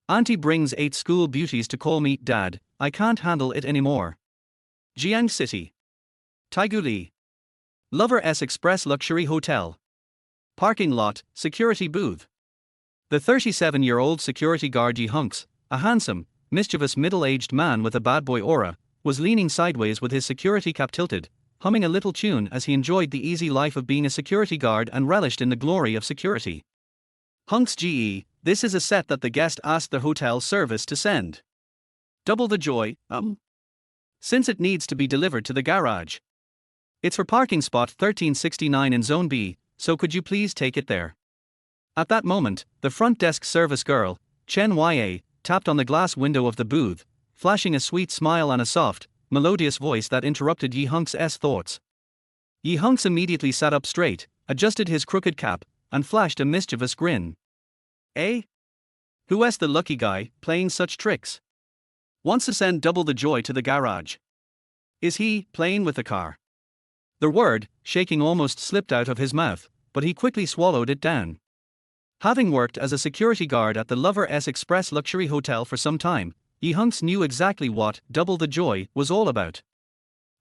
Auntie brings 8 school beauties to call me Dad, I can't handle it anymore. Jiang City. Taegu Li. Lover S Express Luxury Hotel. Parking lot, security booth. The 37-year-old security guard Ye Huānxī, a handsome, mischievous middle-aged man with a bad boy aura, was leaning sideways with his security cap tilted, humming a little tune as he enjoyed the easy life of being a security guard and relished in the glory of security. Huānxī Ge, this is a set that the guest asked the hotel service to send. Double the joy, since it needs to be delivered to the garage. It's for parking spot 1369 in Zone B, so could you please take it there? At that moment, the front desk service girl, Chen Ye, tapped on the glass window of the booth, flashing a sweet smile and a soft, melodious voice that interrupted Ye Huānxī's thoughts. Ye Huānxī immediately sat up straight, adjusted his crooked cap, and flashed a mischievous grin. Eh? Who's the lucky guy, playing such tricks? Wants to send double the joy to the garage. Is he playing with the car? The word, shaking, almost slipped out of his mouth, but he quickly swallowed it down. Having worked as a security guard at the Lover S Express Luxury Hotel for some time, Ye Huānxī knew exactly what double the joy was all about.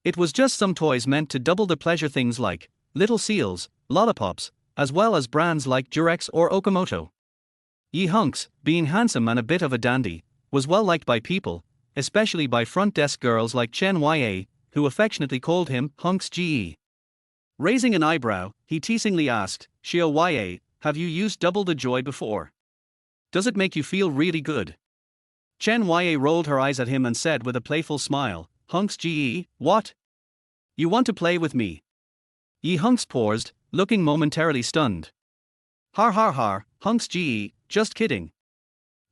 It was just some toys meant to double the pleasure, things like little seals, lollipops, as well as brands like Durex or Okamoto. Ye Huānxī, being handsome and a bit of a dandy, was well liked by people, especially by front desk girls like Chen Ye, who affectionately called him Huānxī Ge. Raising an eyebrow, he teasingly asked, Xiao Ye, have you used double the joy before? Does it make you feel really good? Chen Ye rolled her eyes at him and said with a playful smile, Huānxī Ge, what? You want to play with me? Ye Huānxī paused, looking momentarily stunned. Har har har, Huānxī Ge, just kidding.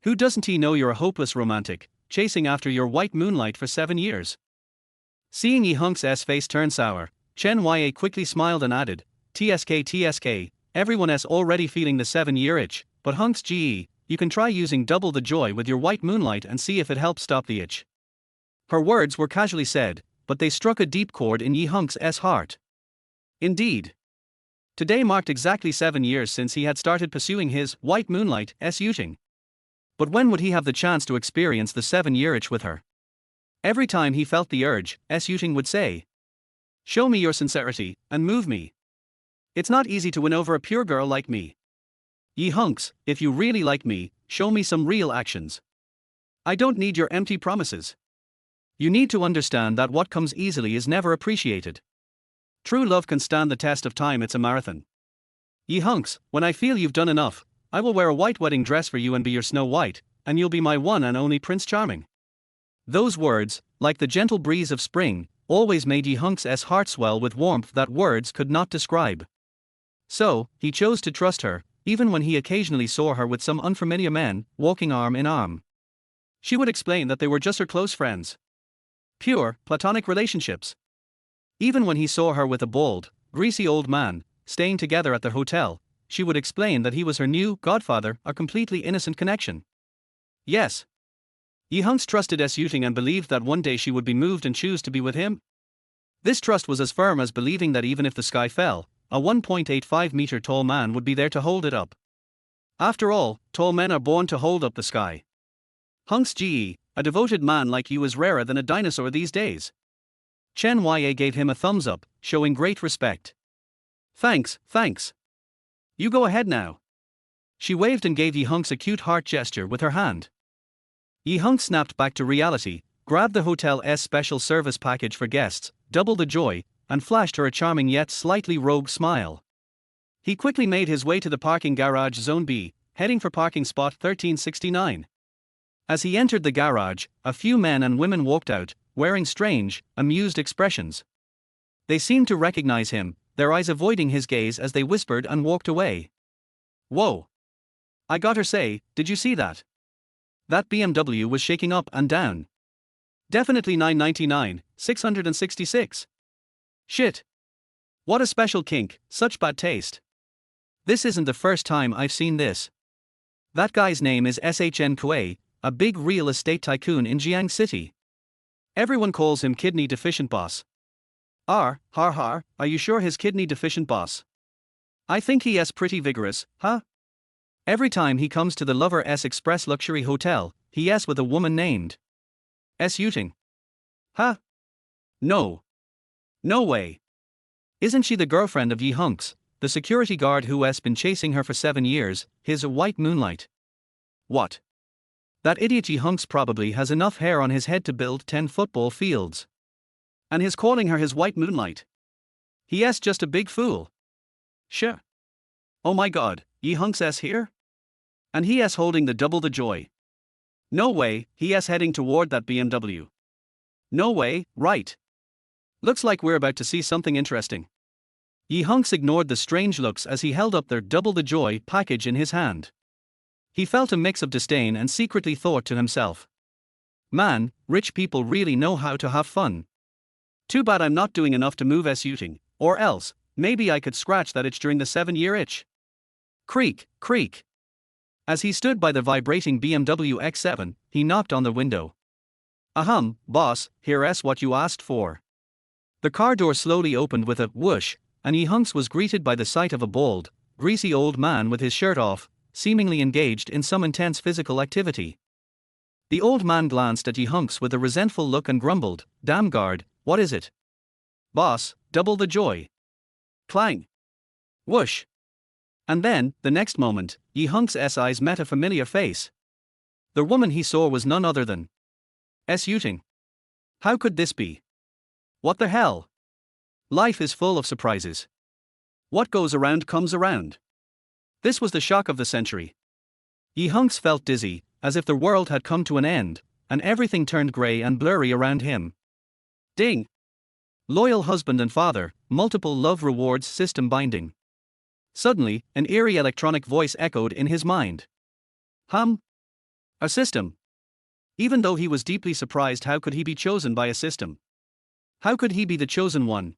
Who doesn't he know you're a hopeless romantic, chasing after your white moonlight for 7 years? Seeing Ye Huānxī's face turn sour, Chen Ye quickly smiled and added, TSK, everyone's already feeling the 7-year itch, but Huānxī Ge, you can try using double the joy with your white moonlight and see if it helps stop the itch. Her words were casually said, but they struck a deep chord in Ye Huānxī's heart. Indeed. Today marked exactly 7 years since he had started pursuing his white moonlight Su Yueting. But when would he have the chance to experience the 7-year itch with her? Every time he felt the urge, Su Yueting would say, show me your sincerity, and move me. It's not easy to win over a pure girl like me. Ye Huānxī, if you really like me, show me some real actions. I don't need your empty promises. You need to understand that what comes easily is never appreciated. True love can stand the test of time, it's a marathon. Ye Huānxī, when I feel you've done enough, I will wear a white wedding dress for you and be your Snow White, and you'll be my one and only Prince Charming. Those words, like the gentle breeze of spring, always made Ye Huānxī's heart swell with warmth that words could not describe. So, he chose to trust her, even when he occasionally saw her with some unfamiliar men, walking arm in arm. She would explain that they were just her close friends. Pure, platonic relationships. Even when he saw her with a bald, greasy old man, staying together at the hotel, she would explain that he was her new godfather, a completely innocent connection. Yes. Ye Huānxī trusted Su Yueting and believed that one day she would be moved and choose to be with him. This trust was as firm as believing that even if the sky fell, a 1.85-meter tall man would be there to hold it up. After all, tall men are born to hold up the sky. Huānxī Ge, a devoted man like you is rarer than a dinosaur these days. Chen Ye gave him a thumbs up, showing great respect. Thanks. You go ahead now. She waved and gave Ye Huānxī a cute heart gesture with her hand. Ye Huānxī snapped back to reality, grabbed the hotel's special service package for guests, double the joy, and flashed her a charming yet slightly rogue smile. He quickly made his way to the parking garage Zone B, heading for parking spot 1369. As he entered the garage, a few men and women walked out, wearing strange, amused expressions. They seemed to recognize him, their eyes avoiding his gaze as they whispered and walked away. Whoa! I gotta say, did you see that? That BMW was shaking up and down. Definitely 999, 666. Shit. What a special kink, such bad taste. This isn't the first time I've seen this. That guy's name is Shn Kuei, a big real estate tycoon in Jiang City. Everyone calls him kidney deficient boss. Are you sure his kidney deficient boss? I think he is pretty vigorous, huh? Every time he comes to the Lover's Express luxury hotel, he's with a woman named Su Yueting. Huh? No. No way. Isn't she the girlfriend of Ye Huānxī, the security guard who has been chasing her for 7 years, his white moonlight? What? That idiot Ye Huānxī probably has enough hair on his head to build 10 football fields. And he's calling her his white moonlight. He's just a big fool. Sure. Oh my god, Ye Huānxī's here? And he's holding the double the joy. No way, he's heading toward that BMW. No way, right. Looks like we're about to see something interesting. Ye Huānxī ignored the strange looks as he held up their double the joy package in his hand. He felt a mix of disdain and secretly thought to himself, man, rich people really know how to have fun. Too bad I'm not doing enough to move Su Yueting, or else, maybe I could scratch that itch during the 7-year itch. Creak, creak. As he stood by the vibrating BMW X7, he knocked on the window. Ahem, boss, here's what you asked for. The car door slowly opened with a whoosh, and Ye Huānxī was greeted by the sight of a bald, greasy old man with his shirt off, seemingly engaged in some intense physical activity. The old man glanced at Ye Huānxī with a resentful look and grumbled, damn guard, what is it? Boss, double the joy. Clang. Whoosh. And then, the next moment, Ye Huānxī's eyes met a familiar face. The woman he saw was none other than Su Yueting. How could this be? What the hell? Life is full of surprises. What goes around comes around. This was the shock of the century. Ye Huānxī felt dizzy, as if the world had come to an end, and everything turned grey and blurry around him. Ding! Loyal husband and father, multiple love rewards system binding. Suddenly, an eerie electronic voice echoed in his mind. A system. Even though he was deeply surprised, how could he be chosen by a system? How could he be the chosen one?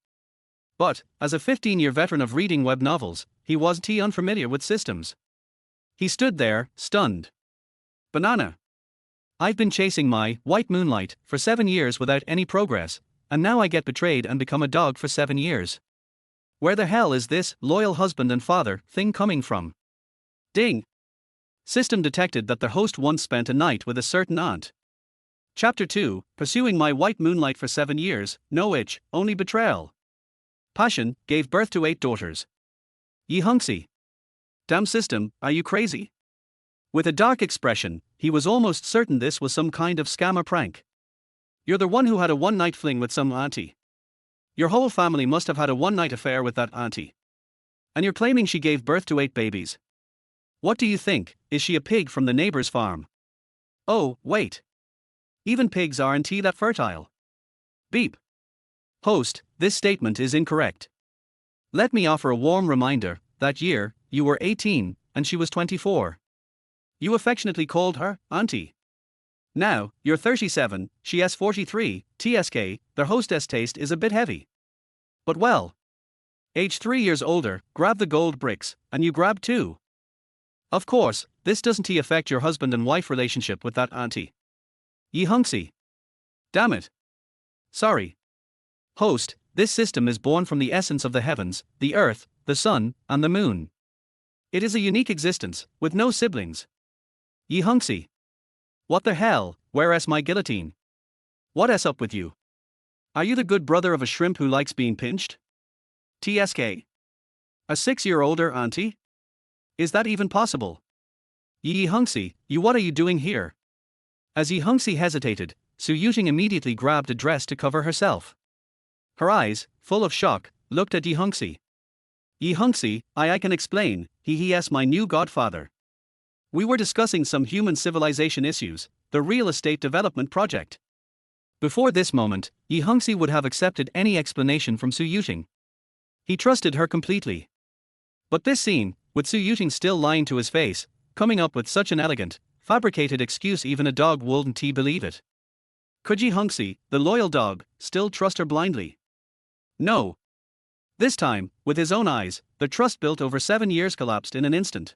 But, as a 15-year veteran of reading web novels, he wasn't unfamiliar with systems. He stood there, stunned. Banana. I've been chasing my white moonlight for 7 years without any progress, and now I get betrayed and become a dog for 7 years. Where the hell is this loyal husband and father thing coming from? Ding. System detected that the host once spent a night with a certain aunt. Chapter 2, Pursuing My White Moonlight for 7 years, no itch, only betrayal. Passion, gave birth to 8 daughters. Ye Huānxī. Damn system, are you crazy? With a dark expression, he was almost certain this was some kind of scam or prank. You're the one who had a one-night fling with some auntie. Your whole family must have had a one-night affair with that auntie. And you're claiming she gave birth to 8 babies. What do you think, is she a pig from the neighbor's farm? Oh, wait. Even pigs aren't that fertile. Beep. Host, this statement is incorrect. Let me offer a warm reminder, that year, you were 18, and she was 24. You affectionately called her, auntie. Now, you're 37, she has 43, TSK, their hostess taste is a bit heavy. But well. Age 3 years older, grab the gold bricks, and you grab 2. Of course, this doesn't affect your husband and wife relationship with that auntie. Ye Huānxī. Damn it. Sorry. Host, this system is born from the essence of the heavens, the earth, the sun, and the moon. It is a unique existence, with no siblings. Ye Huānxī. What the hell, where's my guillotine? What's up with you? Are you the good brother of a shrimp who likes being pinched? TSK. A 6-year-older auntie? Is that even possible? Ye Huānxī, what are you doing here? As Ye Huānxī hesitated, Su Yueting immediately grabbed a dress to cover herself. Her eyes, full of shock, looked at Ye Huānxī. Ye Huānxī, I can explain, he's my new godfather. We were discussing some human civilization issues, the real estate development project. Before this moment, Ye Huānxī would have accepted any explanation from Su Yueting. He trusted her completely. But this scene, with Su Yueting still lying to his face, coming up with such an elegant, fabricated excuse even a dog wouldn't believe it. Could Ye Huānxī, the loyal dog, still trust her blindly? No. This time, with his own eyes, the trust built over 7 years collapsed in an instant.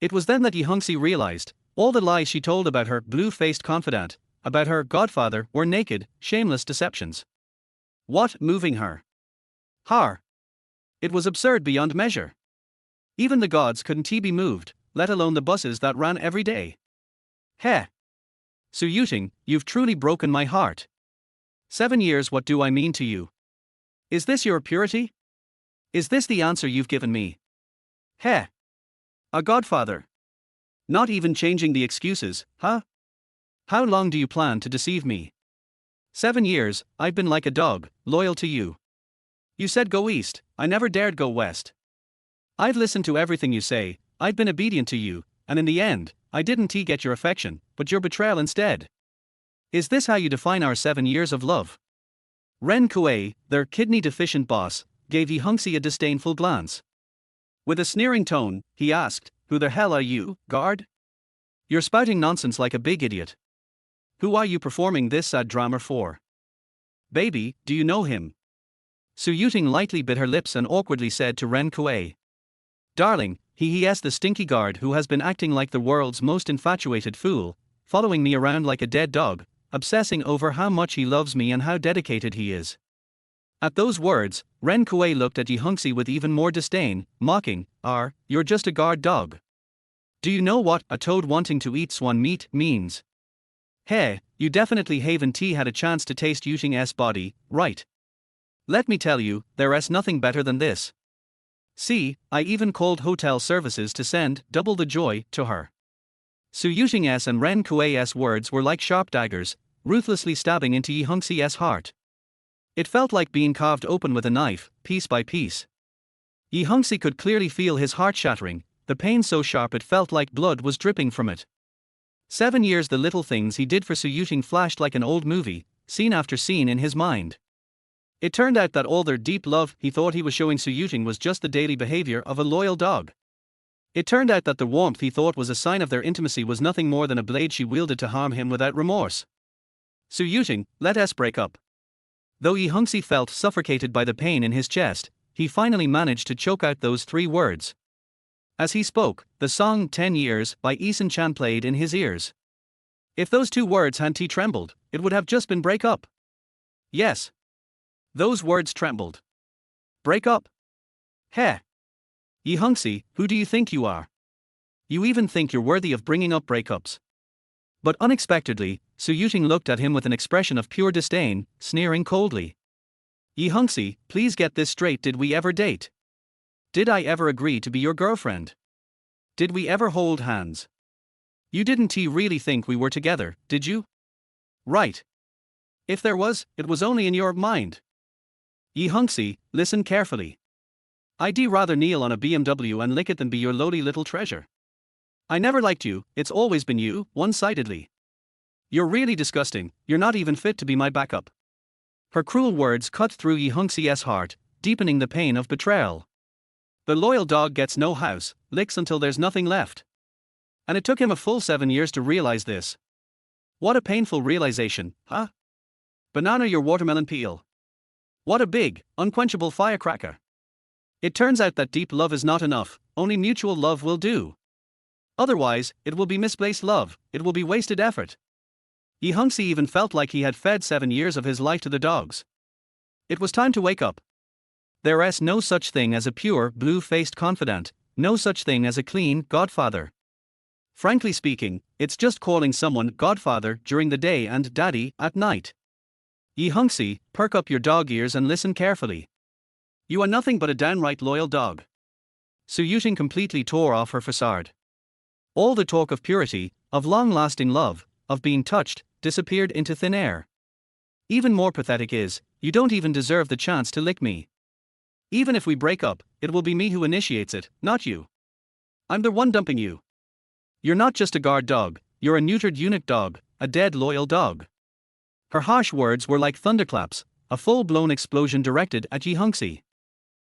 It was then that Ye Huānxī realized, all the lies she told about her blue-faced confidant, about her godfather, were naked, shameless deceptions. What moving her? Har. It was absurd beyond measure. Even the gods couldn't be moved, let alone the buses that ran every day. Heh. Su Yueting, you've truly broken my heart. 7 years, what do I mean to you? Is this your purity? Is this the answer you've given me? Heh. A godfather. Not even changing the excuses, huh? How long do you plan to deceive me? 7 years, I've been like a dog, loyal to you. You said go east, I never dared go west. I've listened to everything you say, I've been obedient to you, and in the end, I didn't get your affection, but your betrayal instead. Is this how you define our 7 years of love? Ren Kuei, their kidney-deficient boss, gave Ye Huānxī a disdainful glance. With a sneering tone, he asked, "Who the hell are you, guard? You're spouting nonsense like a big idiot. Who are you performing this sad drama for? Baby, do you know him?" Su Yueting lightly bit her lips and awkwardly said to Ren Kuei, "Darling, he's the stinky guard who has been acting like the world's most infatuated fool, following me around like a dead dog, obsessing over how much he loves me and how dedicated he is." At those words, Ren Kuei looked at Ye Huānxī with even more disdain, mocking, "You're just a guard dog. Do you know what a toad wanting to eat swan meat means? Hey, you definitely haven't had a chance to taste Yueting's body, right? Let me tell you, there's nothing better than this. See, I even called hotel services to send double the joy to her." Su Yueting's and Ren Kuei's words were like sharp daggers, ruthlessly stabbing into Ye Huānxī's heart. It felt like being carved open with a knife, piece by piece. Ye Huānxī could clearly feel his heart shattering, the pain so sharp it felt like blood was dripping from it. 7 years, the little things he did for Su Yueting flashed like an old movie, scene after scene in his mind. It turned out that all their deep love he thought he was showing Su Yueting was just the daily behavior of a loyal dog. It turned out that the warmth he thought was a sign of their intimacy was nothing more than a blade she wielded to harm him without remorse. "Su Yueting, let us break up." Though Ye Huānxī felt suffocated by the pain in his chest, he finally managed to choke out those 3 words. As he spoke, the song 10 Years by Eason Chan played in his ears. If those 2 words hadn't trembled, it would have just been break up. Yes. Those words trembled. Break up? Heh. Ye Huānxī, who do you think you are? You even think you're worthy of bringing up breakups? But unexpectedly, Su Yueting looked at him with an expression of pure disdain, sneering coldly. "Ye Huānxī, please get this straight, did we ever date? Did I ever agree to be your girlfriend? Did we ever hold hands? You didn't really think we were together, did you? Right. If there was, it was only in your mind. Ye Huānxī, listen carefully. I'd rather kneel on a BMW and lick it than be your lowly little treasure. I never liked you, it's always been you, one-sidedly. You're really disgusting, you're not even fit to be my backup." Her cruel words cut through Ye Huānxī's heart, deepening the pain of betrayal. The loyal dog gets no house, licks until there's nothing left. And it took him a full 7 years to realize this. What a painful realization, huh? Banana your watermelon peel. What a big, unquenchable firecracker. It turns out that deep love is not enough, only mutual love will do. Otherwise, it will be misplaced love, it will be wasted effort. Ye Huānxī even felt like he had fed 7 years of his life to the dogs. It was time to wake up. There's no such thing as a pure, blue-faced confidant, no such thing as a clean godfather. Frankly speaking, it's just calling someone godfather during the day and daddy at night. Ye Huānxī, perk up your dog ears and listen carefully. You are nothing but a downright loyal dog. Su Yueting completely tore off her facade. All the talk of purity, of long-lasting love, of being touched, disappeared into thin air. Even more pathetic is, you don't even deserve the chance to lick me. Even if we break up, it will be me who initiates it, not you. I'm the one dumping you. You're not just a guard dog, you're a neutered eunuch dog, a dead loyal dog. Her harsh words were like thunderclaps, a full-blown explosion directed at Ye Huānxī.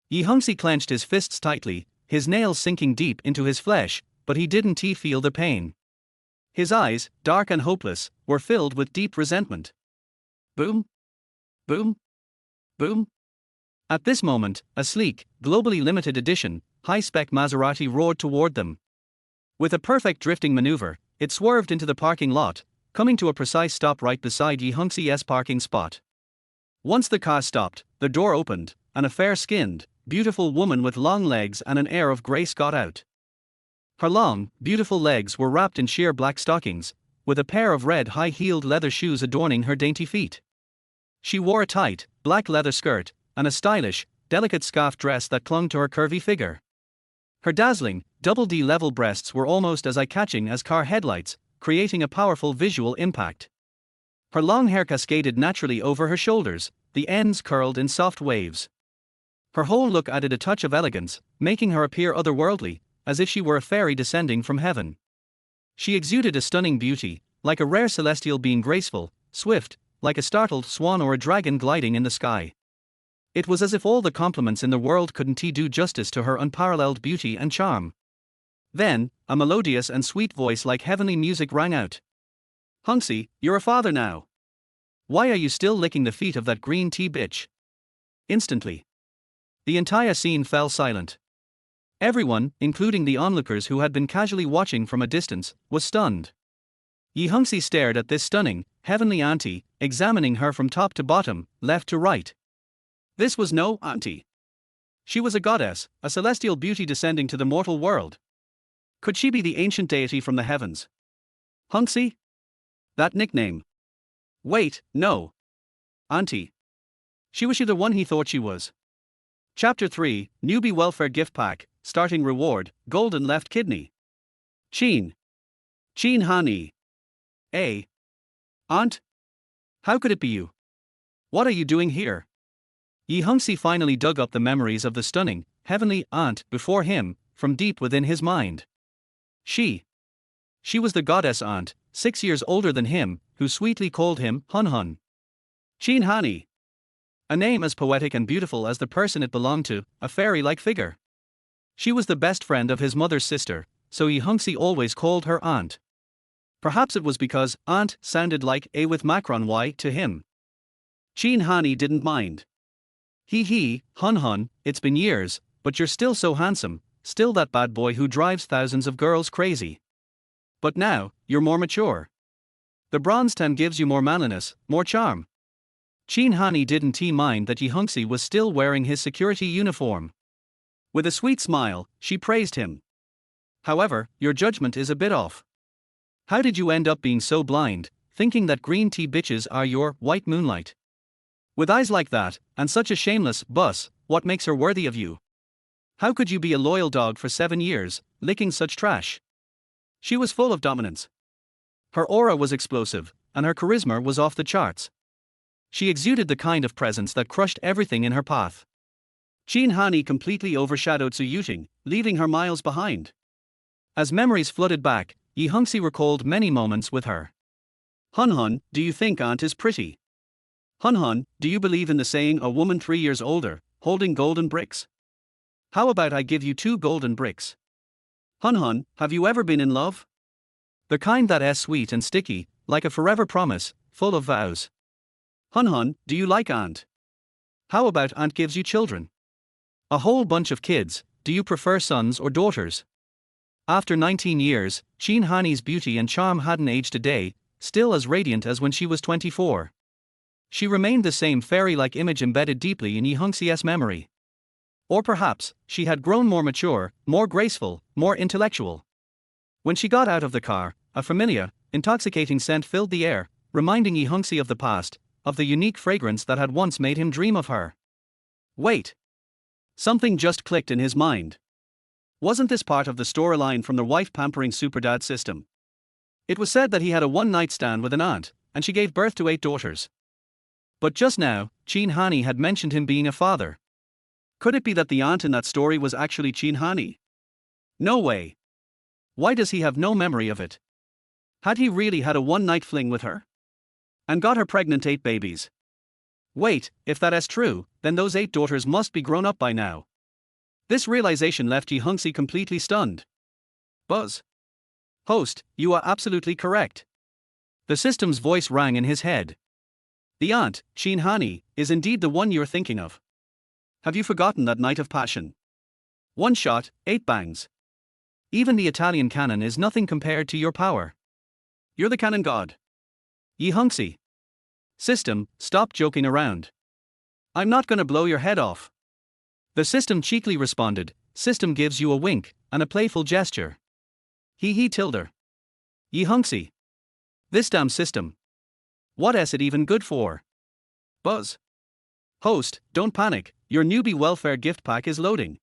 Ye Huānxī clenched his fists tightly, his nails sinking deep into his flesh, but he didn't feel the pain. His eyes, dark and hopeless, were filled with deep resentment. Boom. Boom. Boom. At this moment, a sleek, globally limited edition, high-spec Maserati roared toward them. With a perfect drifting maneuver, it swerved into the parking lot, coming to a precise stop right beside Ye Huānxī's parking spot. Once the car stopped, the door opened, and a fair-skinned, beautiful woman with long legs and an air of grace got out. Her long, beautiful legs were wrapped in sheer black stockings, with a pair of red high-heeled leather shoes adorning her dainty feet. She wore a tight, black leather skirt, and a stylish, delicate scarf dress that clung to her curvy figure. Her dazzling, double D-level breasts were almost as eye-catching as car headlights, creating a powerful visual impact. Her long hair cascaded naturally over her shoulders, the ends curled in soft waves. Her whole look added a touch of elegance, making her appear otherworldly, as if she were a fairy descending from heaven. She exuded a stunning beauty, like a rare celestial being, graceful, swift, like a startled swan or a dragon gliding in the sky. It was as if all the compliments in the world couldn't do justice to her unparalleled beauty and charm. Then, a melodious and sweet voice like heavenly music rang out. "Huānxī, you're a father now. Why are you still licking the feet of that green tea bitch?" Instantly, the entire scene fell silent. Everyone, including the onlookers who had been casually watching from a distance, was stunned. Ye Huānxī stared at this stunning, heavenly auntie, examining her from top to bottom, left to right. This was no auntie. She was a goddess, a celestial beauty descending to the mortal world. Could she be the ancient deity from the heavens? Huānxī? That nickname. Wait, no. Auntie. She was the one he thought she was. Chapter 3, Newbie Welfare Gift Pack, Starting Reward, Golden Left Kidney. Ye Huānxī. Aunt? How could it be you? What are you doing here? Ye Huānxī finally dug up the memories of the stunning, heavenly aunt before him, from deep within his mind. She was the goddess aunt, 6 years older than him, who sweetly called him Huānxī. Ye Huānxī. A name as poetic and beautiful as the person it belonged to, a fairy-like figure. She was the best friend of his mother's sister, so Ye Huānxī always called her aunt. Perhaps it was because aunt sounded like a with Macron Y to him. Ye Huānxī didn't mind. Huānxī, it's been years, but you're still so handsome, still that bad boy who drives thousands of girls crazy. But now, you're more mature. The bronze tan gives you more manliness, more charm. Ye Huānxī didn't mind that Ye Huānxī was still wearing his security uniform. With a sweet smile, she praised him. However, your judgment is a bit off. How did you end up being so blind, thinking that green tea bitches are your white moonlight? With eyes like that, and such a shameless bus, what makes her worthy of you? How could you be a loyal dog for 7 years, licking such trash? She was full of dominance. Her aura was explosive, and her charisma was off the charts. She exuded the kind of presence that crushed everything in her path. Ye Huānxī completely overshadowed Su Yueting, leaving her miles behind. As memories flooded back, Ye Huānxī recalled many moments with her. Huānxī, do you think aunt is pretty? Huānxī, do you believe in the saying a woman 3 years older, holding golden bricks? How about I give you 2 golden bricks? Huānxī, have you ever been in love? The kind that is sweet and sticky, like a forever promise, full of vows. Huānxī, do you like aunt? How about aunt gives you children? A whole bunch of kids, do you prefer sons or daughters? After 19 years, Ye Huānxī's beauty and charm hadn't aged a day, still as radiant as when she was 24. She remained the same fairy-like image embedded deeply in Ye Huānxī's memory. Or perhaps, she had grown more mature, more graceful, more intellectual. When she got out of the car, a familiar, intoxicating scent filled the air, reminding Ye Huānxī of the past, of the unique fragrance that had once made him dream of her. Wait. Something just clicked in his mind. Wasn't this part of the storyline from the wife-pampering superdad system? It was said that he had a one-night stand with an aunt, and she gave birth to 8 daughters. But just now, Ye Huānxī had mentioned him being a father. Could it be that the aunt in that story was actually Ye Huānxī? No way. Why does he have no memory of it? Had he really had a one-night fling with her? And got her pregnant 8 babies? Wait, if that is true, then those 8 daughters must be grown up by now. This realization left Ye Huānxī completely stunned. Buzz. Host, you are absolutely correct. The system's voice rang in his head. The aunt, Ye Huānxī, is indeed the one you're thinking of. Have you forgotten that night of passion? 1 shot, 8 bangs. Even the Italian cannon is nothing compared to your power. You're the cannon god. Ye Huānxī. System, stop joking around. I'm not gonna blow your head off. The system cheekily responded. System gives you a wink, and a playful gesture. He tilde. Ye Huānxī. This damn system. What is it even good for? Buzz. Host, don't panic, your newbie welfare gift pack is loading.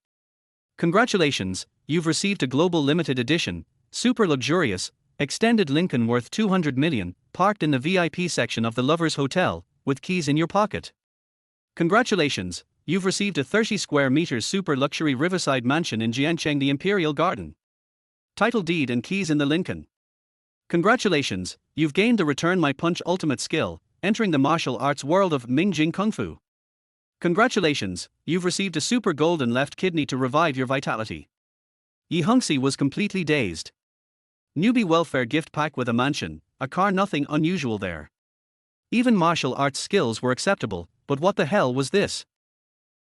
Congratulations, you've received a global limited edition, super luxurious, extended Lincoln worth 200 million, parked in the VIP section of the Lovers Hotel, with keys in your pocket. Congratulations, you've received a 30 square meters super luxury riverside mansion in Jiancheng, the Imperial Garden. Title deed and keys in the Lincoln. Congratulations, you've gained the Return My Punch ultimate skill, entering the martial arts world of Ming Jing Kung Fu. Congratulations, you've received a super golden left kidney to revive your vitality. Ye Huānxī was completely dazed. Newbie welfare gift pack with a mansion, a car, nothing unusual there. Even martial arts skills were acceptable, but what the hell was this?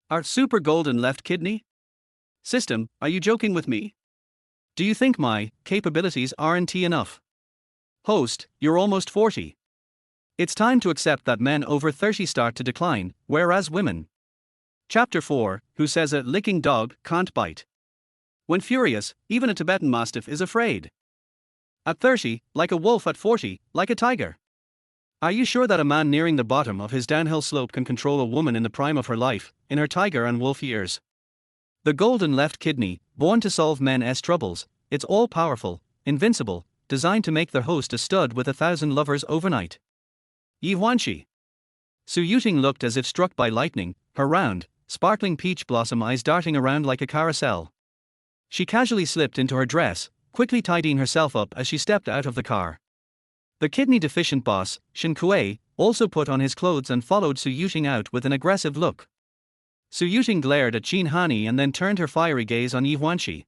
Our super golden left kidney? System, are you joking with me? Do you think my capabilities aren't enough? Host, you're almost 40. It's time to accept that men over 30 start to decline, whereas women. Chapter 4, Who says a licking dog can't bite? When furious, even a Tibetan Mastiff is afraid. At 30, like a wolf; at 40, like a tiger. Are you sure that a man nearing the bottom of his downhill slope can control a woman in the prime of her life, in her tiger and wolf years? The golden left kidney, born to solve men's troubles, it's all-powerful, invincible, designed to make their host a stud with 1,000 lovers overnight. Ye Huānxī. Su Yueting looked as if struck by lightning, her round, sparkling peach blossom eyes darting around like a carousel. She casually slipped into her dress, quickly tidying herself up as she stepped out of the car. The kidney-deficient boss, Shen Kuei, also put on his clothes and followed Su Yueting out with an aggressive look. Su Yueting glared at Ye Huānxī and then turned her fiery gaze on Ye Huānxī.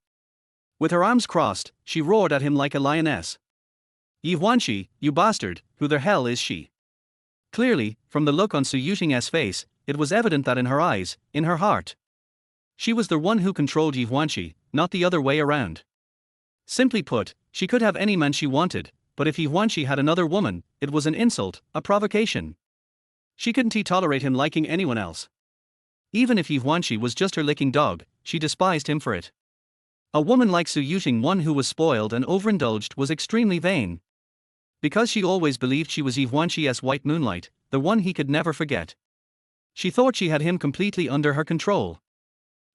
With her arms crossed, she roared at him like a lioness. Ye Huānxī, you bastard, who the hell is she? Clearly, from the look on Su Yueting's face, it was evident that in her eyes, in her heart, she was the one who controlled Ye Huānxī, not the other way around. Simply put, she could have any man she wanted, but if Ye Huānxī had another woman, it was an insult, a provocation. She couldn't tolerate him liking anyone else. Even if Ye Huānxī was just her licking dog, she despised him for it. A woman like Su Yueting, one who was spoiled and overindulged, was extremely vain. Because she always believed she was Ye Huānxī's white moonlight, the one he could never forget. She thought she had him completely under her control.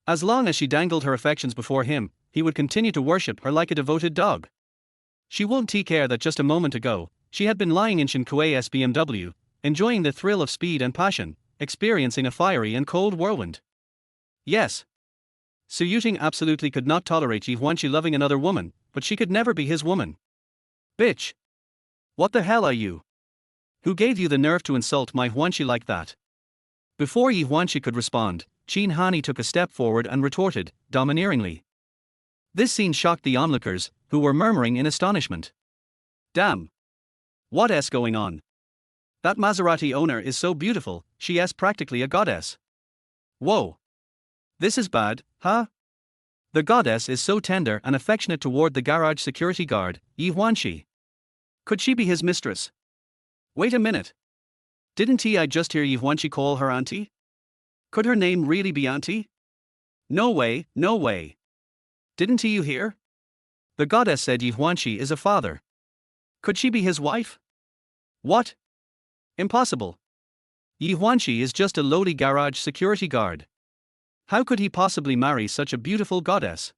As long as she dangled her affections before him, he would continue to worship her like a devoted dog. She wouldn't care that just a moment ago, she had been lying in Shen Kuei's BMW, enjoying the thrill of speed and passion, experiencing a fiery and cold whirlwind. Yes. Su Yueting absolutely could not tolerate Ye Huānxī loving another woman, but she could never be his woman. Bitch! What the hell are you? Who gave you the nerve to insult my Huānxī like that? Before Ye Huānxī could respond, Ye Huānxī took a step forward and retorted, domineeringly. This scene shocked the onlookers, who were murmuring in astonishment. Damn! What's going on? That Maserati owner is so beautiful, she's practically a goddess. Whoa! This is bad, huh? The goddess is so tender and affectionate toward the garage security guard, Ye Huānxī. Could she be his mistress? Wait a minute. Didn't I just hear Ye Huānxī call her auntie? Could her name really be Auntie? No way, no way. Didn't you hear? The goddess said Ye Huānxī is a father. Could she be his wife? What? Impossible. Ye Huānxī is just a lowly garage security guard. How could he possibly marry such a beautiful goddess?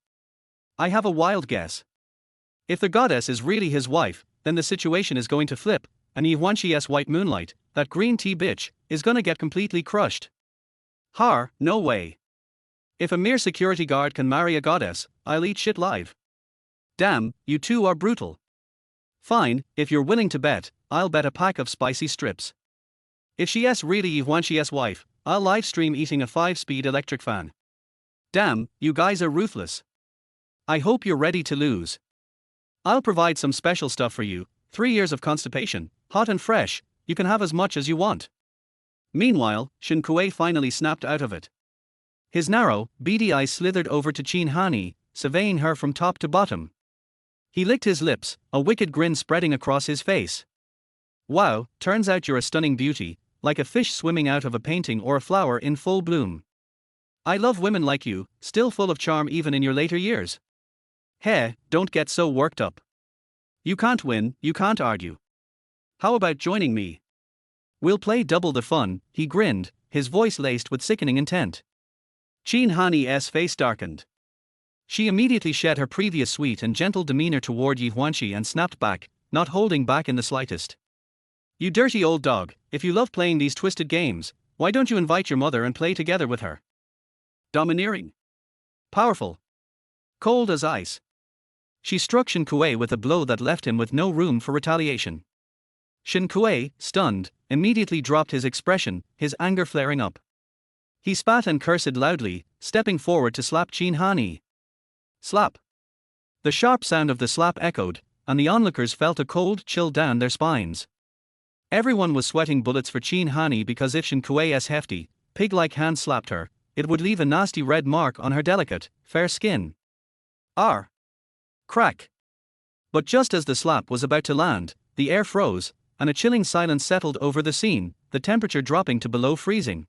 I have a wild guess. If the goddess is really his wife, then the situation is going to flip, and Ye Huānxī's white moonlight, that green tea bitch, is gonna get completely crushed. No way. If a mere security guard can marry a goddess, I'll eat shit live. Damn, you two are brutal. Fine, if you're willing to bet, I'll bet a pack of spicy strips. If she's really Ye Huānxī's wife, I'll live stream eating a 5-speed electric fan. Damn, you guys are ruthless. I hope you're ready to lose. I'll provide some special stuff for you, 3 years of constipation, hot and fresh, you can have as much as you want. Meanwhile, Shen Kuei finally snapped out of it. His narrow, beady eyes slithered over to Ye Huānxī, surveying her from top to bottom. He licked his lips, a wicked grin spreading across his face. Wow, turns out you're a stunning beauty, like a fish swimming out of a painting or a flower in full bloom. I love women like you, still full of charm even in your later years. Hey, don't get so worked up. You can't win, you can't argue. How about joining me? We'll play double the fun, he grinned, his voice laced with sickening intent. Qin Hanni's face darkened. She immediately shed her previous sweet and gentle demeanor toward Ye Huānxī and snapped back, not holding back in the slightest. You dirty old dog, if you love playing these twisted games, why don't you invite your mother and play together with her? Domineering. Powerful. Cold as ice. She struck Shen Kuei with a blow that left him with no room for retaliation. Shen Kuei, stunned, immediately dropped his expression, his anger flaring up. He spat and cursed loudly, stepping forward to slap Qin Hanni. Slap. The sharp sound of the slap echoed, and the onlookers felt a cold chill down their spines. Everyone was sweating bullets for Qin Hanni because if Shen Kuei's hefty, pig-like hand slapped her, it would leave a nasty red mark on her delicate, fair skin. R. Crack. But just as the slap was about to land, the air froze, and a chilling silence settled over the scene, the temperature dropping to below freezing.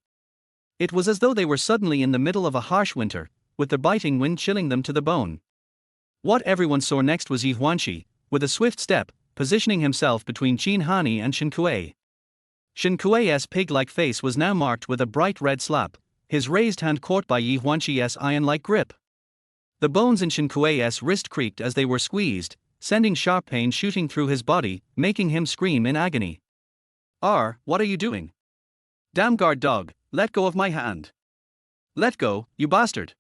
It was as though they were suddenly in the middle of a harsh winter, with the biting wind chilling them to the bone. What everyone saw next was Ye Huānxī, with a swift step, positioning himself between Qin Hanni and Shen Kuei. Shen Kuei's pig-like face was now marked with a bright red slap, his raised hand caught by Ye Huānxī's iron-like grip. The bones in Shen Kuei's wrist creaked as they were squeezed, sending sharp pain shooting through his body, making him scream in agony. What are you doing? Damn guard dog, let go of my hand. Let go, you bastard.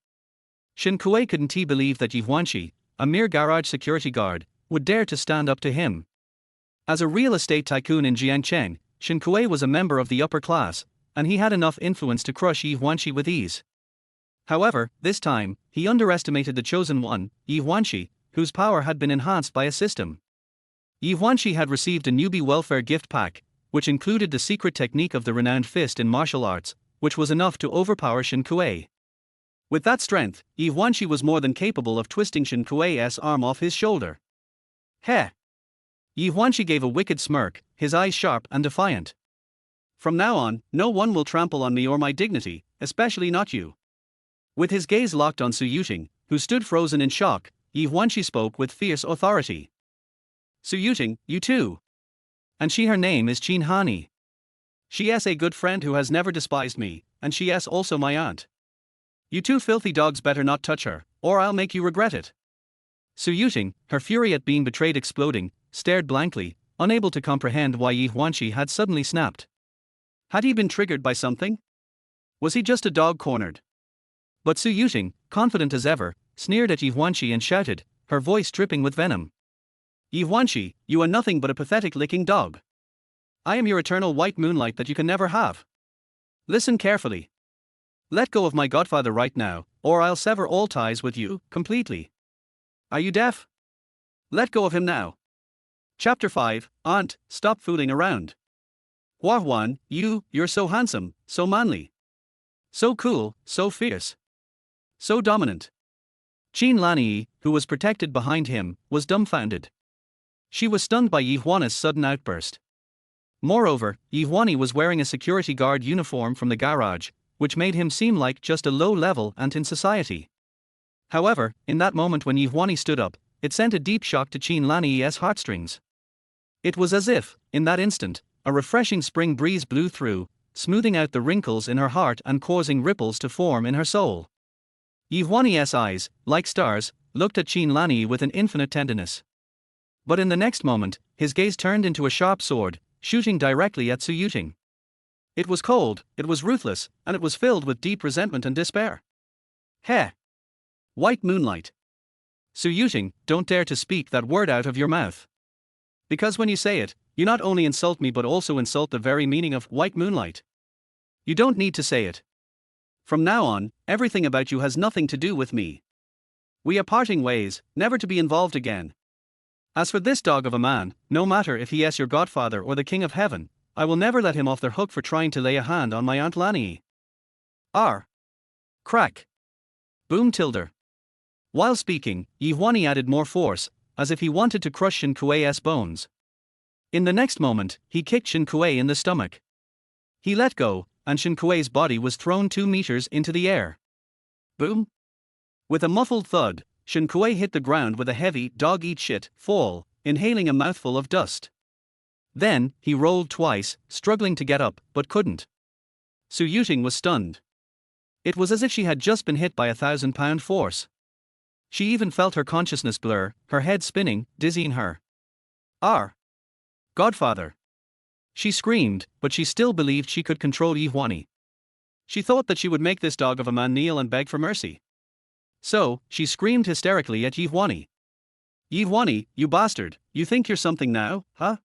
Shen Kuei couldn't believe that Ye Huānxī, a mere garage security guard, would dare to stand up to him. As a real estate tycoon in Jiangcheng, Shen Kuei was a member of the upper class, and he had enough influence to crush Ye Huānxī with ease. However, this time, he underestimated the chosen one, Ye Huānxī, whose power had been enhanced by a system. Ye Huānxī had received a newbie welfare gift pack, which included the secret technique of the renowned fist in martial arts, which was enough to overpower Shen Kuei. With that strength, Ye Huānxī was more than capable of twisting Shen Kuei's arm off his shoulder. Heh! Ye Huānxī gave a wicked smirk, his eyes sharp and defiant. From now on, no one will trample on me or my dignity, especially not you. With his gaze locked on Su Yueting, who stood frozen in shock, Ye Huānxī spoke with fierce authority. Su Yueting, you too. And her name is Qin Hanni. She's a good friend who has never despised me, and she's also my aunt. You two filthy dogs better not touch her, or I'll make you regret it. Su Yueting, her fury at being betrayed exploding, stared blankly, unable to comprehend why Ye Huānxī had suddenly snapped. Had he been triggered by something? Was he just a dog cornered? But Su Yueting, confident as ever, sneered at Ye Huānxī and shouted, her voice dripping with venom. Ye Huānxī, you are nothing but a pathetic licking dog. I am your eternal white moonlight that you can never have. Listen carefully. Let go of my godfather right now, or I'll sever all ties with you, completely. Are you deaf? Let go of him now. Chapter 5, Aunt, stop fooling around. Huān, you're so handsome, so manly. So cool, so fierce. So dominant. Qin Hanni, who was protected behind him, was dumbfounded. She was stunned by Ye Huān's sudden outburst. Moreover, Ye Huānī was wearing a security guard uniform from the garage, which made him seem like just a low-level ant in society. However, in that moment when Ye Huānī stood up, it sent a deep shock to Qin Hanni's heartstrings. It was as if, in that instant, a refreshing spring breeze blew through, smoothing out the wrinkles in her heart and causing ripples to form in her soul. Ye Huān's eyes, like stars, looked at Qin Hanni with an infinite tenderness. But in the next moment, his gaze turned into a sharp sword, shooting directly at Su Yueting. It was cold, it was ruthless, and it was filled with deep resentment and despair. Heh! White moonlight. Su Yueting, don't dare to speak that word out of your mouth. Because when you say it, you not only insult me but also insult the very meaning of white moonlight. You don't need to say it. From now on, everything about you has nothing to do with me. We are parting ways, never to be involved again. As for this dog of a man, no matter if he is your godfather or the king of heaven, I will never let him off the hook for trying to lay a hand on my Aunt Lanny. R. Crack. Boom tilde. While speaking, Ye Huānī added more force, as if he wanted to crush Shen Kuei's bones. In the next moment, he kicked Shen Kuei in the stomach. He let go, and Shen Kuei's body was thrown 2 meters into the air. Boom! With a muffled thud, Shen Kuei hit the ground with a heavy dog-eat-shit fall, inhaling a mouthful of dust. Then, he rolled twice, struggling to get up, but couldn't. Su Yueting was stunned. It was as if she had just been hit by a 1,000-pound force. She even felt her consciousness blur, her head spinning, dizzying her. "Our Godfather!" She screamed, but she still believed she could control Ye Huānxī. She thought that she would make this dog of a man kneel and beg for mercy. So, she screamed hysterically at Ye Huānxī. "Ye Huānxī, you bastard, you think you're something now, huh?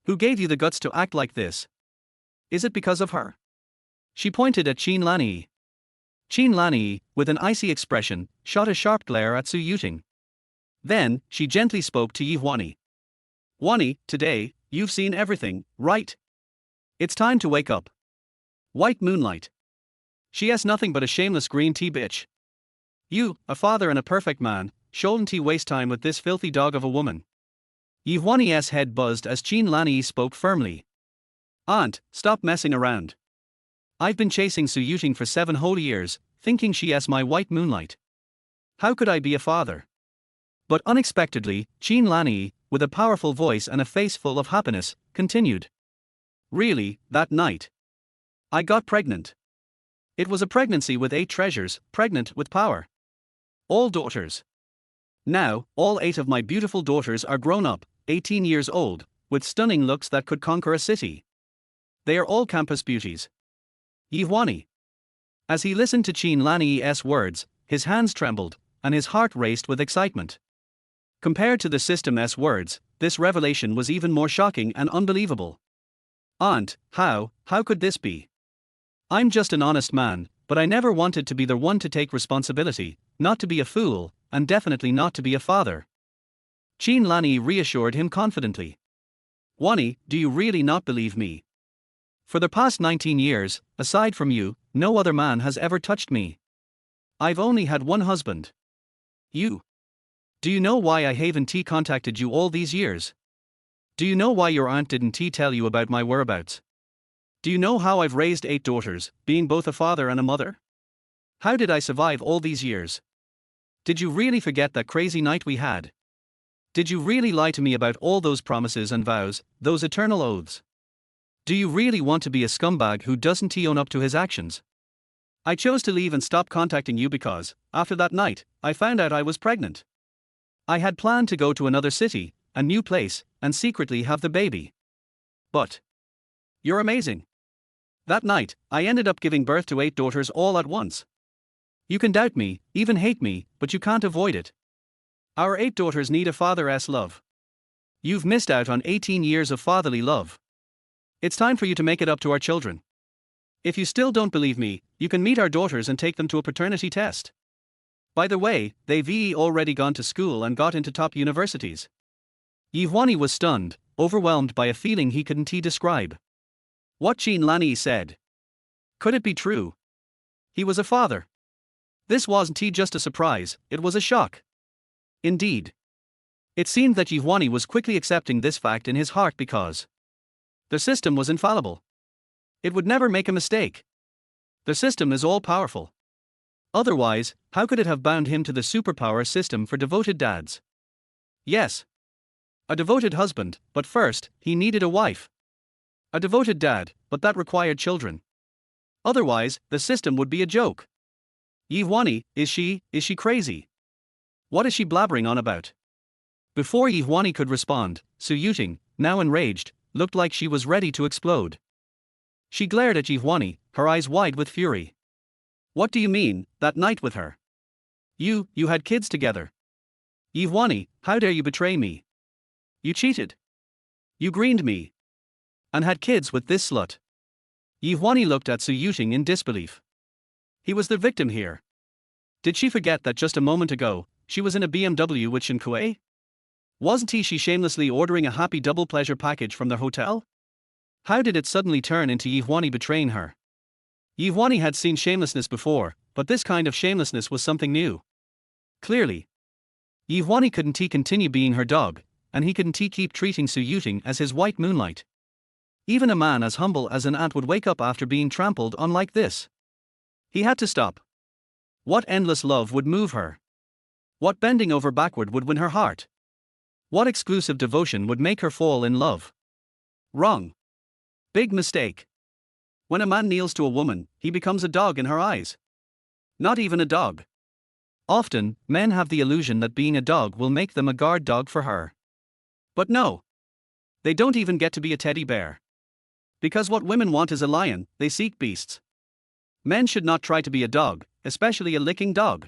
Who gave you the guts to act like this? Is it because of her?" She pointed at Qin Lanyi. Qin Lanyi, with an icy expression, shot a sharp glare at Su Yueting. Then, she gently spoke to Ye Huānxī. "Huānxī, today, you've seen everything, right? It's time to wake up." White moonlight. She has nothing but a shameless green tea bitch. You, a father and a perfect man, shouldn't he waste time with this filthy dog of a woman? Ye Huānxī's head buzzed as Qin Lanyi spoke firmly. "Aunt, stop messing around. I've been chasing Su Yueting for 7 whole years, thinking she is my white moonlight. How could I be a father?" But unexpectedly, Qin Lanyi, with a powerful voice and a face full of happiness, continued. "Really, that night, I got pregnant. It was a pregnancy with 8 treasures, pregnant with power. All daughters. Now, all 8 of my beautiful daughters are grown up, 18 years old, with stunning looks that could conquer a city. They are all campus beauties." Ye Huānxī. As he listened to Qin Lanyi's words, his hands trembled, and his heart raced with excitement. Compared to the system's words, this revelation was even more shocking and unbelievable. "Aunt, how could this be? I'm just an honest man, but I never wanted to be the one to take responsibility, not to be a fool, and definitely not to be a father." Qin Lanyi reassured him confidently. "Huānxī, do you really not believe me? For the past 19 years, aside from you, no other man has ever touched me. I've only had one husband. You. Do you know why I haven't contacted you all these years? Do you know why your aunt didn't tell you about my whereabouts? Do you know how I've raised 8 daughters, being both a father and a mother? How did I survive all these years? Did you really forget that crazy night we had? Did you really lie to me about all those promises and vows, those eternal oaths? Do you really want to be a scumbag who doesn't own up to his actions? I chose to leave and stop contacting you because, after that night, I found out I was pregnant. I had planned to go to another city, a new place, and secretly have the baby. But you're amazing. That night, I ended up giving birth to 8 daughters all at once. You can doubt me, even hate me, but you can't avoid it. Our 8 daughters need a father's love. You've missed out on 18 years of fatherly love. It's time for you to make it up to our children. If you still don't believe me, you can meet our daughters and take them to a paternity test. By the way, they've already gone to school and got into top universities." Ye Huānxī was stunned, overwhelmed by a feeling he couldn't describe. What Qin Lanyi said. Could it be true? He was a father. This wasn't just a surprise, it was a shock. Indeed. It seemed that Ye Huānxī was quickly accepting this fact in his heart because the system was infallible. It would never make a mistake. The system is all-powerful. Otherwise, how could it have bound him to the superpower system for devoted dads? Yes. A devoted husband, but first, he needed a wife. A devoted dad, but that required children. Otherwise, the system would be a joke. Ye Huānxī, is she crazy? What is she blabbering on about? Before Ye Huānxī could respond, Su Yueting, now enraged, looked like she was ready to explode. She glared at Ye Huānxī, her eyes wide with fury. What do you mean, that night with her? You had kids together. Ye Huānxī, how dare you betray me? You cheated. You greened me. And had kids with this slut. Ye Huānxī looked at Su Yueting in disbelief. He was the victim here. Did she forget that just a moment ago, she was in a BMW with Shen Kuei? Wasn't she shamelessly ordering a happy double pleasure package from their hotel? How did it suddenly turn into Ye Huānxī betraying her? Ye Huānxī had seen shamelessness before, but this kind of shamelessness was something new. Clearly. Ye Huānxī couldn't continue being her dog, and he couldn't keep treating Su Yueting as his white moonlight. Even a man as humble as an ant would wake up after being trampled on like this. He had to stop. What endless love would move her? What bending over backward would win her heart? What exclusive devotion would make her fall in love? Wrong. Big mistake. When a man kneels to a woman, he becomes a dog in her eyes. Not even a dog. Often, men have the illusion that being a dog will make them a guard dog for her. But no. They don't even get to be a teddy bear. Because what women want is a lion, they seek beasts. Men should not try to be a dog, especially a licking dog.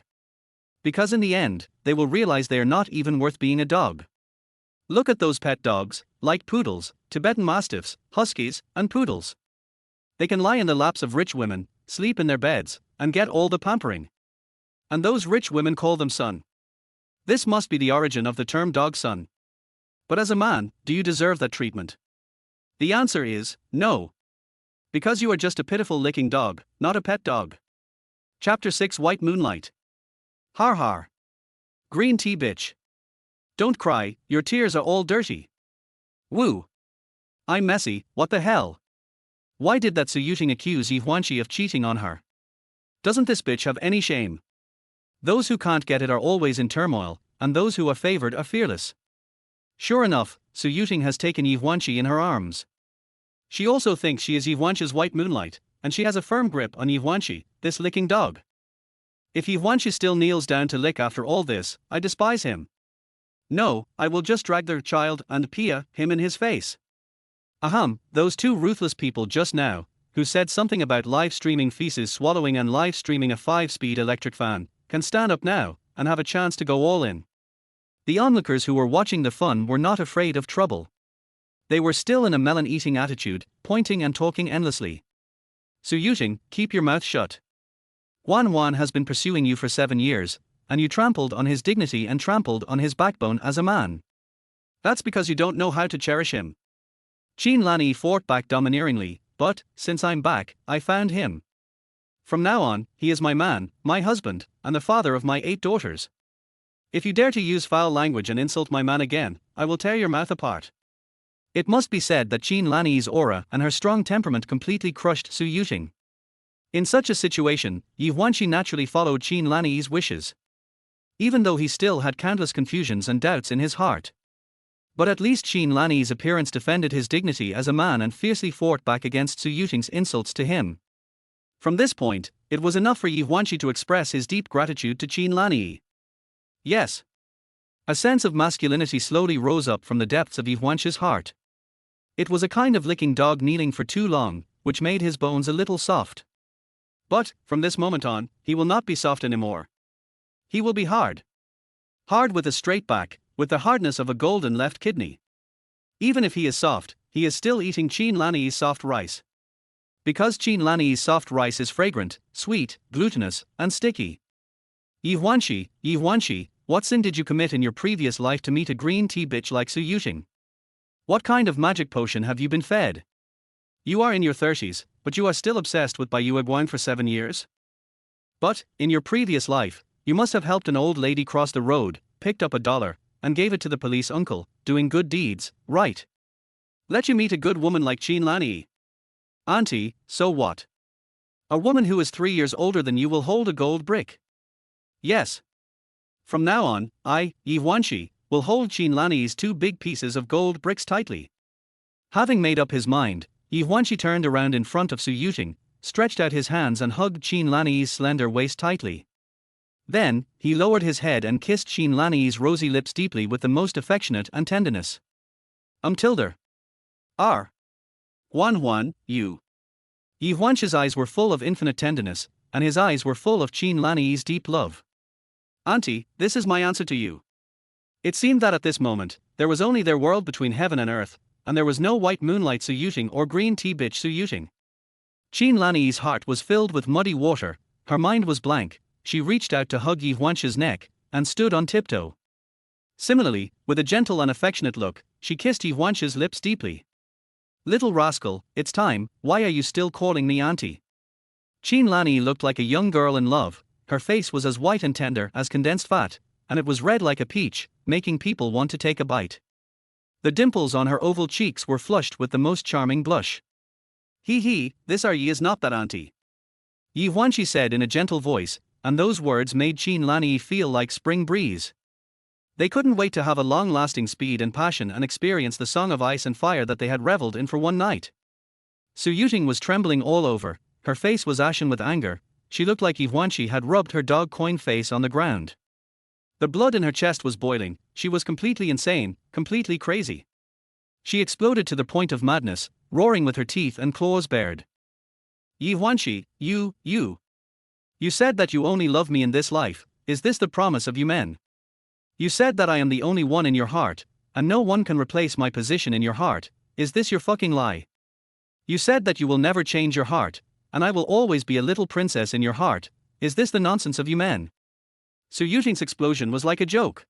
Because in the end, they will realize they are not even worth being a dog. Look at those pet dogs, like poodles, Tibetan mastiffs, huskies, and poodles. They can lie in the laps of rich women, sleep in their beds, and get all the pampering. And those rich women call them son. This must be the origin of the term dog son. But as a man, do you deserve that treatment? The answer is no. Because you are just a pitiful licking dog, not a pet dog. Chapter 6 White Moonlight. Har har. Green tea bitch. Don't cry, your tears are all dirty. Woo. I'm messy, what the hell? Why did that Su Yueting accuse Ye Huānxī of cheating on her? Doesn't this bitch have any shame? Those who can't get it are always in turmoil, and those who are favored are fearless. Sure enough, Su Yueting has taken Ye Huānxī in her arms. She also thinks she is Ye Huānxī's white moonlight, and she has a firm grip on Ye Huānxī, this licking dog. If Ye Huānxī still kneels down to lick after all this, I despise him. No, I will just drag their child and pia him in his face. Ahem, those two ruthless people just now, who said something about live streaming feces swallowing and live streaming a 5-speed electric fan, can stand up now, and have a chance to go all in. The onlookers who were watching the fun were not afraid of trouble. They were still in a melon-eating attitude, pointing and talking endlessly. Su Yueting, keep your mouth shut. Huān has been pursuing you for 7 years, and you trampled on his dignity and trampled on his backbone as a man. That's because you don't know how to cherish him. Qin Lanyi fought back domineeringly, but, since I'm back, I found him. From now on, he is my man, my husband, and the father of my 8 daughters. If you dare to use foul language and insult my man again, I will tear your mouth apart. It must be said that Qin Lanyi's aura and her strong temperament completely crushed Su Yueting. In such a situation, Ye Huānxī naturally followed Qin Lanyi's wishes. Even though he still had countless confusions and doubts in his heart. But at least Qin Lanyi's appearance defended his dignity as a man and fiercely fought back against Su Yueting's insults to him. From this point, it was enough for Ye Huānxī to express his deep gratitude to Qin Lanyi. Yes. A sense of masculinity slowly rose up from the depths of Ye Huānxī's heart. It was a kind of licking dog kneeling for too long, which made his bones a little soft. But, from this moment on, he will not be soft anymore. He will be hard. Hard with a straight back, with the hardness of a golden left kidney. Even if he is soft, he is still eating Qin Lanyi's soft rice. Because Qin Lanyi's soft rice is fragrant, sweet, glutinous, and sticky. Ye Huānxī, what sin did you commit in your previous life to meet a green tea bitch like Su Yueting? What kind of magic potion have you been fed? You are in your 30s, but you are still obsessed with Ye Huānxī for 7 years? But, in your previous life, you must have helped an old lady cross the road, picked up $1, and gave it to the police uncle, doing good deeds, right? Let you meet a good woman like Qin Lanyi. Auntie, so what? A woman who is 3 years older than you will hold a gold brick. Yes. From now on, Ye Huānxī, will hold Qin Lanyi's 2 big pieces of gold bricks tightly. Having made up his mind, Ye Huānxī turned around in front of Su Yueting, stretched out his hands and hugged Qin Lanyi's slender waist tightly. Then, he lowered his head and kissed Qin Lanyi's rosy lips deeply with the most affectionate and tenderness. Tilde. R. Huān, you. Ye Huānxī's eyes were full of infinite tenderness, and his eyes were full of Qin Lanyi's deep love. Auntie, this is my answer to you. It seemed that at this moment, there was only their world between heaven and earth, and there was no white moonlight Su Yueting or green tea bitch Su Yueting. Qin Lanyi's heart was filled with muddy water, her mind was blank, she reached out to hug Ye Huānxī's neck, and stood on tiptoe. Similarly, with a gentle and affectionate look, she kissed Ye Huānxī's lips deeply. Little rascal, it's time, why are you still calling me auntie? Qin Lanyi looked like a young girl in love, her face was as white and tender as condensed fat, and it was red like a peach, making people want to take a bite. The dimples on her oval cheeks were flushed with the most charming blush. This are ye is not that auntie. Ye Huānxī said in a gentle voice, and those words made Qin Lanyi feel like spring breeze. They couldn't wait to have a long-lasting speed and passion and experience the song of ice and fire that they had reveled in for one night. Su Yueting was trembling all over, her face was ashen with anger, she looked like Ye Huānxī had rubbed her dog-coin face on the ground. The blood in her chest was boiling, she was completely insane, completely crazy. She exploded to the point of madness, roaring with her teeth and claws bared. Ye Huānxī, you said that you only love me in this life, is this the promise of you men? You said that I am the only one in your heart, and no one can replace my position in your heart, is this your fucking lie? You said that you will never change your heart, and I will always be a little princess in your heart, is this the nonsense of you men? Su Yueting's explosion was like a joke.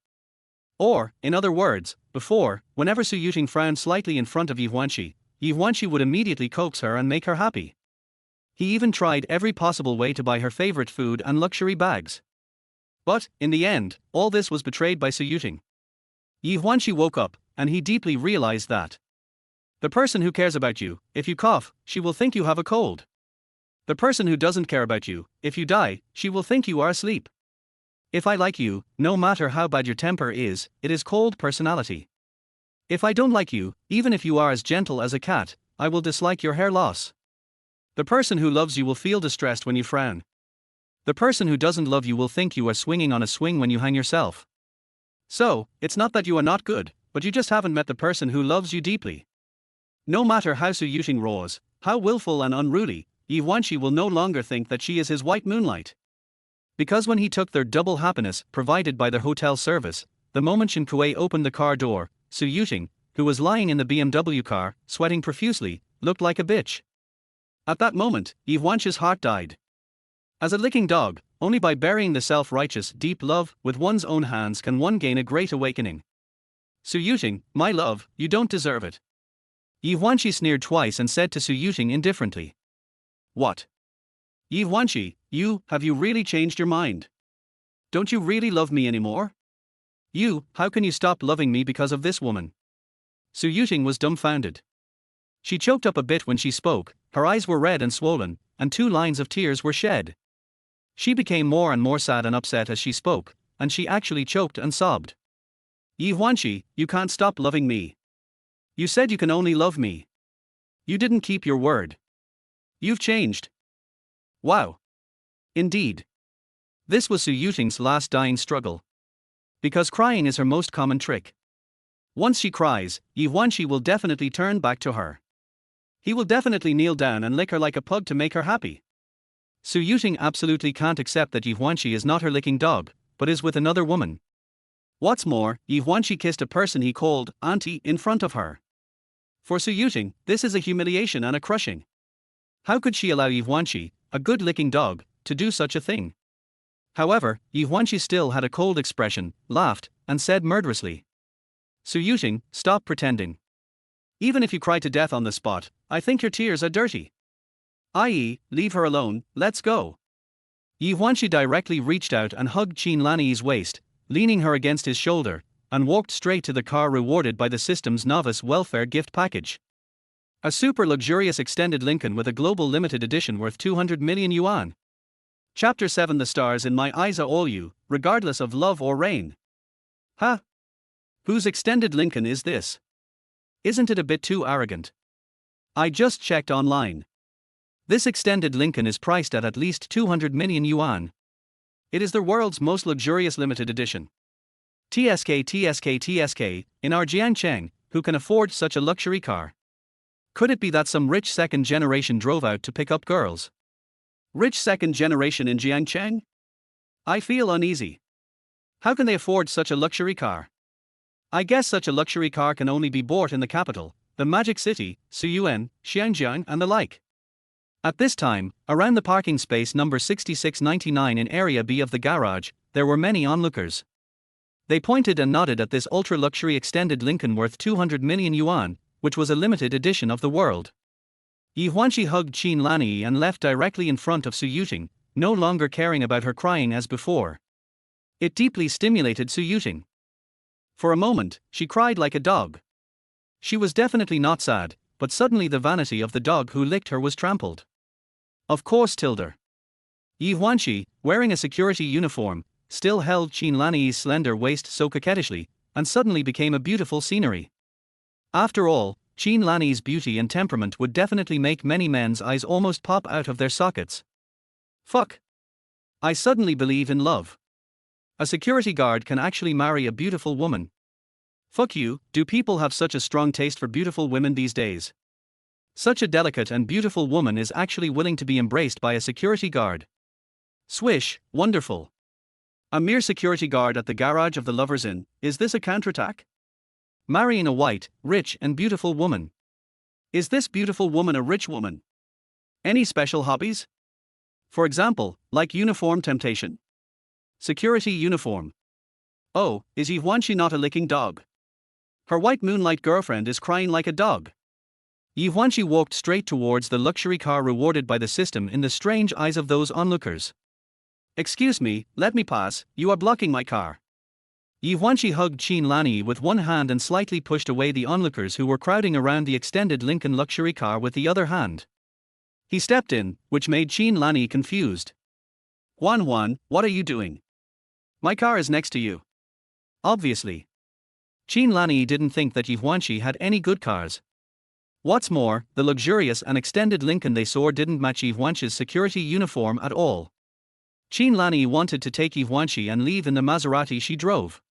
Or, in other words, before, whenever Su Yueting frowned slightly in front of Ye Huānxī would immediately coax her and make her happy. He even tried every possible way to buy her favorite food and luxury bags. But, in the end, all this was betrayed by Su Yueting. Ye Huānxī woke up, and he deeply realized that the person who cares about you, if you cough, she will think you have a cold. The person who doesn't care about you, if you die, she will think you are asleep. If I like you, no matter how bad your temper is, it is called personality. If I don't like you, even if you are as gentle as a cat, I will dislike your hair loss. The person who loves you will feel distressed when you frown. The person who doesn't love you will think you are swinging on a swing when you hang yourself. So, it's not that you are not good, but you just haven't met the person who loves you deeply. No matter how Su Yueting roars, how willful and unruly, Ye Huānxī will no longer think that she is his white moonlight. Because when he took their double happiness provided by their hotel service, the moment Shin Kuei opened the car door, Su Yueting, who was lying in the BMW car, sweating profusely, looked like a bitch. At that moment, Ye Huānxī's heart died. As a licking dog, only by burying the self-righteous, deep love with one's own hands can one gain a great awakening. Su Yueting, my love, you don't deserve it. Ye Huānxī sneered twice and said to Su Yueting indifferently. What? Ye Huānxī, have you really changed your mind? Don't you really love me anymore? How can you stop loving me because of this woman? Su Yueting was dumbfounded. She choked up a bit when she spoke, her eyes were red and swollen, and 2 lines of tears were shed. She became more and more sad and upset as she spoke, and she actually choked and sobbed. Ye Huānxī, you can't stop loving me. You said you can only love me. You didn't keep your word. You've changed. Wow. Indeed. This was Su Yueting's last dying struggle. Because crying is her most common trick. Once she cries, Ye Huānxī will definitely turn back to her. He will definitely kneel down and lick her like a pug to make her happy. Su Yueting absolutely can't accept that Ye Huānxī is not her licking dog, but is with another woman. What's more, Ye Huānxī kissed a person he called auntie in front of her. For Su Yueting, this is a humiliation and a crushing. How could she allow Ye Huānxī, a good licking dog, to do such a thing? However, Ye Huānxī still had a cold expression, laughed, and said murderously. Su Yueting, stop pretending. Even if you cry to death on the spot, I think your tears are dirty. I.e., leave her alone, let's go. Ye Huānxī directly reached out and hugged Qin Lanyi's waist, leaning her against his shoulder, and walked straight to the car rewarded by the system's novice welfare gift package. A super luxurious extended Lincoln with a global limited edition worth 200 million yuan. Chapter 7 The stars in my eyes are all you, regardless of love or rain. Huh? Whose extended Lincoln is this? Isn't it a bit too arrogant? I just checked online. This extended Lincoln is priced at least 200 million yuan. It is the world's most luxurious limited edition. TSK, in our Jiangcheng, who can afford such a luxury car? Could it be that some rich second generation drove out to pick up girls? Rich second generation in Jiangcheng? I feel uneasy. How can they afford such a luxury car? I guess such a luxury car can only be bought in the capital, the Magic City, Suyuan, Xianjiang and the like. At this time, around the parking space number 6699 in Area B of the garage, there were many onlookers. They pointed and nodded at this ultra-luxury extended Lincoln worth 200 million yuan, which was a limited edition of the world. Ye Huānxī hugged Qin Lanyi and left directly in front of Su Yueting, no longer caring about her crying as before. It deeply stimulated Su Yueting. For a moment, she cried like a dog. She was definitely not sad, but suddenly the vanity of the dog who licked her was trampled. Of course, Tilda. Ye Huānxī, wearing a security uniform, still held Qin Lanyi's slender waist so coquettishly, and suddenly became a beautiful scenery. After all, Qin Lanyi's beauty and temperament would definitely make many men's eyes almost pop out of their sockets. Fuck. I suddenly believe in love. A security guard can actually marry a beautiful woman. Fuck you, do people have such a strong taste for beautiful women these days? Such a delicate and beautiful woman is actually willing to be embraced by a security guard. Swish, wonderful. A mere security guard at the garage of the Lovers Inn, is this a counterattack? Marrying a white, rich and beautiful woman. Is this beautiful woman a rich woman? Any special hobbies? For example, like uniform temptation? Security uniform. Oh, is Ye Huānxī not a licking dog? Her white moonlight girlfriend is crying like a dog. Ye Huānxī walked straight towards the luxury car rewarded by the system in the strange eyes of those onlookers. Excuse me, let me pass, you are blocking my car. Ye Huānxī hugged Qin Lanyi with one hand and slightly pushed away the onlookers who were crowding around the extended Lincoln luxury car with the other hand. He stepped in, which made Qin Lanyi confused. Huan, what are you doing? My car is next to you. Obviously. Qin Lanyi didn't think that Ye Huānxī had any good cars. What's more, the luxurious and extended Lincoln they saw didn't match Ye Huānxī's security uniform at all. Qin Lanyi wanted to take Ye Huānxī and leave in the Maserati she drove.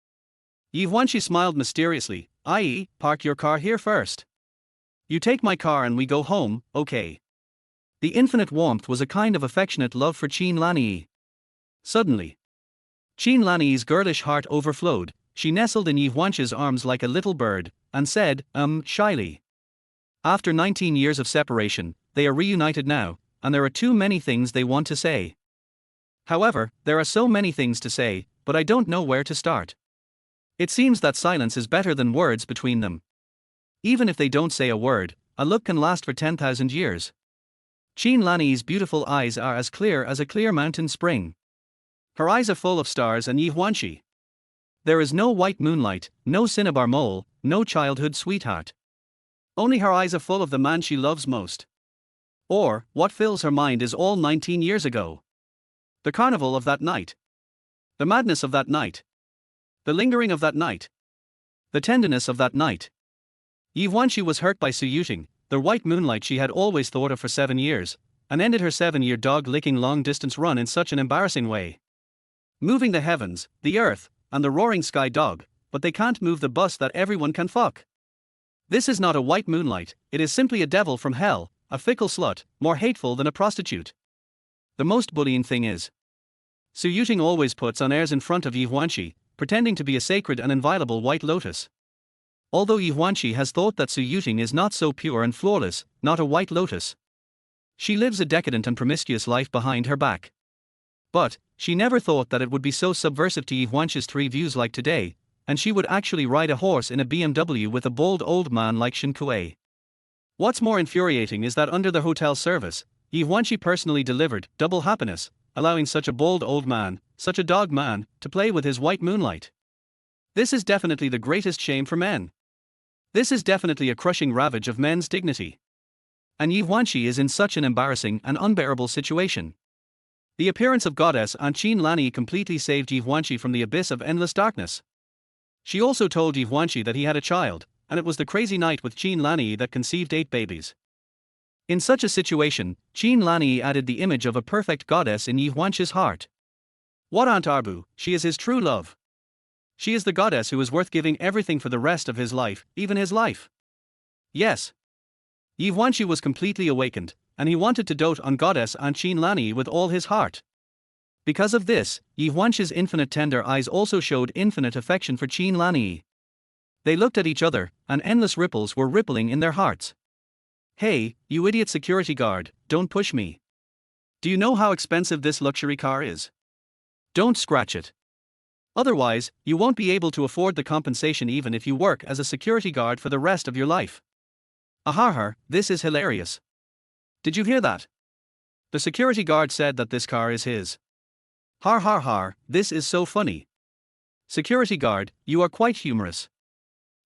Ye Huānxī smiled mysteriously, i.e., park your car here first. You take my car and we go home, okay. The infinite warmth was a kind of affectionate love for Qin Lanyi. Suddenly, Qin Lanyi's girlish heart overflowed. She nestled in Ye Huānxī's arms like a little bird, and said, shyly. After 19 years of separation, they are reunited now, and there are too many things they want to say. However, there are so many things to say, but I don't know where to start. It seems that silence is better than words between them. Even if they don't say a word, a look can last for 10,000 years. Qin Lanyi's beautiful eyes are as clear as a clear mountain spring. Her eyes are full of stars and Ye Huānxī. There is no white moonlight, no cinnabar mole, no childhood sweetheart. Only her eyes are full of the man she loves most. Or, what fills her mind is all 19 years ago. The carnival of that night. The madness of that night. The lingering of that night. The tenderness of that night. Ye Huānxī was hurt by Su Yueting, the white moonlight she had always thought of for 7 years, and ended her 7-year dog-licking long-distance run in such an embarrassing way. Moving the heavens, the earth, and the roaring sky dog, but they can't move the bus that everyone can fuck. This is not a white moonlight, it is simply a devil from hell, a fickle slut, more hateful than a prostitute. The most bullying thing is, Su Yueting always puts on airs in front of Ye Huānxī, pretending to be a sacred and inviolable white lotus. Although Ye Huānxī has thought that Su Yueting is not so pure and flawless, not a white lotus. She lives a decadent and promiscuous life behind her back. But, she never thought that it would be so subversive to Ye Huānxī's 3 views like today, and she would actually ride a horse in a BMW with a bald old man like Shen Kuei. What's more infuriating is that under the hotel service, Ye Huānxī personally delivered double happiness, allowing such a bald old man, such a dog man, to play with his white moonlight. This is definitely the greatest shame for men. This is definitely a crushing ravage of men's dignity. And Ye Huānxī is in such an embarrassing and unbearable situation. The appearance of goddess Aunt Qin Lanyi completely saved Ye Huānxī from the abyss of endless darkness. She also told Ye Huānxī that he had a child, and it was the crazy night with Qin Lanyi that conceived 8 babies. In such a situation, Qin Lanyi added the image of a perfect goddess in Ye Huānxī's heart. What Aunt Arbu, she is his true love. She is the goddess who is worth giving everything for the rest of his life, even his life. Yes. Ye Huānxī was completely awakened, and he wanted to dote on goddess Aunt Qin Lanyi with all his heart. Because of this, Ye Huānxī's infinite tender eyes also showed infinite affection for Qin Lanyi. They looked at each other, and endless ripples were rippling in their hearts. Hey, you idiot security guard, don't push me. Do you know how expensive this luxury car is? Don't scratch it. Otherwise, you won't be able to afford the compensation even if you work as a security guard for the rest of your life. Ahaha, this is hilarious. Did you hear that? The security guard said that this car is his. Har har har, this is so funny. Security guard, you are quite humorous.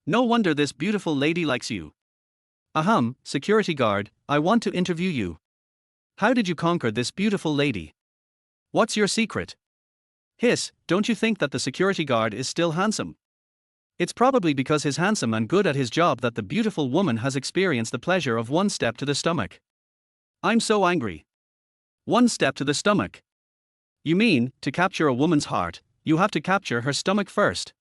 No wonder this beautiful lady likes you. Ahem, security guard, I want to interview you. How did you conquer this beautiful lady? What's your secret? Hiss, don't you think that the security guard is still handsome? It's probably because he's handsome and good at his job that the beautiful woman has experienced the pleasure of one step to the stomach. I'm so angry. One step to the stomach. You mean, to capture a woman's heart, you have to capture her stomach first.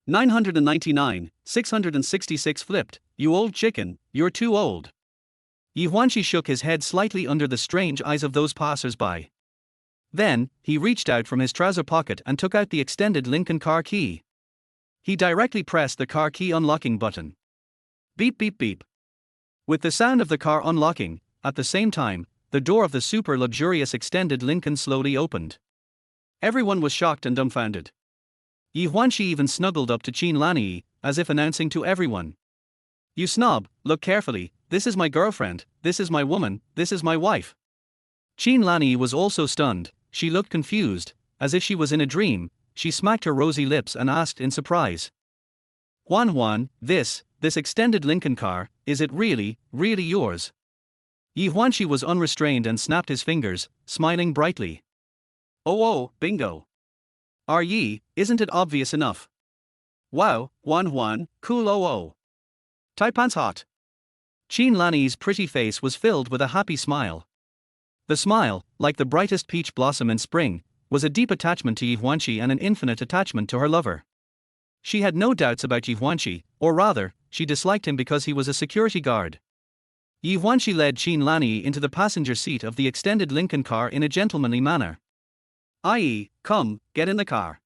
999, 666 flipped, you old chicken, you're too old. Ye Huānxī shook his head slightly under the strange eyes of those passers-by. Then, he reached out from his trouser pocket and took out the extended Lincoln car key. He directly pressed the car key unlocking button. Beep beep beep. With the sound of the car unlocking, at the same time, the door of the super luxurious extended Lincoln slowly opened. Everyone was shocked and dumbfounded. Ye Huānxī even snuggled up to Qin Lanyi, as if announcing to everyone. You snob, look carefully, this is my girlfriend, this is my woman, this is my wife. Qin Lanyi was also stunned, she looked confused, as if she was in a dream. She smacked her rosy lips and asked in surprise. Huan, this extended Lincoln car, is it really yours? Ye Huānxī was unrestrained and snapped his fingers, smiling brightly. Oh, bingo. Are ye, isn't it obvious enough? Wow, Huan, cool oh. Taipan's hot. Qin Lanyi's pretty face was filled with a happy smile. The smile, like the brightest peach blossom in spring, was a deep attachment to Ye Huānxī and an infinite attachment to her lover. She had no doubts about Ye Huānxī, or rather, she disliked him because he was a security guard. Ye Huānxī led Qin Lanyi into the passenger seat of the extended Lincoln car in a gentlemanly manner. I.e., come, get in the car.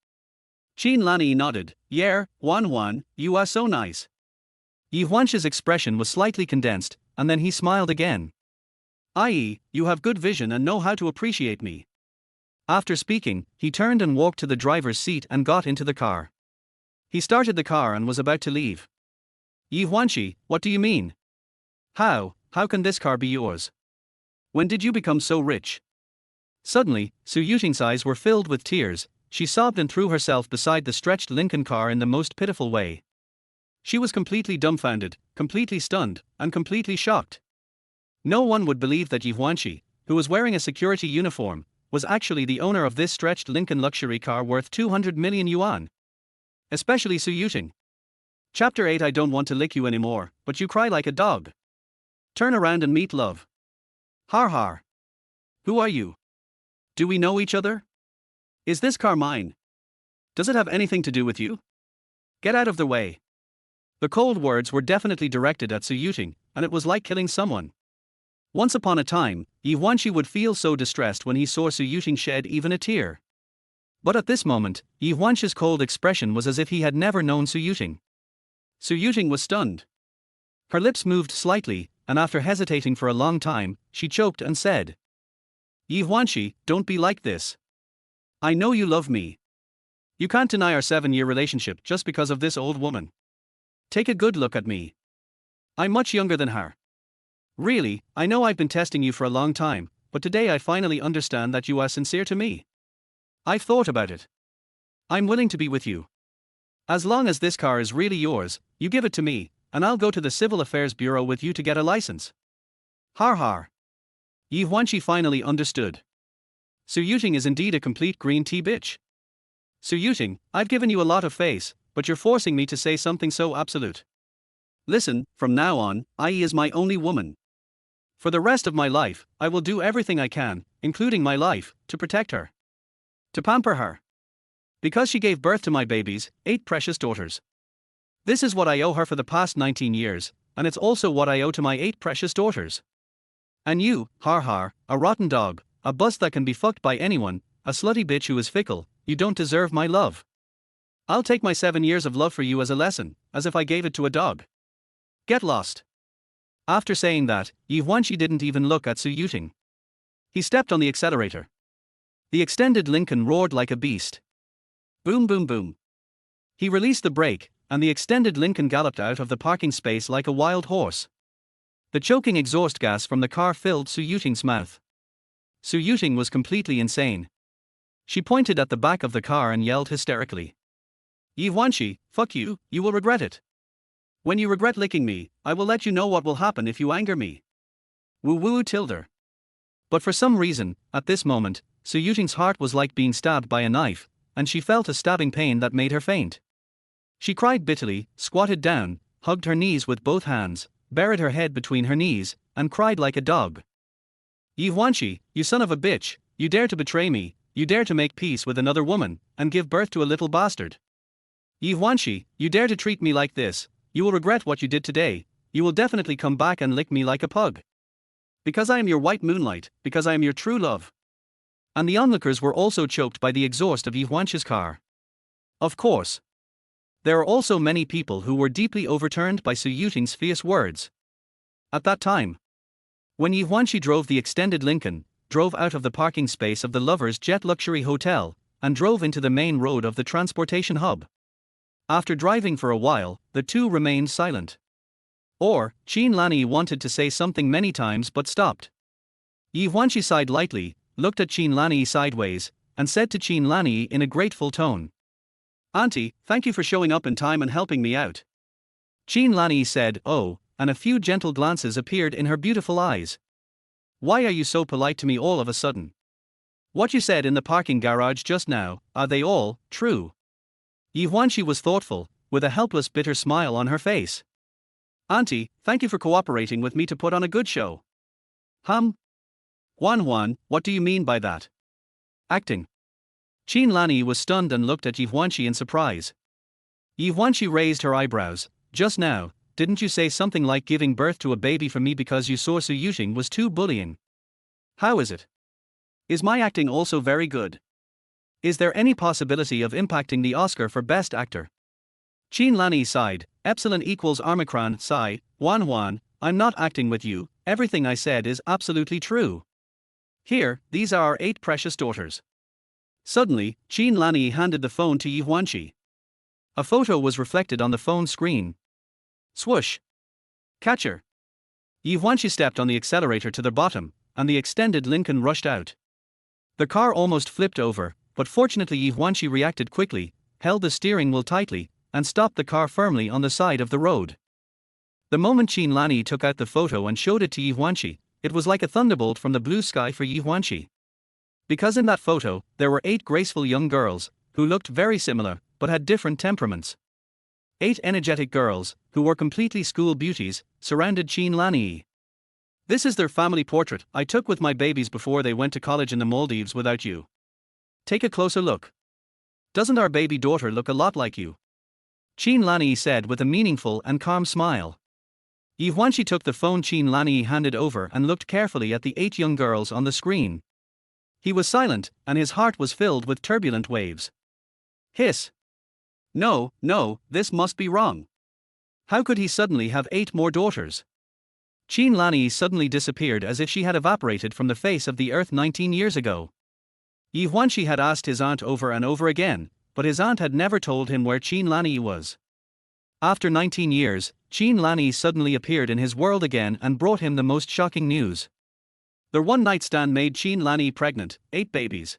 Qin Lanyi nodded. Yeah, Huan, you are so nice. Ye Huānxī's expression was slightly condensed, and then he smiled again. I.e., you have good vision and know how to appreciate me. After speaking, he turned and walked to the driver's seat and got into the car. He started the car and was about to leave. Ye Huānxī, what do you mean? How can this car be yours? When did you become so rich? Suddenly, Su Yueting's eyes were filled with tears. She sobbed and threw herself beside the stretched Lincoln car in the most pitiful way. She was completely dumbfounded, completely stunned, and completely shocked. No one would believe that Ye Huānxī, who was wearing a security uniform, was actually the owner of this stretched Lincoln luxury car worth 200 million yuan. Especially Su Yueting. Chapter 8. I don't want to lick you anymore, but you cry like a dog. Turn around and meet love. Har. Who are you? Do we know each other? Is this car mine? Does it have anything to do with you? Get out of the way. The cold words were definitely directed at Su Yueting, and it was like killing someone. Once upon a time, Ye Huānxī would feel so distressed when he saw Su Yueting shed even a tear. But at this moment, Ye Huānxī's cold expression was as if he had never known Su Yueting. Su Yueting was stunned. Her lips moved slightly, and after hesitating for a long time, she choked and said, Ye Huānxī, don't be like this. I know you love me. You can't deny our 7-year relationship just because of this old woman. Take a good look at me. I'm much younger than her. Really, I know I've been testing you for a long time, but today I finally understand that you are sincere to me. I've thought about it. I'm willing to be with you. As long as this car is really yours, you give it to me, and I'll go to the Civil Affairs Bureau with you to get a license. Har. Ye Huānxī finally understood. Su Yueting is indeed a complete green tea bitch. Su Yueting, I've given you a lot of face, but you're forcing me to say something so absolute. Listen, from now on, Ai is my only woman. For the rest of my life, I will do everything I can, including my life, to protect her. To pamper her. Because she gave birth to my babies, 8 precious daughters. This is what I owe her for the past 19 years, and it's also what I owe to my 8 precious daughters. And you, har, a rotten dog, a bust that can be fucked by anyone, a slutty bitch who is fickle, you don't deserve my love. I'll take my 7 years of love for you as a lesson, as if I gave it to a dog. Get lost. After saying that, Ye Huānxī didn't even look at Su Yueting. He stepped on the accelerator. The extended Lincoln roared like a beast. Boom boom boom. He released the brake, and the extended Lincoln galloped out of the parking space like a wild horse. The choking exhaust gas from the car filled Su Yueting's mouth. Su Yueting was completely insane. She pointed at the back of the car and yelled hysterically. Ye Huānxī, fuck you, you will regret it. When you regret licking me, I will let you know what will happen if you anger me. Woo tilder. But for some reason, at this moment, Su Yuting's heart was like being stabbed by a knife, and she felt a stabbing pain that made her faint. She cried bitterly, squatted down, hugged her knees with both hands, buried her head between her knees, and cried like a dog. Ye Huānxī, you son of a bitch, you dare to betray me, you dare to make peace with another woman, and give birth to a little bastard. Ye Huānxī, you dare to treat me like this, you will regret what you did today, you will definitely come back and lick me like a pug. Because I am your white moonlight, because I am your true love. And the onlookers were also choked by the exhaust of Ye Huānxī's car. Of course. There are also many people who were deeply overturned by Su Yueting's fierce words. At that time, when Ye Huānxī drove the extended Lincoln, drove out of the parking space of the Lovers Jet Luxury Hotel, and drove into the main road of the transportation hub. After driving for a while, the two remained silent. Or, Qin Lanyi wanted to say something many times but stopped. Ye Huānxī sighed lightly, looked at Qin Lanyi sideways, and said to Qin Lanyi in a grateful tone, "Auntie, thank you for showing up in time and helping me out." Qin Lanyi said, "Oh," and a few gentle glances appeared in her beautiful eyes. "Why are you so polite to me all of a sudden? What you said in the parking garage just now, are they all true?" Ye Huānxī was thoughtful, with a helpless bitter smile on her face. "Auntie, thank you for cooperating with me to put on a good show." Huan, what do you mean by that? Acting. Qin Lanyi was stunned and looked at Ye Huānxī in surprise. Ye Huānxī raised her eyebrows. "Just now, didn't you say something like giving birth to a baby for me because you saw Su Yueting was too bullying? How is it? Is my acting also very good? Is there any possibility of impacting the Oscar for Best Actor?" Qin Lanyi sighed, Epsilon equals Armacron, sigh, Huan, I'm not acting with you, everything I said is absolutely true. Here, these are our 8 precious daughters. Suddenly, Qin Lanyi handed the phone to Ye Huānxī. A photo was reflected on the phone screen. Swoosh! Catcher! Ye Huānxī stepped on the accelerator to the bottom, and the extended Lincoln rushed out. The car almost flipped over, but fortunately Ye Huānxī reacted quickly, held the steering wheel tightly, and stopped the car firmly on the side of the road. The moment Qin Lanyi took out the photo and showed it to Ye Huānxī, it was like a thunderbolt from the blue sky for Ye Huānxī. Because in that photo, there were 8 graceful young girls, who looked very similar, but had different temperaments. 8 energetic girls, who were completely school beauties, surrounded Qin Lanyi. "This is their family portrait I took with my babies before they went to college in the Maldives without you. Take a closer look. Doesn't our baby daughter look a lot like you?" Qin Lanyi said with a meaningful and calm smile. Ye Huānxī took the phone Qin Lanyi handed over and looked carefully at the 8 young girls on the screen. He was silent, and his heart was filled with turbulent waves. Hiss. No, this must be wrong. How could he suddenly have 8 more daughters? Qin Lanyi suddenly disappeared as if she had evaporated from the face of the earth 19 years ago. Ye Huānxī had asked his aunt over and over again, but his aunt had never told him where Qin Lanyi was. After 19 years, Qin Lanyi suddenly appeared in his world again and brought him the most shocking news. Their one-night stand made Qin Lanyi pregnant, 8 babies.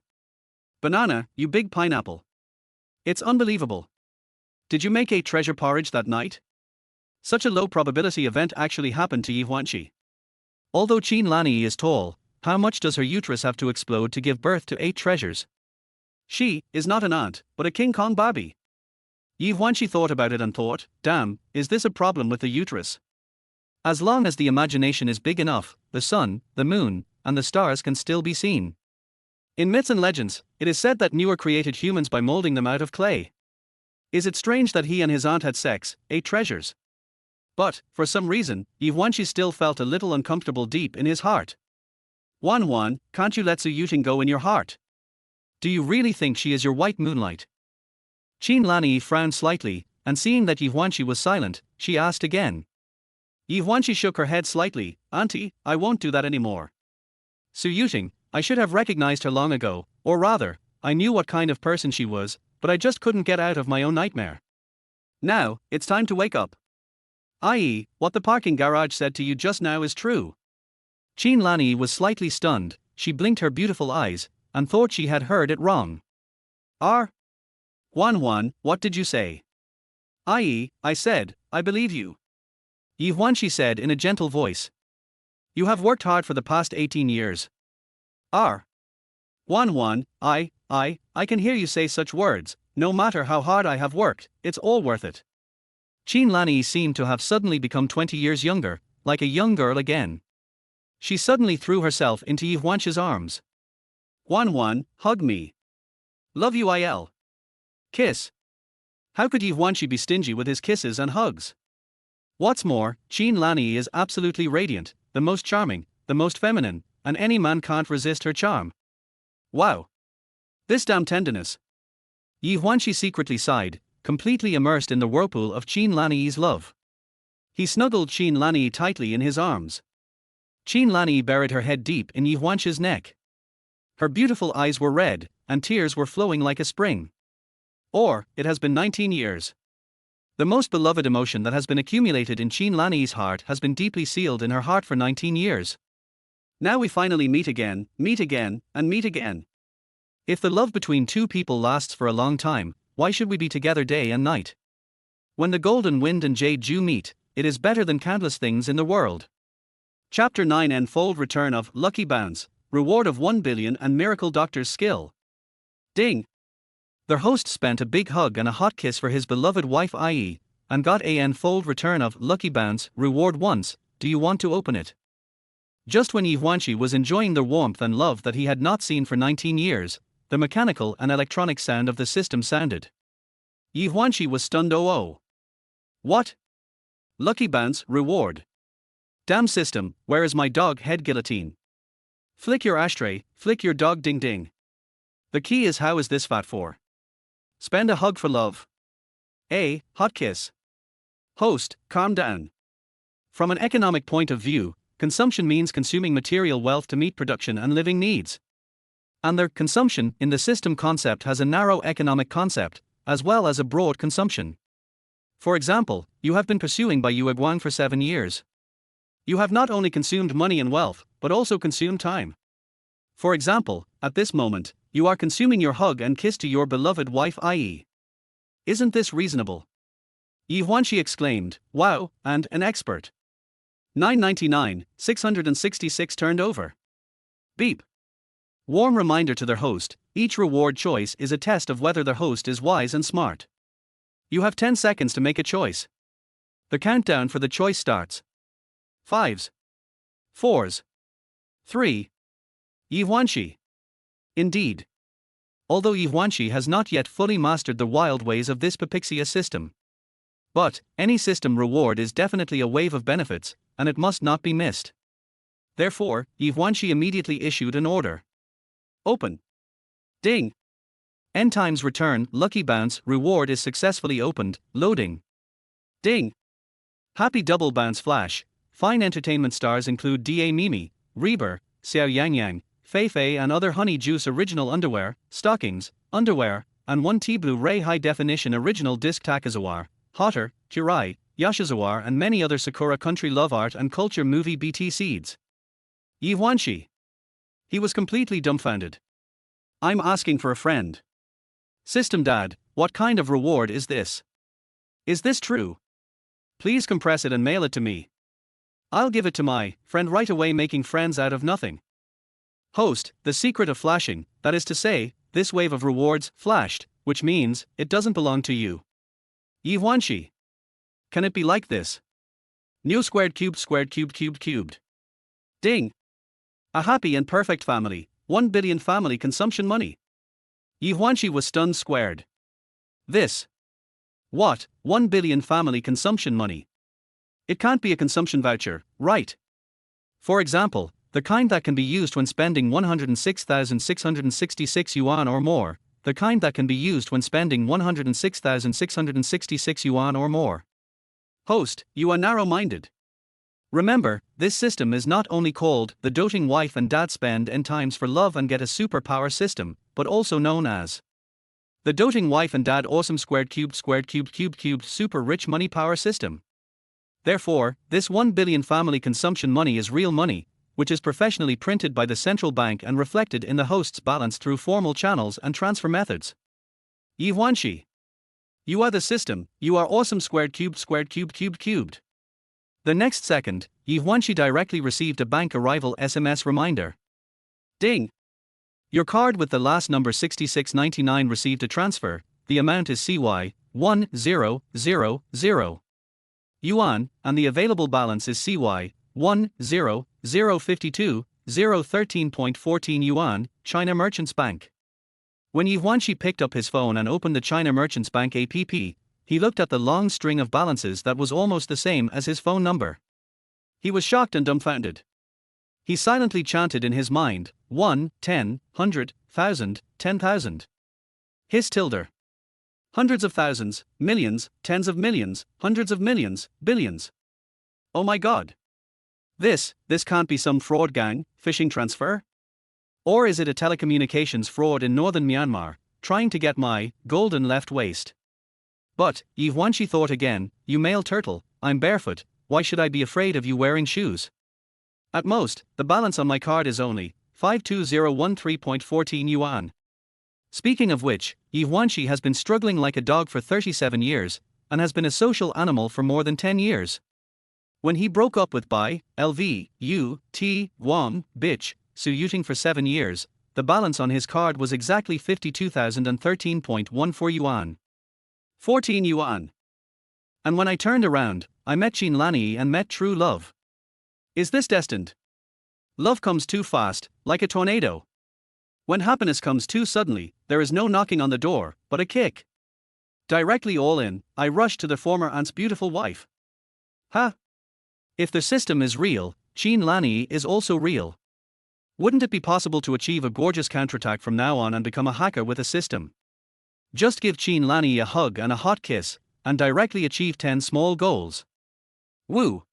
Banana, you big pineapple. It's unbelievable. Did you make 8 treasure porridge that night? Such a low probability event actually happened to Ye Huānxī. Although Qin Lanyi is tall, how much does her uterus have to explode to give birth to 8 treasures? She is not an ant, but a King Kong Barbie. Ye Huānxī thought about it and thought, damn, is this a problem with the uterus? As long as the imagination is big enough, the sun, the moon, and the stars can still be seen. In myths and legends, it is said that Niue created humans by molding them out of clay. Is it strange that he and his aunt had sex, 8 treasures? But, for some reason, Ye Huānxī still felt a little uncomfortable deep in his heart. Huan, can't you let Su Yueting go in your heart? Do you really think she is your white moonlight? Qin Lanyi frowned slightly, and seeing that Ye Huānxī was silent, she asked again. Ye Huānxī shook her head slightly. Auntie, I won't do that anymore. Su Yueting, I should have recognized her long ago, or rather, I knew what kind of person she was, but I just couldn't get out of my own nightmare. Now, it's time to wake up. I.e., what the parking garage said to you just now is true. Qin Lanyi was slightly stunned, she blinked her beautiful eyes, and thought she had heard it wrong. Huan, what did you say? I.e., I said, I believe you. Ye Huānxī said in a gentle voice. You have worked hard for the past 18 years. Huānxī, I can hear you say such words. No matter how hard I have worked, it's all worth it. Qin Lanyi seemed to have suddenly become 20 years younger, like a young girl again. She suddenly threw herself into Ye Huānxī's arms. Huānxī, hug me. Love you il. Kiss. How could Ye Huānxī be stingy with his kisses and hugs? What's more, Qin Lanyi is absolutely radiant, the most charming, the most feminine, and any man can't resist her charm. Wow. This damn tenderness. Ye Huānxī secretly sighed, completely immersed in the whirlpool of Qin Lanyi's love. He snuggled Qin Lanyi tightly in his arms. Qin Lanyi buried her head deep in Ye Huānxī's neck. Her beautiful eyes were red, and tears were flowing like a spring. It has been 19 years. The most beloved emotion that has been accumulated in Qin Lanyi's heart has been deeply sealed in her heart for 19 years. Now we finally meet again, and meet again. If the love between two people lasts for a long time, why should we be together day and night? When the golden wind and jade dew meet, it is better than countless things in the world. Chapter 9 Enfold Return of Lucky Bounce, Reward of 1 billion and Miracle Doctor's Skill. Ding! Their host spent a big hug and a hot kiss for his beloved wife IE, and got a enfold return of Lucky Bounce, Reward once. Do you want to open it? Just when Ye Huānxī was enjoying the warmth and love that he had not seen for 19 years, the mechanical and electronic sound of the system sounded. Ye Huānxī was stunned. Oh. What? Lucky Bounce, Reward. Damn system, where is my dog head guillotine? Flick your ashtray, flick your dog ding ding. The key is how is this fat for? Spend a hug for love. A hot kiss. Host, calm down. From an economic point of view, consumption means consuming material wealth to meet production and living needs. And their consumption in the system concept has a narrow economic concept, as well as a broad consumption. For example, you have been pursuing by Ye Huānxī for 7 years. You have not only consumed money and wealth, but also consumed time. For example, at this moment, you are consuming your hug and kiss to your beloved wife IE. Isn't this reasonable? Ye Huānxī exclaimed, wow, and an expert. 999, 666 turned over. Beep. Warm reminder to their host, each reward choice is a test of whether their host is wise and smart. You have 10 seconds to make a choice. The countdown for the choice starts. 5s. 4s. 3. Ye Huānxī. Indeed. Although Ye Huānxī has not yet fully mastered the wild ways of this Pepixia system. But, any system reward is definitely a wave of benefits, and it must not be missed. Therefore, Ye Huānxī immediately issued an order. Open. Ding. N times return, Lucky Bounce, reward is successfully opened, loading. Ding. Happy double bounce flash. Fine entertainment stars include Da Mimi, Reber, Xiao Yang, Fei Fei and other Honey Juice original underwear, stockings, underwear, and 1T Blu-ray high-definition original disc Takazawa, Hotter, Kurai, Yashizawa and many other Sakura country love art and culture movie BT seeds. Ye Huānxī. He was completely dumbfounded. I'm asking for a friend. System Dad, what kind of reward is this? Is this true? Please compress it and mail it to me. I'll give it to my friend right away, making friends out of nothing. Host, the secret of flashing, that is to say, this wave of rewards flashed, which means it doesn't belong to you. Ye Huānxī. Can it be like this? Nu squared cubed. Ding. A happy and perfect family, 1 billion family consumption money. Ye Huānxī was stunned squared. This. What, 1 billion family consumption money? It can't be a consumption voucher, right? For example, the kind that can be used when spending 106,666 yuan or more, the kind that can be used when spending 106,666 yuan or more. Host, you are narrow-minded. Remember, this system is not only called the doting wife and dad spend N times for love and get a superpower system, but also known as the doting wife and dad awesome squared cubed super rich money power system. Therefore, this 1 billion family consumption money is real money, which is professionally printed by the central bank and reflected in the host's balance through formal channels and transfer methods. Ye Huānxī. You are the system, you are awesome squared cubed. The next second, Ye Huānxī directly received a bank arrival SMS reminder. Ding. Your card with the last number 6699 received a transfer, the amount is CY 1000 yuan, and the available balance is CY 10052 013.14 yuan, China Merchants Bank. When Ye Huānxī picked up his phone and opened the China Merchants Bank app, he looked at the long string of balances that was almost the same as his phone number. He was shocked and dumbfounded. He silently chanted in his mind, 1, 10, 100, 1,000, 10,000. His tilde. Hundreds of thousands, millions, tens of millions, hundreds of millions, billions. Oh my God. This can't be some fraud gang, phishing transfer? Or is it a telecommunications fraud in northern Myanmar, trying to get my golden left waist? But, Ye Huānxī thought again, you male turtle, I'm barefoot, why should I be afraid of you wearing shoes? At most, the balance on my card is only 52013.14 yuan. Speaking of which, Ye Huānxī has been struggling like a dog for 37 years, and has been a social animal for more than 10 years. When he broke up with Bai, LV, U, T, Wom, bitch, Su Yueting for 7 years, the balance on his card was exactly 52,013.14 yuan. 14 yuan. And when I turned around, I met Chin Lani and met true love. Is this destined? Love comes too fast, like a tornado. When happiness comes too suddenly, there is no knocking on the door, but a kick. Directly all in, I rushed to the former aunt's beautiful wife. Ha! If the system is real, Chin Lani is also real. Wouldn't it be possible to achieve a gorgeous counterattack from now on and become a hacker with a system? Just give Chin Lani a hug and a hot kiss, and directly achieve 10 small goals. Woo!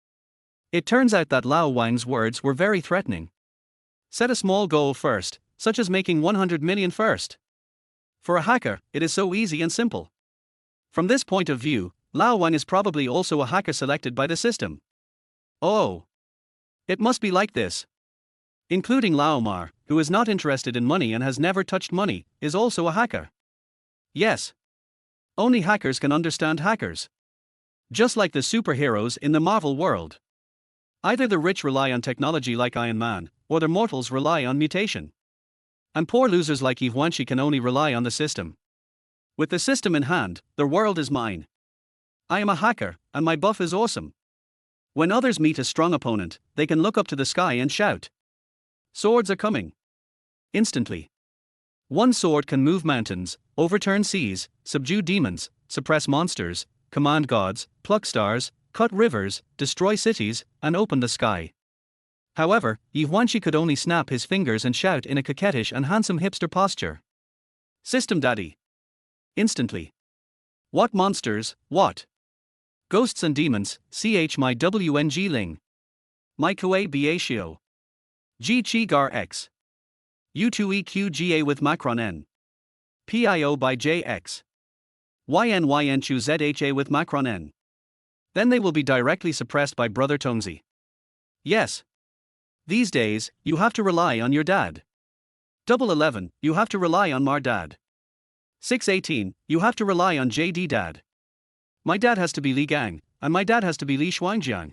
It turns out that Lao Wang's words were very threatening. Set a small goal first, such as making 100 million first. For a hacker, it is so easy and simple. From this point of view, Lao Wang is probably also a hacker selected by the system. Oh! It must be like this. Including Lao Mar, who is not interested in money and has never touched money, is also a hacker. Yes. Only hackers can understand hackers. Just like the superheroes in the Marvel world. Either the rich rely on technology like Iron Man, or the mortals rely on mutation. And poor losers like Ye Huānxī can only rely on the system. With the system in hand, the world is mine. I am a hacker, and my buff is awesome. When others meet a strong opponent, they can look up to the sky and shout. Swords are coming. Instantly. One sword can move mountains, overturn seas, subdue demons, suppress monsters, command gods, pluck stars, cut rivers, destroy cities, and open the sky. However, Ye Huānxī could only snap his fingers and shout in a coquettish and handsome hipster posture. System daddy. Instantly. What monsters, what? Ghosts and demons, ch my wng ling. My kue biatio. G chi gar x. U2EQGA with Macron N. PIO by JX. YNYN chu ZHA with Macron N. Then they will be directly suppressed by Brother Tongzi. Yes. These days, you have to rely on your dad. 11, you have to rely on Mar dad. 618, you have to rely on JD dad. My dad has to be Li Gang, and my dad has to be Li Shuangjiang.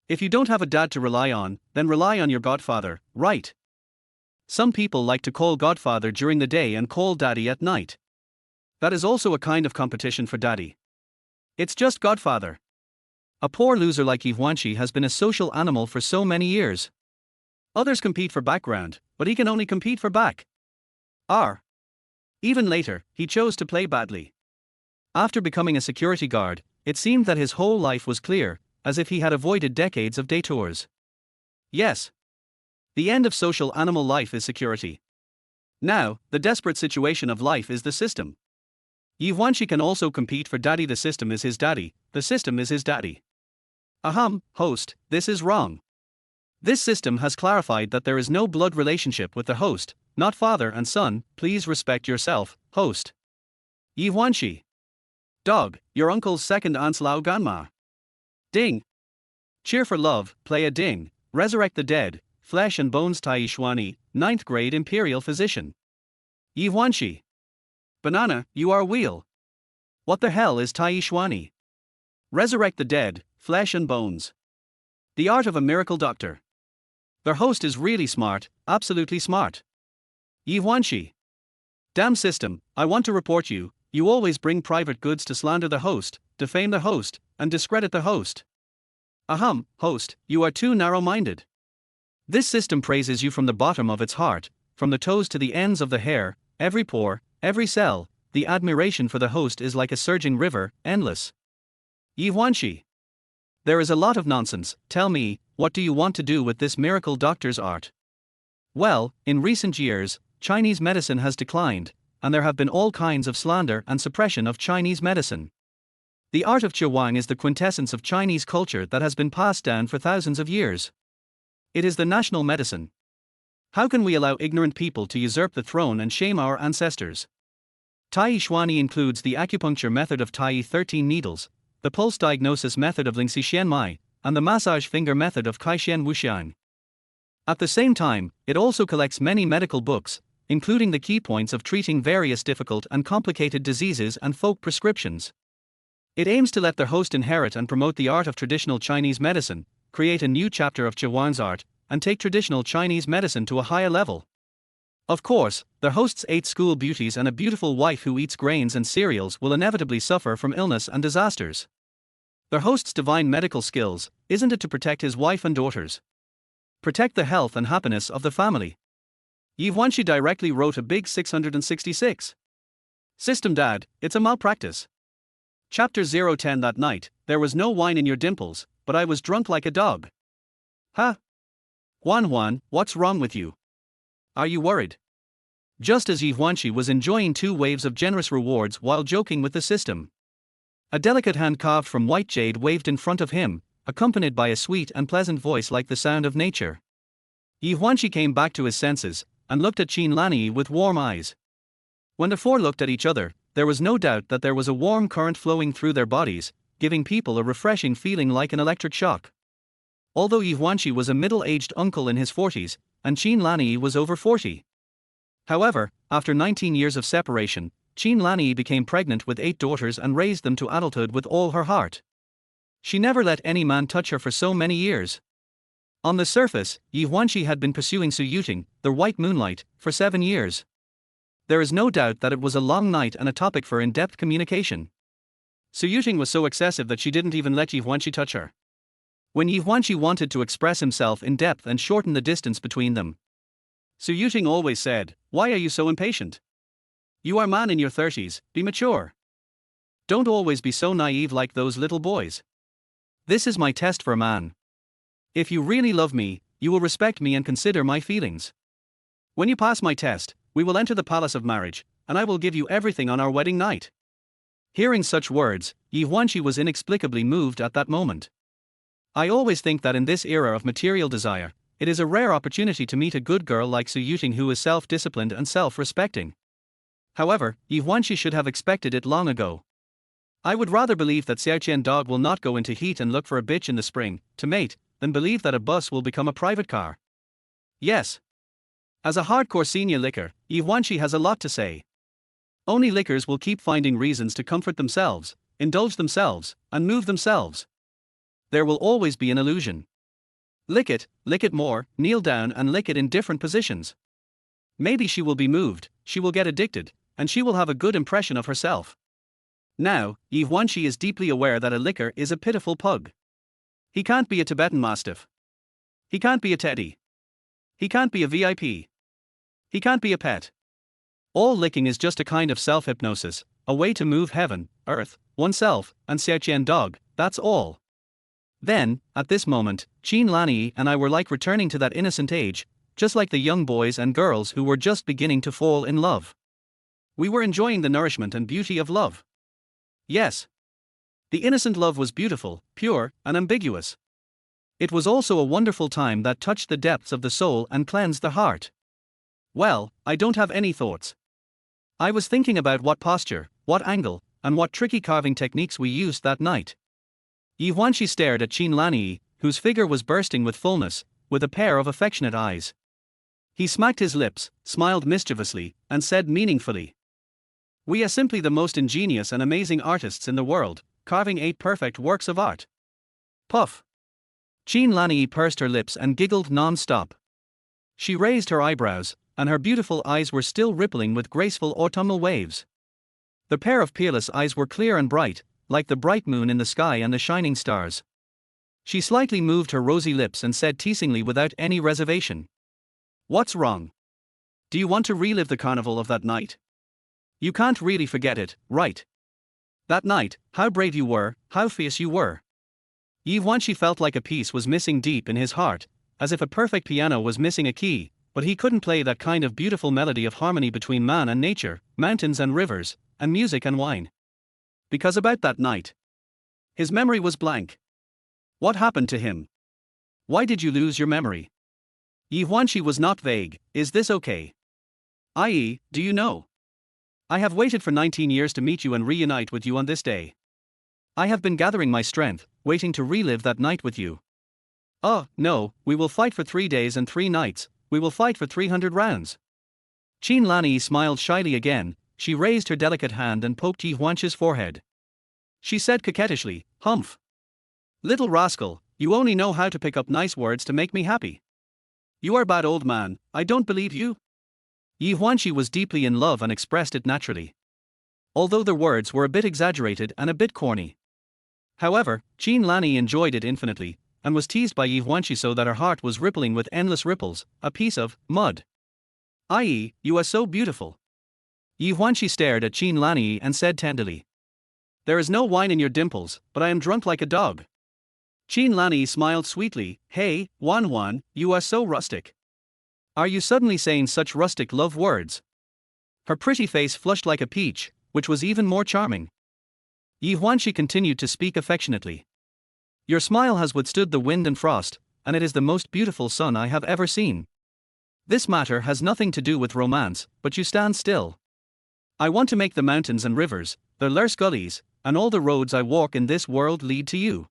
If you don't have a dad to rely on, then rely on your godfather, right? Some people like to call godfather during the day and call daddy at night. That is also a kind of competition for daddy. It's just godfather. A poor loser like Ye Huānxī has been a social animal for so many years. Others compete for background, but he can only compete for back. Even later, he chose to play badly. After becoming a security guard, it seemed that his whole life was clear, as if he had avoided decades of detours. Yes. The end of social animal life is security. Now, the desperate situation of life is the system. Ye Huānxī can also compete for daddy. The system is his daddy, the system is his daddy. Host, this is wrong. This system has clarified that there is no blood relationship with the host, not father and son, please respect yourself, host. Ye Huānxī. Dog, your uncle's second aunt's Lao Ganma. Ding. Cheer for love, play a ding, resurrect the dead, flesh and bones. Tai Shuani, 9th grade imperial physician. Ye Huānxī. Banana, you are wheel. What the hell is Tai Shuani? Resurrect the dead, flesh and bones. The art of a miracle doctor. Their host is really smart, absolutely smart. Ye Huānxī. Damn system, I want to report you. You always bring private goods to slander the host, defame the host, and discredit the host. Ahem, host, you are too narrow-minded. This system praises you from the bottom of its heart, from the toes to the ends of the hair, every pore, every cell. The admiration for the host is like a surging river, endless. Ye Huānxī. There is a lot of nonsense. Tell me, what do you want to do with this miracle doctor's art? Well, in recent years, Chinese medicine has declined, and there have been all kinds of slander and suppression of Chinese medicine. The art of Qigong is the quintessence of Chinese culture that has been passed down for thousands of years. It is the national medicine. How can we allow ignorant people to usurp the throne and shame our ancestors? Tai Chuan includes the acupuncture method of Tai 13 needles, the pulse diagnosis method of Ling Si Xian Mai, and the massage finger method of Kai Xian Wuxian. At the same time, it also collects many medical books, including the key points of treating various difficult and complicated diseases and folk prescriptions. It aims to let the host inherit and promote the art of traditional Chinese medicine, create a new chapter of Qigong's art, and take traditional Chinese medicine to a higher level. Of course, the host's 8 school beauties and a beautiful wife who eats grains and cereals will inevitably suffer from illness and disasters. The host's divine medical skills, isn't it to protect his wife and daughters? Protect the health and happiness of the family. Ye Huānxī directly wrote a big 666. System Dad, it's a malpractice. Chapter 010. That night, there was no wine in your dimples, but I was drunk like a dog. Huh? Huan, what's wrong with you? Are you worried? Just as Ye Huānxī was enjoying 2 waves of generous rewards while joking with the system. A delicate hand carved from white jade waved in front of him, accompanied by a sweet and pleasant voice like the sound of nature. Ye Huānxī came back to his senses, and looked at Qin Lanyi with warm eyes. When the 4 looked at each other, there was no doubt that there was a warm current flowing through their bodies, giving people a refreshing feeling like an electric shock. Although Ye Huānxī was a middle-aged uncle in his 40s, and Qin Lanyi was over 40. However, after 19 years of separation, Qin Lanyi became pregnant with 8 daughters and raised them to adulthood with all her heart. She never let any man touch her for so many years. On the surface, Ye Huānxī had been pursuing Su Yueting, the white moonlight, for 7 years. There is no doubt that it was a long night and a topic for in-depth communication. Su Yueting was so excessive that she didn't even let Ye Huānxī touch her. When Ye Huānxī wanted to express himself in depth and shorten the distance between them, Su Yueting always said, "Why are you so impatient? You are a man in your 30s, be mature. Don't always be so naive like those little boys. This is my test for a man. If you really love me, you will respect me and consider my feelings. When you pass my test, we will enter the palace of marriage, and I will give you everything on our wedding night." Hearing such words, Ye Huānxī was inexplicably moved at that moment. I always think that in this era of material desire, it is a rare opportunity to meet a good girl like Su Yueting who is self-disciplined and self-respecting. However, Ye Huānxī should have expected it long ago. I would rather believe that Xiaoqian dog will not go into heat and look for a bitch in the spring to mate, than believe that a bus will become a private car. Yes. As a hardcore senior licker, Ye Huānxī has a lot to say. Only lickers will keep finding reasons to comfort themselves, indulge themselves, and move themselves. There will always be an illusion. Lick it more, kneel down and lick it in different positions. Maybe she will be moved, she will get addicted, and she will have a good impression of herself. Now, Ye Huānxī is deeply aware that a licker is a pitiful pug. He can't be a Tibetan Mastiff. He can't be a teddy. He can't be a VIP. He can't be a pet. All licking is just a kind of self-hypnosis, a way to move heaven, earth, oneself, and Xiaoqian dog, that's all. Then, at this moment, Qin Lanyi and I were like returning to that innocent age, just like the young boys and girls who were just beginning to fall in love. We were enjoying the nourishment and beauty of love. Yes. The innocent love was beautiful, pure, and ambiguous. It was also a wonderful time that touched the depths of the soul and cleansed the heart. Well, I don't have any thoughts. I was thinking about what posture, what angle, and what tricky carving techniques we used that night. Ye Huānxī stared at Qin Lanyi, whose figure was bursting with fullness, with a pair of affectionate eyes. He smacked his lips, smiled mischievously, and said meaningfully, "We are simply the most ingenious and amazing artists in the world, carving 8 perfect works of art." Puff. Qin Lanyi pursed her lips and giggled non-stop. She raised her eyebrows, and her beautiful eyes were still rippling with graceful autumnal waves. The pair of peerless eyes were clear and bright, like the bright moon in the sky and the shining stars. She slightly moved her rosy lips and said teasingly without any reservation. What's wrong? Do you want to relive the carnival of that night? You can't really forget it, right? That night, how brave you were, how fierce you were. Ye Huānxī felt like a piece was missing deep in his heart, as if a perfect piano was missing a key, but he couldn't play that kind of beautiful melody of harmony between man and nature, mountains and rivers, and music and wine. Because about that night, his memory was blank. What happened to him? Why did you lose your memory? Ye Huānxī was not vague. Is this okay? I.e., do you know? I have waited for 19 years to meet you and reunite with you on this day. I have been gathering my strength, waiting to relive that night with you. Oh, no, we will fight for 3 days and 3 nights, we will fight for 300 rounds. Qin Lanyi smiled shyly again. She raised her delicate hand and poked Ye Huānxī's forehead. She said coquettishly, "Humph. Little rascal, you only know how to pick up nice words to make me happy. You are bad old man, I don't believe you." Ye Huānxī was deeply in love and expressed it naturally. Although the words were a bit exaggerated and a bit corny. However, Qin Lanyi enjoyed it infinitely, and was teased by Ye Huānxī so that her heart was rippling with endless ripples, a piece of mud. I.e., you are so beautiful. Ye Huānxī stared at Qin Lanyi and said tenderly. There is no wine in your dimples, but I am drunk like a dog. Qin Lanyi smiled sweetly. Hey, Huān, you are so rustic. Are you suddenly saying such rustic love words? Her pretty face flushed like a peach, which was even more charming. Ye Huānxī continued to speak affectionately. Your smile has withstood the wind and frost, and it is the most beautiful sun I have ever seen. This matter has nothing to do with romance, but you stand still. I want to make the mountains and rivers, the lush gullies, and all the roads I walk in this world lead to you.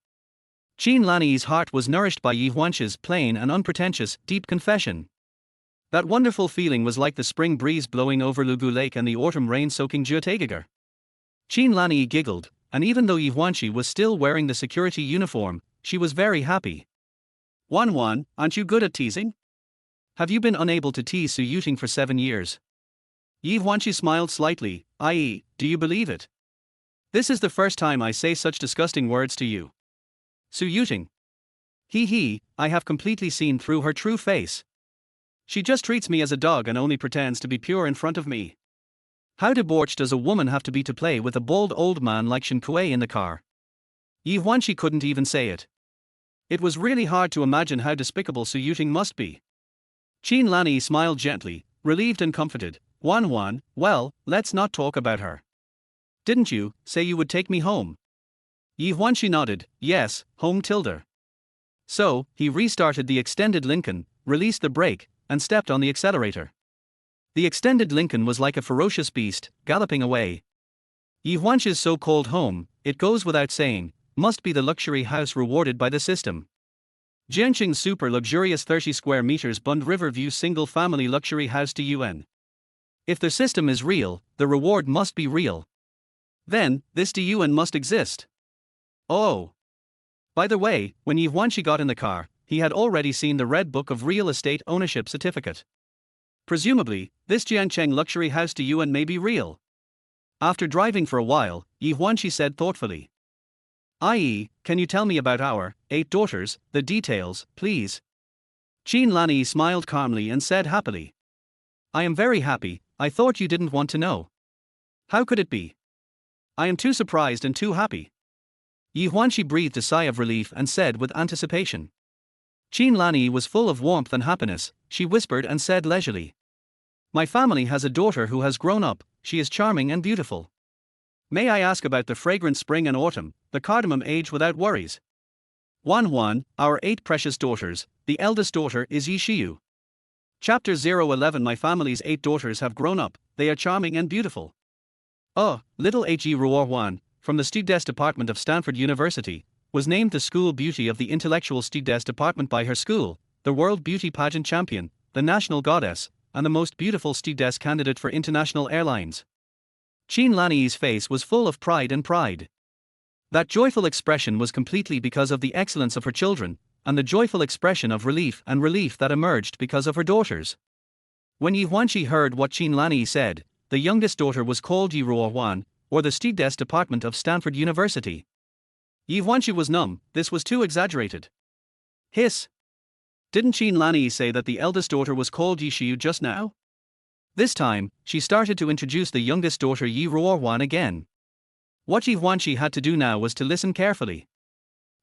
Qin Lanyi's heart was nourished by Ye Huānxī's plain and unpretentious, deep confession. That wonderful feeling was like the spring breeze blowing over Lugu Lake and the autumn rain soaking Juetigagar. Qin Lanyi giggled, and even though Ye Huānxī was still wearing the security uniform, she was very happy. Huān, aren't you good at teasing? Have you been unable to tease Su Yueting for 7 years? Ye Huānxī smiled slightly. I.e., do you believe it? This is the first time I say such disgusting words to you. Su Yueting. I have completely seen through her true face. She just treats me as a dog and only pretends to be pure in front of me. How debauched does a woman have to be to play with a bald old man like Shen Kuei in the car? Ye Huānxī couldn't even say it. It was really hard to imagine how despicable Su Yueting must be. Qin Lanyi smiled gently, relieved and comforted. Huān, well, let's not talk about her. Didn't you say you would take me home? Ye Huānxī nodded. Yes, home tilde. So, he restarted the extended Lincoln, released the brake, and stepped on the accelerator. The extended Lincoln was like a ferocious beast, galloping away. Ye Huānxī's so-called home, it goes without saying, must be the luxury house rewarded by the system. Jianqing's super luxurious 30 square meters Bund River View single family luxury house to UN. If the system is real, the reward must be real. Then, this DUN must exist. Oh. By the way, when Ye Huānxī got in the car, he had already seen the Red Book of Real Estate Ownership Certificate. Presumably, this Jiancheng luxury house DUN may be real. After driving for a while, Ye Huānxī said thoughtfully. I.e., can you tell me about our 8 daughters, the details, please? Qin Lanyi smiled calmly and said happily. I am very happy, I thought you didn't want to know. How could it be? I am too surprised and too happy. Ye Huānxī breathed a sigh of relief and said with anticipation. Qin Lanyi was full of warmth and happiness. She whispered and said leisurely. My family has a daughter who has grown up, she is charming and beautiful. May I ask about the fragrant spring and autumn, the cardamom age without worries? Huān, our 8 precious daughters, the eldest daughter is Ye Xiyu. Chapter 011 My family's 8 daughters have grown up, they are charming and beautiful. Oh, little He Huān, from the Students Department of Stanford University, was named the School Beauty of the Intellectual Students Department by her school, the World Beauty Pageant Champion, the National Goddess, and the most beautiful Students candidate for international airlines. Qin Lanyi's face was full of pride and pride. That joyful expression was completely because of the excellence of her children, and the joyful expression of relief that emerged because of her daughters. When Ye Huānxī heard what Qin Lanyi said, the youngest daughter was called Ye Huānxī, or the Studies Department of Stanford University. Ye Huānxī was numb, this was too exaggerated. Hiss. Didn't Qin Lanyi say that the eldest daughter was called Ye Xiu just now? This time, she started to introduce the youngest daughter Ye Huānxī again. What Ye Huānxī had to do now was to listen carefully.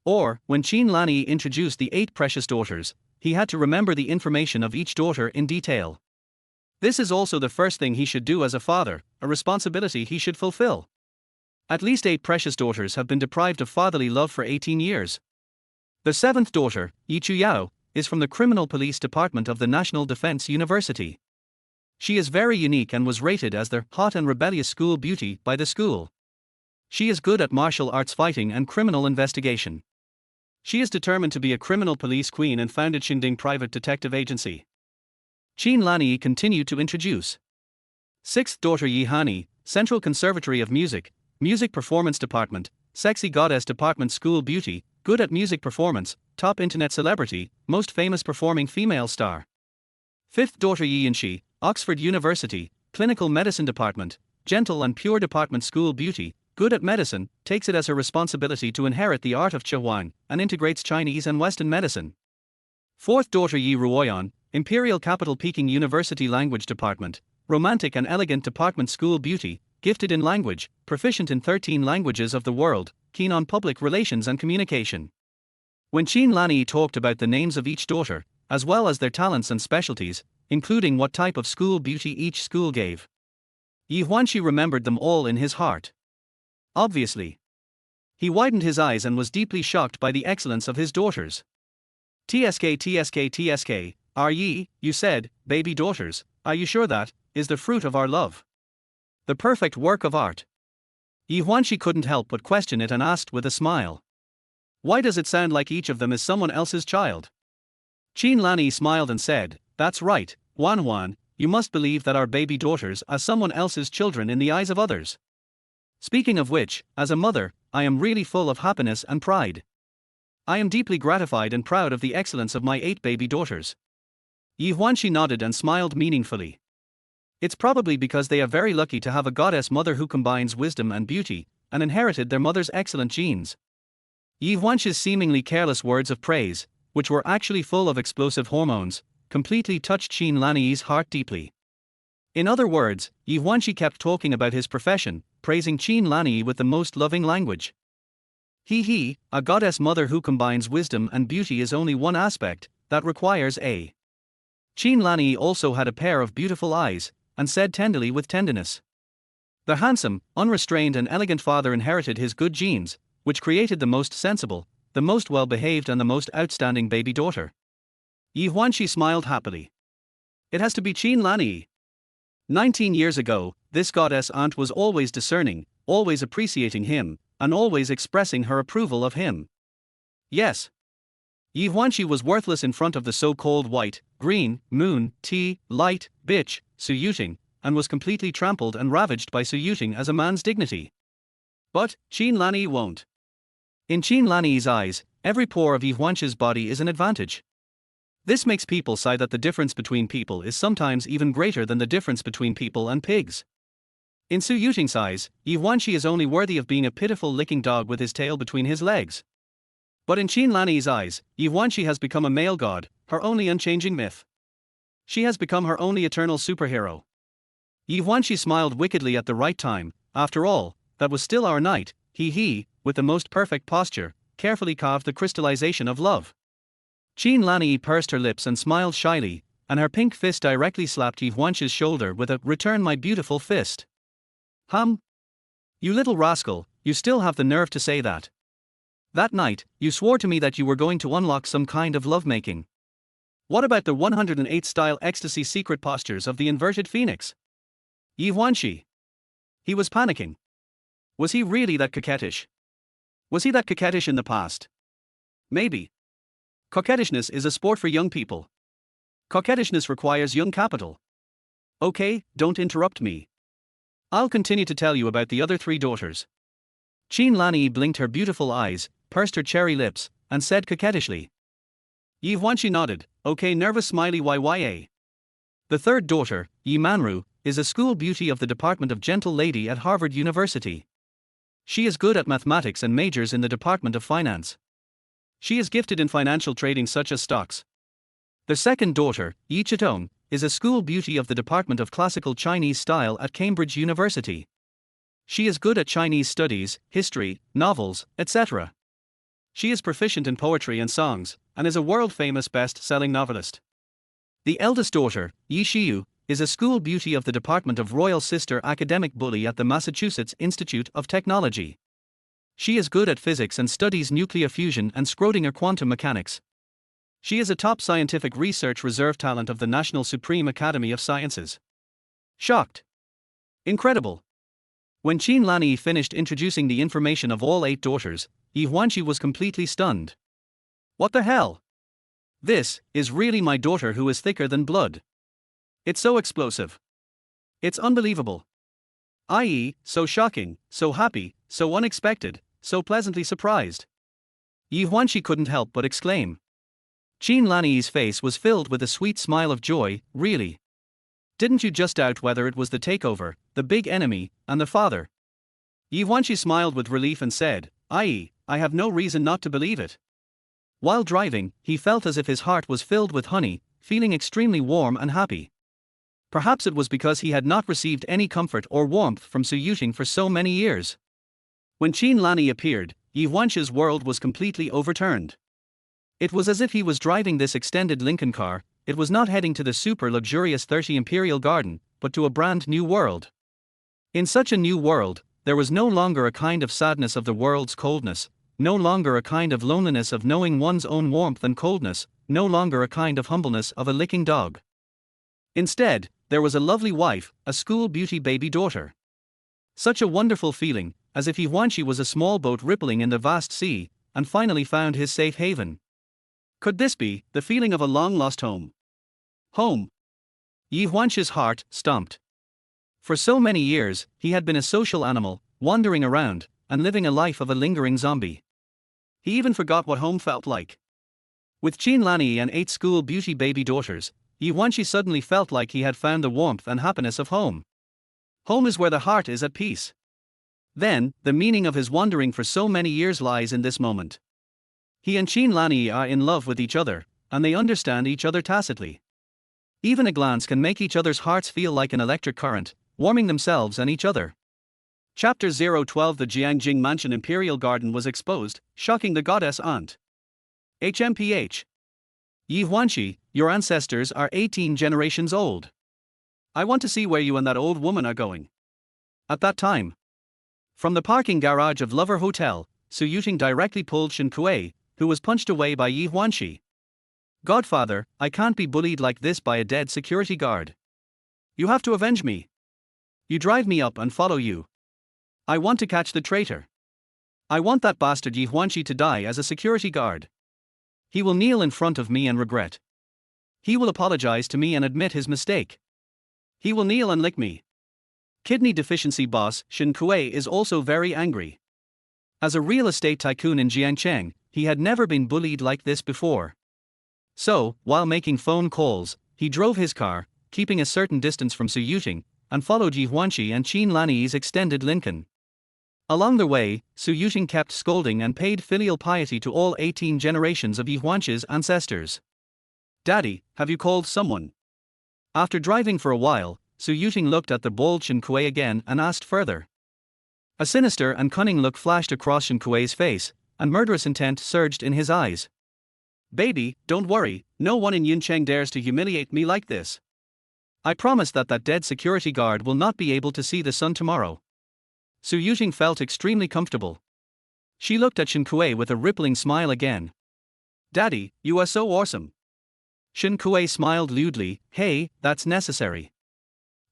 Or, when Qin Lanyi introduced the 8 precious daughters, he had to remember the information of each daughter in detail. This is also the first thing he should do as a father, a responsibility he should fulfill. At least 8 precious daughters have been deprived of fatherly love for 18 years. The 7th daughter, Ye Chuyao, is from the Criminal Police Department of the National Defense University. She is very unique and was rated as the hot and rebellious school beauty by the school. She is good at martial arts fighting and criminal investigation. She is determined to be a criminal police queen and founded Xinding Private Detective Agency. Qin Lanyi continued to introduce 6th daughter Ye Huānxī, Central Conservatory of Music, Music Performance Department, Sexy Goddess Department School Beauty, good at music performance, top internet celebrity, most famous performing female star. 5th daughter Ye Huānxī, Oxford University, Clinical Medicine Department, Gentle and Pure Department School Beauty, good at medicine, takes it as her responsibility to inherit the art of Qihua and integrates Chinese and Western medicine. 4th daughter Ye Huānxī, Imperial Capital Peking University Language Department, Romantic and Elegant Department School Beauty, gifted in language, proficient in 13 languages of the world, keen on public relations and communication. When Qin Lanyi talked about the names of each daughter, as well as their talents and specialties, including what type of school beauty each school gave, Ye Huānxī remembered them all in his heart. Obviously. He widened his eyes and was deeply shocked by the excellence of his daughters. TSK, are ye, you said, baby daughters, are you sure that is the fruit of our love? The perfect work of art. Ye Huānxī couldn't help but question it and asked with a smile. Why does it sound like each of them is someone else's child? Qin Lanyi smiled and said, that's right, Huānxī, you must believe that our baby daughters are someone else's children in the eyes of others. Speaking of which, as a mother, I am really full of happiness and pride. I am deeply gratified and proud of the excellence of my 8 baby daughters. Ye Huānxī nodded and smiled meaningfully. It's probably because they are very lucky to have a goddess mother who combines wisdom and beauty, and inherited their mother's excellent genes. Ye Huānxī's seemingly careless words of praise, which were actually full of explosive hormones, completely touched Qin Lanyi's heart deeply. In other words, Ye Huānxī kept talking about his profession, praising Qin Lanyi with the most loving language. A goddess mother who combines wisdom and beauty is only one aspect that requires a. Qin Lanyi also had a pair of beautiful eyes, and said tenderly with tenderness. The handsome, unrestrained and elegant father inherited his good genes, which created the most sensible, the most well-behaved and the most outstanding baby daughter. Ye Huānxī smiled happily. It has to be Qin Lanyi. 19 years ago, this goddess aunt was always discerning, always appreciating him, and always expressing her approval of him. Yes. Ye Huānxī was worthless in front of the so-called white, green, moon, light, bitch, Su Yueting, and was completely trampled and ravaged by Su Yueting as a man's dignity. But, Qin Lanyi won't. In Qin Lanyi's eyes, every pore of Ye Huānxī's body is an advantage. This makes people sigh that the difference between people is sometimes even greater than the difference between people and pigs. In Su Yueting's eyes, Ye Huānxī is only worthy of being a pitiful licking dog with his tail between his legs. But in Qin Lanyi's eyes, Ye Huānxī has become a male god, her only unchanging myth. She has become her only eternal superhero. Ye Huānxī smiled wickedly at the right time. After all, that was still our night. He, with the most perfect posture, carefully carved the crystallization of love. Qin Lanyi pursed her lips and smiled shyly, and her pink fist directly slapped Ye Huānxī's shoulder with a "Return my beautiful fist." You little rascal, you still have the nerve to say that. That night, you swore to me that you were going to unlock some kind of lovemaking. What about the 108 style ecstasy secret postures of the inverted phoenix? Ye Huānxī. He was panicking. Was he really that coquettish? Was he that coquettish in the past? Maybe. Coquettishness is a sport for young people. Coquettishness requires young capital. Okay, don't interrupt me. I'll continue to tell you about the other 3 daughters. Qin Lanyi blinked her beautiful eyes, pursed her cherry lips, and said coquettishly. Ye Huānxī nodded, okay, nervous smiley YYA. The third daughter, Ye Manru, is a school beauty of the Department of Gentle Lady at Harvard University. She is good at mathematics and majors in the Department of Finance. She is gifted in financial trading such as stocks. The second daughter, Ye Huānxī, is a school beauty of the Department of Classical Chinese Style at Cambridge University. She is good at Chinese studies, history, novels, etc. She is proficient in poetry and songs, and is a world-famous best-selling novelist. The eldest daughter, Ye Xiyu, is a school beauty of the Department of Royal Sister Academic Bully at the Massachusetts Institute of Technology. She is good at physics and studies nuclear fusion and Schrödinger quantum mechanics. She is a top scientific research reserve talent of the National Supreme Academy of Sciences. Shocked. Incredible. When Qin Lanyi finished introducing the information of all 8 daughters, Ye Huānxī was completely stunned. What the hell? This is really my daughter who is thicker than blood. It's so explosive. It's unbelievable. I.e., so shocking, so happy, so unexpected, so pleasantly surprised. Ye Huānxī couldn't help but exclaim. Qin Lanyi's face was filled with a sweet smile of joy. Really? Didn't you just doubt whether it was the takeover, the big enemy, and the father? Ye Huānxī smiled with relief and said, I have no reason not to believe it. While driving, he felt as if his heart was filled with honey, feeling extremely warm and happy. Perhaps it was because he had not received any comfort or warmth from Su Yueting for so many years. When Qin Lanyi appeared, Ye Huānxī's world was completely overturned. It was as if he was driving this extended Lincoln car. It was not heading to the super luxurious 30 Imperial Garden, but to a brand new world. In such a new world, there was no longer a kind of sadness of the world's coldness, no longer a kind of loneliness of knowing one's own warmth and coldness, no longer a kind of humbleness of a licking dog. Instead, there was a lovely wife, a school beauty baby daughter. Such a wonderful feeling, as if Ye Huānxī was a small boat rippling in the vast sea, and finally found his safe haven. Could this be the feeling of a long-lost home? Home. Ye Huānxī's heart stomped. For so many years, he had been a social animal, wandering around, and living a life of a lingering zombie. He even forgot what home felt like. With Qin Lanyi and 8 school beauty baby daughters, Ye Huānxī suddenly felt like he had found the warmth and happiness of home. Home is where the heart is at peace. Then, the meaning of his wandering for so many years lies in this moment. He and Qin Lanyi are in love with each other, and they understand each other tacitly. Even a glance can make each other's hearts feel like an electric current, warming themselves and each other. Chapter 012 The Jiangjing Mansion Imperial Garden was exposed, shocking the goddess aunt. HMPH. Ye Huānxī, your ancestors are 18 generations old. I want to see where you and that old woman are going. At that time. From the parking garage of Lover Hotel, Su Yueting directly pulled Shen Kuei, who was punched away by Ye Huānxī. Godfather, I can't be bullied like this by a dead security guard. You have to avenge me. You drive me up and follow you. I want to catch the traitor. I want that bastard Ye Huānxī to die as a security guard. He will kneel in front of me and regret. He will apologize to me and admit his mistake. He will kneel and lick me. Kidney deficiency boss Shen Kuei is also very angry. As a real estate tycoon in Jiangcheng, he had never been bullied like this before. So, while making phone calls, he drove his car, keeping a certain distance from Su Yueting, and followed Ye Huānxī and Qin Lanyi's extended Lincoln. Along the way, Su Yueting kept scolding and paid filial piety to all 18 generations of Ye Huānxī's ancestors. Daddy, have you called someone? After driving for a while, Su Yueting looked at the bold Shen Kuei again and asked further. A sinister and cunning look flashed across Shen Kuei's face, and murderous intent surged in his eyes. Baby, don't worry, no one in Yuncheng dares to humiliate me like this. I promise that dead security guard will not be able to see the sun tomorrow. Su Yueting felt extremely comfortable. She looked at Shen Kuei with a rippling smile again. Daddy, you are so awesome. Shen Kuei smiled lewdly. Hey, that's necessary.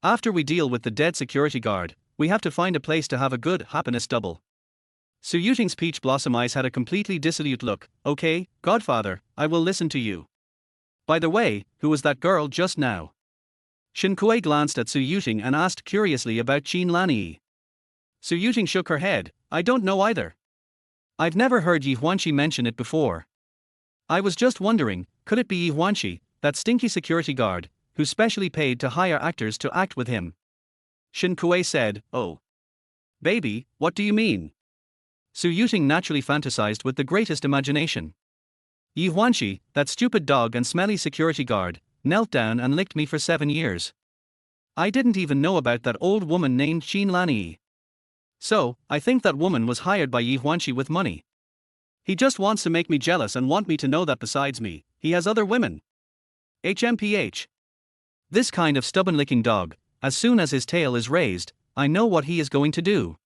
After we deal with the dead security guard, we have to find a place to have a good happiness double. Su Yueting's peach blossom eyes had a completely dissolute look. Okay, Godfather, I will listen to you. By the way, who was that girl just now? Shen Kuei glanced at Su Yueting and asked curiously about Qin Lanyi. Su Yueting shook her head. I don't know either. I've never heard Ye Huānxī mention it before. I was just wondering, could it be Ye Huānxī, that stinky security guard, who specially paid to hire actors to act with him? Shen Kuei said, "Oh. Baby, what do you mean?" Su Yueting naturally fantasized with the greatest imagination. Ye Huānxī, that stupid dog and smelly security guard, knelt down and licked me for 7 years. I didn't even know about that old woman named Qin Lanyi. So, I think that woman was hired by Ye Huānxī with money. He just wants to make me jealous and want me to know that besides me, he has other women. HMPH. This kind of stubborn-licking dog, as soon as his tail is raised, I know what he is going to do.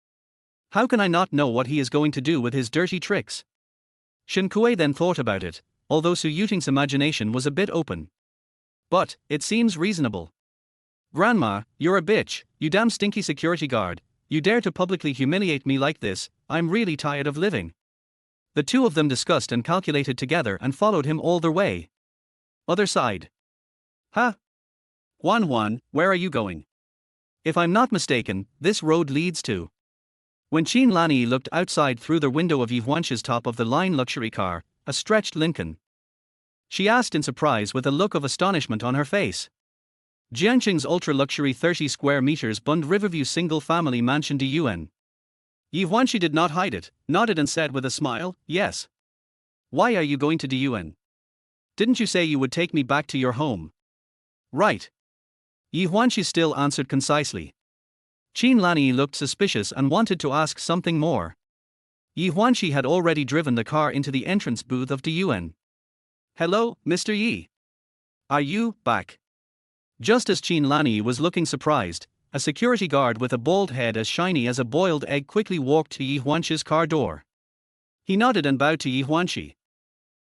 How can I not know what he is going to do with his dirty tricks? Shen Kuei then thought about it, although Su Yueting's imagination was a bit open. But, it seems reasonable. Grandma, you're a bitch, you damn stinky security guard, you dare to publicly humiliate me like this, I'm really tired of living. The two of them discussed and calculated together and followed him all the way. Other side. Huh? Huan, where are you going? If I'm not mistaken, this road leads to. When Qin Lanyi looked outside through the window of Ye Huānxī's top-of-the-line luxury car, a stretched Lincoln, she asked in surprise with a look of astonishment on her face. Jiangqing's ultra-luxury 30 square meters Bund Riverview single-family mansion de Yuan. Ye Huānxī did not hide it, nodded and said with a smile, "Yes. Why are you going to de Yuan? Didn't you say you would take me back to your home?" "Right." Ye Huānxī still answered concisely. Qin Lanyi looked suspicious and wanted to ask something more. Ye Huānxī had already driven the car into the entrance booth of de Yuan. "Hello, Mr. Yi. Are you back?" Just as Qin Lanyi was looking surprised, a security guard with a bald head as shiny as a boiled egg quickly walked to Ye Huānxī's car door. He nodded and bowed to Ye Huānxī.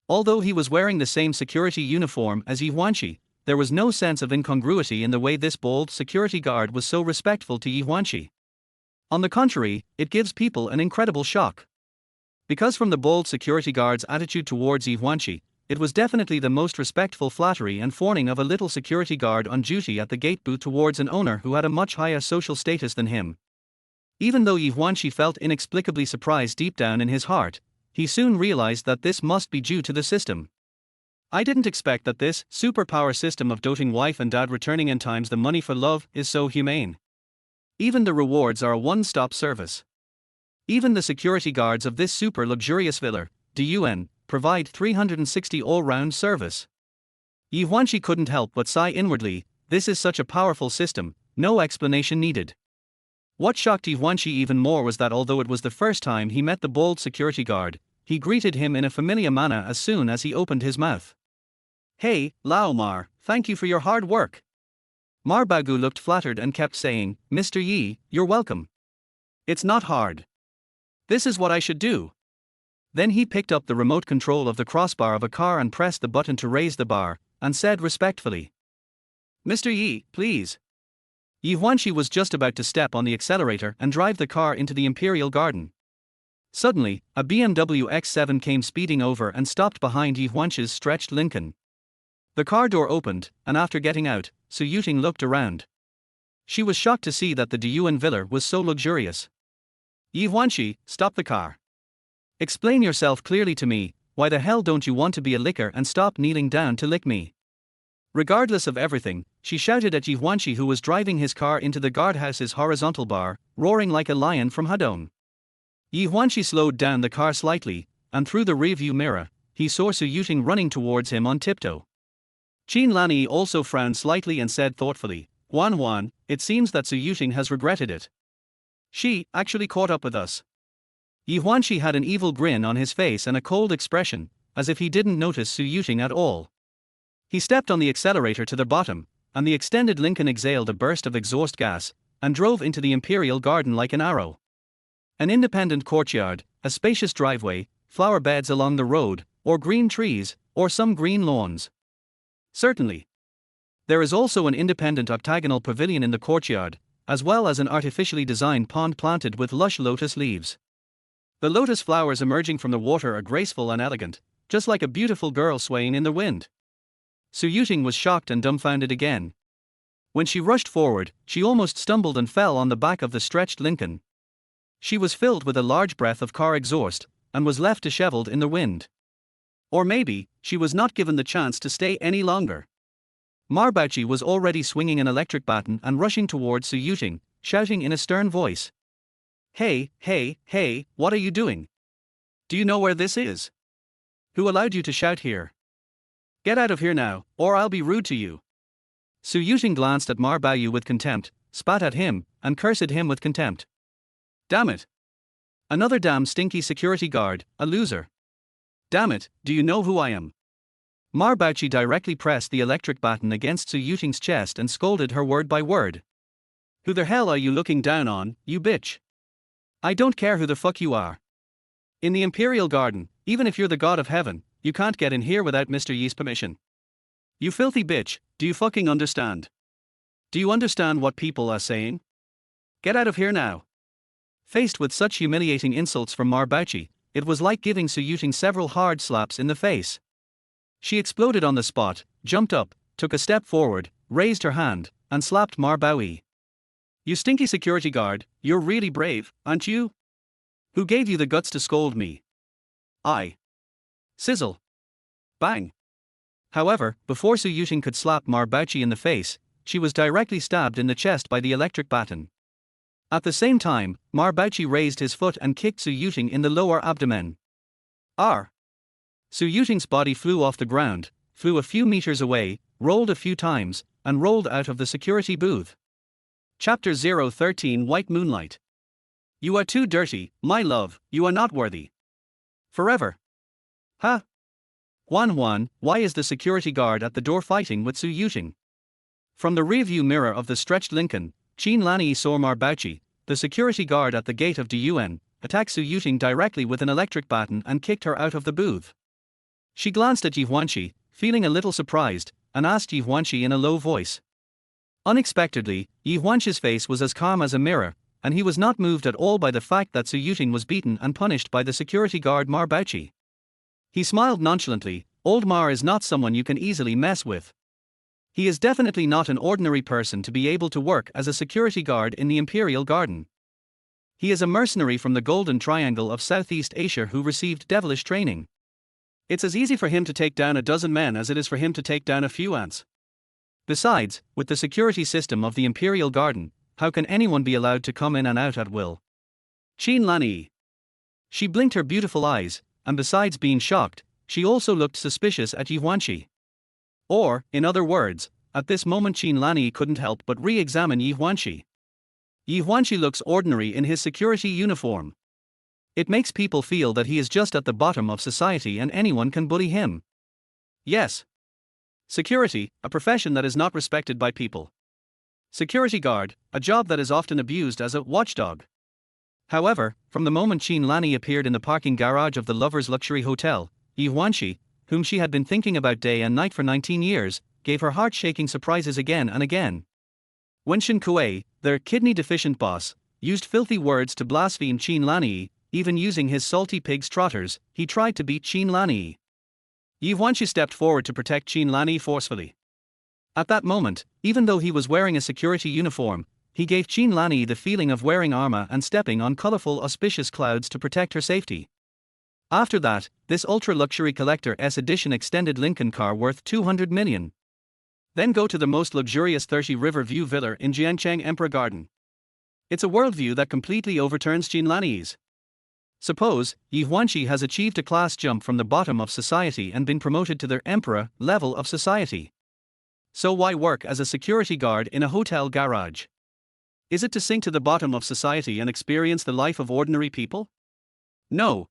Although he was wearing the same security uniform as Ye Huānxī, there was no sense of incongruity in the way this bold security guard was so respectful to Ye Huānxī. On the contrary, it gives people an incredible shock. Because from the bold security guard's attitude towards Ye Huānxī, it was definitely the most respectful flattery and fawning of a little security guard on duty at the gate booth towards an owner who had a much higher social status than him. Even though Ye Huānxī felt inexplicably surprised deep down in his heart, he soon realized that this must be due to the system. "I didn't expect that this superpower system of doting wife and dad returning n times the money for love is so humane. Even the rewards are a one-stop service. Even the security guards of this super luxurious villa, de Yuan, provide 360 all-round service." Ye Huānxī couldn't help but sigh inwardly, this is such a powerful system, no explanation needed. What shocked Ye Huānxī even more was that although it was the first time he met the bold security guard, he greeted him in a familiar manner as soon as he opened his mouth. "Hey, Lao Mar, thank you for your hard work." Mar Bagu looked flattered and kept saying, "Mr. Yi, you're welcome. It's not hard. This is what I should do." Then he picked up the remote control of the crossbar of a car and pressed the button to raise the bar, and said respectfully, "Mr. Yi, please." Ye Huānxī was just about to step on the accelerator and drive the car into the Imperial Garden. Suddenly, a BMW X7 came speeding over and stopped behind Ye Huānxī's stretched Lincoln. The car door opened, and after getting out, Su Yueting looked around. She was shocked to see that the de Yuan villa was so luxurious. "Ye Huānxī, stop the car. Explain yourself clearly to me, why the hell don't you want to be a licker and stop kneeling down to lick me?" Regardless of everything, she shouted at Ye Huānxī who was driving his car into the guardhouse's horizontal bar, roaring like a lion from Hadong. Ye Huānxī slowed down the car slightly, and through the rearview mirror, he saw Su Yueting running towards him on tiptoe. Qin Lanyi also frowned slightly and said thoughtfully, Huan, it seems that Su Yueting has regretted it. She actually caught up with us." Ye Huānxī had an evil grin on his face and a cold expression, as if he didn't notice Su Yueting at all. He stepped on the accelerator to the bottom, and the extended Lincoln exhaled a burst of exhaust gas, and drove into the Imperial Garden like an arrow. An independent courtyard, a spacious driveway, flower beds along the road, or green trees, or some green lawns. Certainly. There is also an independent octagonal pavilion in the courtyard, as well as an artificially designed pond planted with lush lotus leaves. The lotus flowers emerging from the water are graceful and elegant, just like a beautiful girl swaying in the wind. Su Yueting was shocked and dumbfounded again. When she rushed forward, she almost stumbled and fell on the back of the stretched Lincoln. She was filled with a large breath of car exhaust, and was left disheveled in the wind. Or maybe, she was not given the chance to stay any longer. Ma Baoqi was already swinging an electric baton and rushing towards Su Yueting, shouting in a stern voice. Hey, hey, hey, what are you doing? Do you know where this is? Who allowed you to shout here? Get out of here now, or I'll be rude to you. Su Yueting glanced at Ma Baoyu with contempt, spat at him, and cursed him with contempt. Damn it. Another damn stinky security guard, a loser. Damn it, do you know who I am? Ma Baoqi directly pressed the electric baton against Su Yueting's chest and scolded her word by word. Who the hell are you looking down on, you bitch? I don't care who the fuck you are. In the Imperial Garden, even if you're the god of heaven, you can't get in here without Mr. Ye's permission. You filthy bitch, do you fucking understand? Do you understand what people are saying? Get out of here now. Faced with such humiliating insults from Ma Baoqi, it was like giving Su Yueting several hard slaps in the face. She exploded on the spot, jumped up, took a step forward, raised her hand, and slapped Ma Baoyu. You stinky security guard, you're really brave, aren't you? Who gave you the guts to scold me? I. Sizzle. Bang. However, before Su Yueting could slap Ma Baoqi in the face, she was directly stabbed in the chest by the electric baton. At the same time, Ma Baoqi raised his foot and kicked Su Yueting in the lower abdomen. R. Su Yueting's body flew off the ground, flew a few meters away, rolled a few times, and rolled out of the security booth. Chapter 013 White Moonlight. You are too dirty, my love, you are not worthy. Forever. Huh? Huan, why is the security guard at the door fighting with Su Yueting? From the rearview mirror of the stretched Lincoln, Qin Lanyi saw Ma Baoqi, the security guard at the gate of Diyuan, attack Su Yueting directly with an electric baton and kicked her out of the booth. She glanced at Ye Huānxī, feeling a little surprised, and asked Ye Huānxī in a low voice. Unexpectedly, Ye Huānxī's face was as calm as a mirror, and he was not moved at all by the fact that Su Yueting was beaten and punished by the security guard Ma Baoqi. He smiled nonchalantly. Old Ma is not someone you can easily mess with. He is definitely not an ordinary person to be able to work as a security guard in the Imperial Garden. He is a mercenary from the Golden Triangle of Southeast Asia who received devilish training. It's as easy for him to take down a dozen men as it is for him to take down a few ants. Besides, with the security system of the Imperial Garden, how can anyone be allowed to come in and out at will? Qin Lanyi. She blinked her beautiful eyes, and besides being shocked, she also looked suspicious at Ye Huānxī. Or, in other words, at this moment Qin Lanyi couldn't help but re-examine Ye Huānxī. Ye Huānxī looks ordinary in his security uniform. It makes people feel that he is just at the bottom of society and anyone can bully him. Yes. Security, a profession that is not respected by people. Security guard, a job that is often abused as a watchdog. However, from the moment Qin Lanyi appeared in the parking garage of the Lovers Luxury Hotel, Ye Huānxī, whom she had been thinking about day and night for 19 years, gave her heart-shaking surprises again and again. When Shen Kuei, their kidney-deficient boss, used filthy words to blaspheme Qin Lanyi, even using his salty pig's trotters, he tried to beat Qin Lanyi. Ye Huānxī stepped forward to protect Qin Lanyi forcefully. At that moment, even though he was wearing a security uniform, he gave Qin Lanyi the feeling of wearing armor and stepping on colorful auspicious clouds to protect her safety. After that, this ultra-luxury Collector S Edition extended Lincoln car worth 200 million. Then go to the most luxurious 30 River View Villa in Jiangcheng Emperor Garden. It's a worldview that completely overturns Qin Lanyi's. Suppose, Ye Huānxī has achieved a class jump from the bottom of society and been promoted to their emperor level of society. So why work as a security guard in a hotel garage? Is it to sink to the bottom of society and experience the life of ordinary people? No.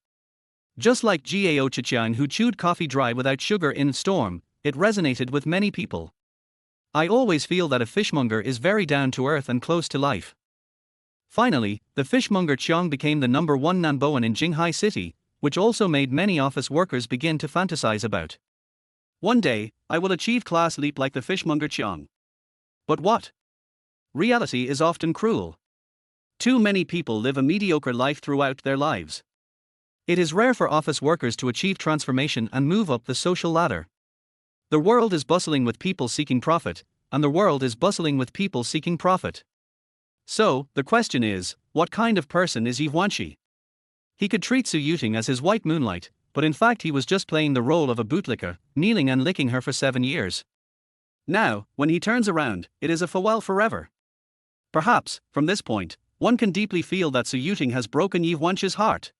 Just like Gao Chichiang who chewed coffee dry without sugar in Storm, it resonated with many people. I always feel that a fishmonger is very down to earth and close to life. Finally, the fishmonger Chiang became the #1 Namboan in Jinghai City, which also made many office workers begin to fantasize about. One day, I will achieve class leap like the fishmonger Chiang. But what? Reality is often cruel. Too many people live a mediocre life throughout their lives. It is rare for office workers to achieve transformation and move up the social ladder. The world is bustling with people seeking profit, and the world is bustling with people seeking profit. So, the question is, what kind of person is Ye Huānxī? He could treat Su Yueting as his white moonlight, but in fact he was just playing the role of a bootlicker, kneeling and licking her for 7 years. Now, when he turns around, it is a farewell forever. Perhaps, from this point, one can deeply feel that Su Yueting has broken Ye Huānxī's heart.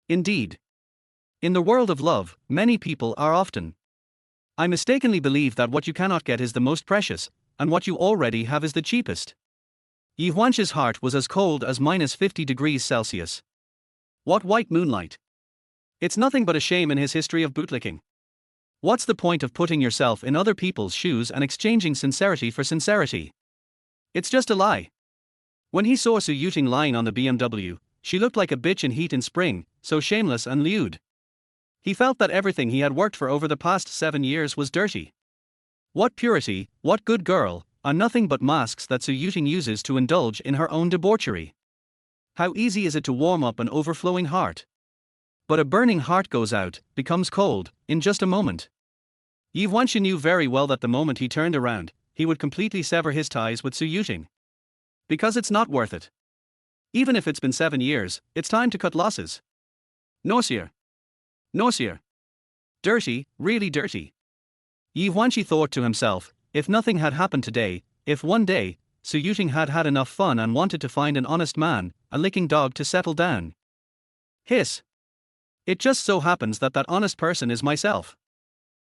Indeed. In the world of love, many people are often. I mistakenly believe that what you cannot get is the most precious, and what you already have is the cheapest. Ye Huānxī's heart was as cold as -50 degrees Celsius. What white moonlight! It's nothing but a shame in his history of bootlicking. What's the point of putting yourself in other people's shoes and exchanging sincerity for sincerity? It's just a lie. When he saw Su Yueting lying on the BMW, she looked like a bitch in heat in spring, so shameless and lewd. He felt that everything he had worked for over the past 7 years was dirty. What purity, what good girl, are nothing but masks that Su Yueting uses to indulge in her own debauchery. How easy is it to warm up an overflowing heart? But a burning heart goes out, becomes cold, in just a moment. Ye Huānxī knew very well that the moment he turned around, he would completely sever his ties with Su Yueting. Because it's not worth it. Even if it's been 7 years, it's time to cut losses. Nausea. Nausea. Dirty, really dirty. Ye Huānxī thought to himself, if nothing had happened today, if one day, Su Yueting had had enough fun and wanted to find an honest man, a licking dog to settle down. Hiss. It just so happens that that honest person is myself.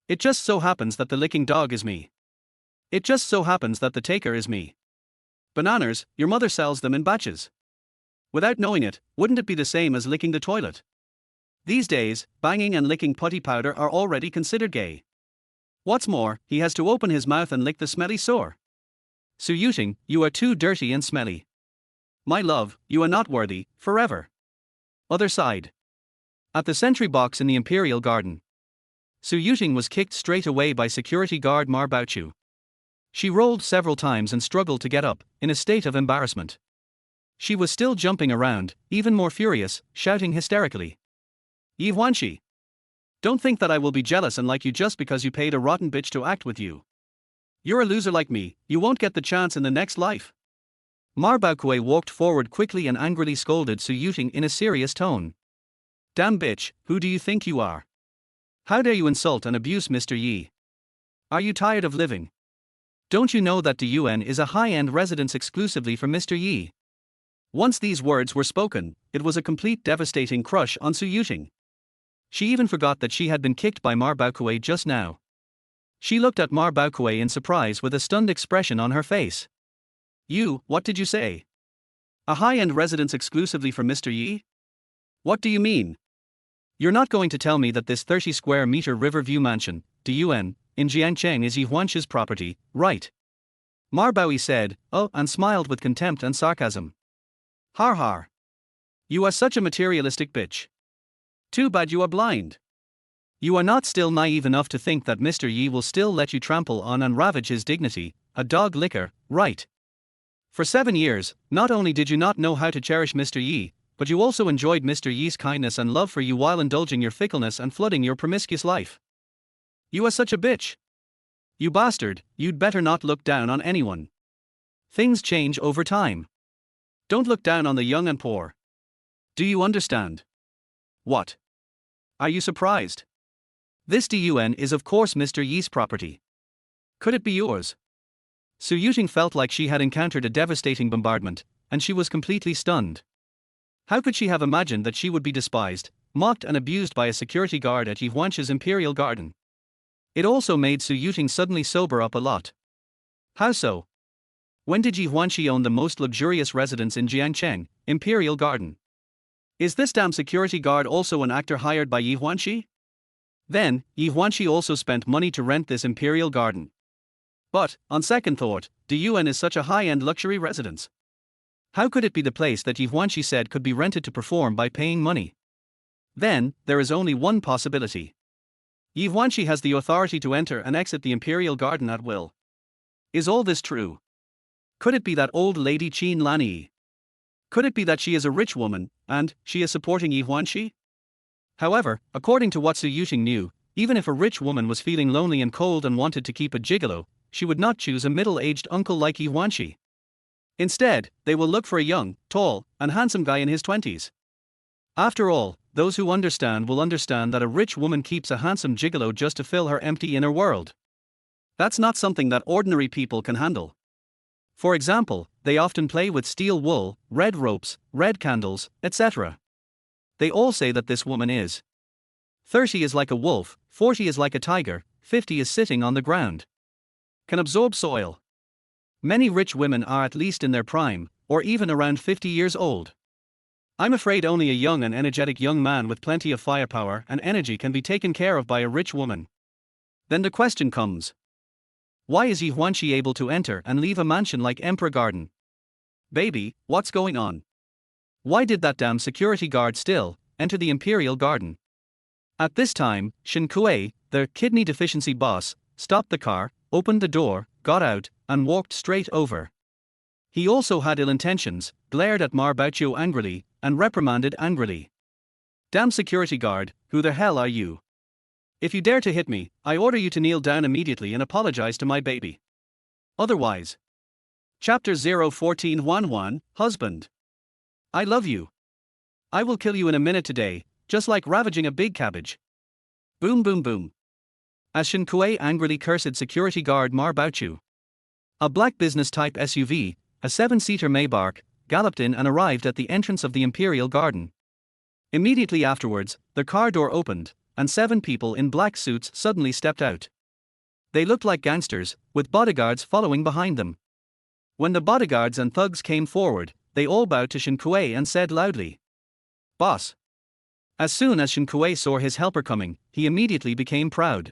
It just so happens that the licking dog is me. It just so happens that the taker is me. Bananas, your mother sells them in batches. Without knowing it, wouldn't it be the same as licking the toilet? These days, banging and licking putty powder are already considered gay. What's more, he has to open his mouth and lick the smelly sore. Su Yueting, you are too dirty and smelly. My love, you are not worthy, forever. Other side. At the sentry box in the Imperial Garden, Su Yueting was kicked straight away by security guard Ma Baoqiu. She rolled several times and struggled to get up, in a state of embarrassment. She was still jumping around, even more furious, shouting hysterically. Ye Huānxī! Don't think that I will be jealous and like you just because you paid a rotten bitch to act with you. You're a loser like me, you won't get the chance in the next life. Ma Baoqiu walked forward quickly and angrily scolded Su Yueting in a serious tone. Damn bitch, who do you think you are? How dare you insult and abuse Mr. Ye? Are you tired of living? Don't you know that the UN is a high-end residence exclusively for Mr. Ye? Once these words were spoken, it was a complete devastating crush on Su Yueting. She even forgot that she had been kicked by Ma Baoqiu just now. She looked at Ma Baoqiu in surprise with a stunned expression on her face. You, what did you say? A high-end residence exclusively for Mr. Ye? What do you mean? You're not going to tell me that this 30 square meter Riverview mansion, the UN, in Jiangcheng is Ye Huānxī's property, right? Ma Baoqiu said, oh, and smiled with contempt and sarcasm. Har har. You are such a materialistic bitch. Too bad you are blind. You are not still naive enough to think that Mr. Ye will still let you trample on and ravage his dignity, a dog licker, right? For 7 years, not only did you not know how to cherish Mr. Ye, but you also enjoyed Mr. Ye's kindness and love for you while indulging your fickleness and flooding your promiscuous life. You are such a bitch. You bastard, you'd better not look down on anyone. Things change over time. Don't look down on the young and poor. Do you understand? What? Are you surprised? This DUN is of course Mr. Ye's property. Could it be yours? Su Yueting felt like she had encountered a devastating bombardment, and she was completely stunned. How could she have imagined that she would be despised, mocked and abused by a security guard at Ye Huānxī's Imperial Garden? It also made Su Yueting suddenly sober up a lot. How so? When did Ye Huānxī own the most luxurious residence in Jiangcheng, Imperial Garden? Is this damn security guard also an actor hired by Ye Huānxī? Then, Ye Huānxī also spent money to rent this Imperial Garden. But, on second thought, the UN is such a high-end luxury residence. How could it be the place that Ye Huānxī said could be rented to perform by paying money? Then, there is only one possibility. Ye Huānxī has the authority to enter and exit the Imperial Garden at will. Is all this true? Could it be that old lady Qin Lanyi? Could it be that she is a rich woman, and she is supporting Ye Huānxī? However, according to what Su Yueting knew, even if a rich woman was feeling lonely and cold and wanted to keep a gigolo, she would not choose a middle-aged uncle like Ye Huānxī. Instead, they will look for a young, tall, and handsome guy in his 20s. After all, those who understand will understand that a rich woman keeps a handsome gigolo just to fill her empty inner world. That's not something that ordinary people can handle. For example, they often play with steel wool, red ropes, red candles, etc. They all say that this woman is 30 is like a wolf, 40 is like a tiger, 50 is sitting on the ground. Can absorb soil. Many rich women are at least in their prime, or even around 50 years old. I'm afraid only a young and energetic young man with plenty of firepower and energy can be taken care of by a rich woman. Then the question comes. Why is Ye Huānxī able to enter and leave a mansion like Emperor Garden? Baby, what's going on? Why did that damn security guard still enter the Imperial Garden? At this time, Shen Kuei, the kidney deficiency boss, stopped the car, opened the door, got out, and walked straight over. He also had ill intentions, glared at Ma Baoqiu angrily, and reprimanded angrily. Damn security guard, who the hell are you? If you dare to hit me, I order you to kneel down immediately and apologize to my baby. Otherwise. Chapter 014 Huānxī, Husband. I love you. I will kill you in a minute today, just like ravaging a big cabbage. Boom boom boom. As Shen Kuei angrily cursed security guard Ma Baoqiu. A black business-type SUV, a 7-seater Maybach, galloped in and arrived at the entrance of the Imperial Garden. Immediately afterwards, the car door opened, and 7 people in black suits suddenly stepped out. They looked like gangsters, with bodyguards following behind them. When the bodyguards and thugs came forward, they all bowed to Shen Kuei and said loudly, "Boss." As soon as Shen Kuei saw his helper coming, he immediately became proud.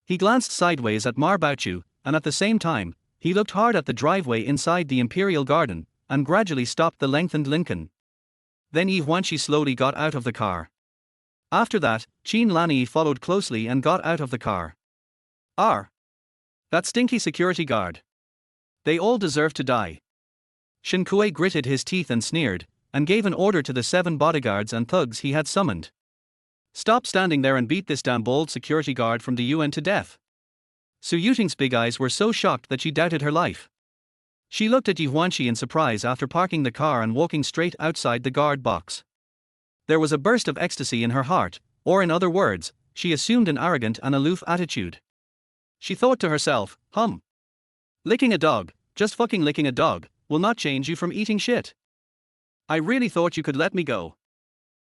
He glanced sideways at Ma Baoqiu, and at the same time, he looked hard at the driveway inside the Imperial Garden, and gradually stopped the lengthened Lincoln. Then Ye Huānxī slowly got out of the car. After that, Qin Lanyi followed closely and got out of the car. That stinky security guard. They all deserve to die. Shen Kuei gritted his teeth and sneered, and gave an order to the 7 bodyguards and thugs he had summoned. Stop standing there and beat this damn bold security guard from the UN to death. Su Yueting's big eyes were so shocked that she doubted her life. She looked at Ye Huānxī in surprise after parking the car and walking straight outside the guard box. There was a burst of ecstasy in her heart, or in other words, she assumed an arrogant and aloof attitude. She thought to herself, licking a dog, just fucking licking a dog, will not change you from eating shit. I really thought you could let me go.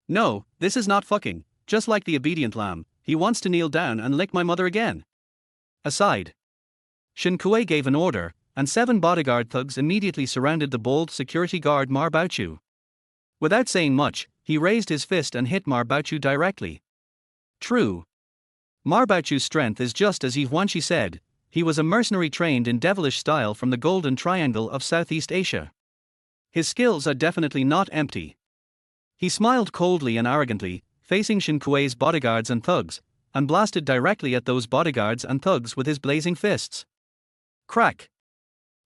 No, this is not fucking, just like the obedient lamb, he wants to kneel down and lick my mother again. Aside. Shen Kuei gave an order, and 7 bodyguard thugs immediately surrounded the bold security guard Ma Baoqiu. Without saying much, he raised his fist and hit Ma Baoqiu directly. True. Ma Baoqiu's strength is just as Ye Huānxī said, he was a mercenary trained in devilish style from the Golden Triangle of Southeast Asia. His skills are definitely not empty. He smiled coldly and arrogantly, facing Shen Kuei's bodyguards and thugs, and blasted directly at those bodyguards and thugs with his blazing fists. Crack.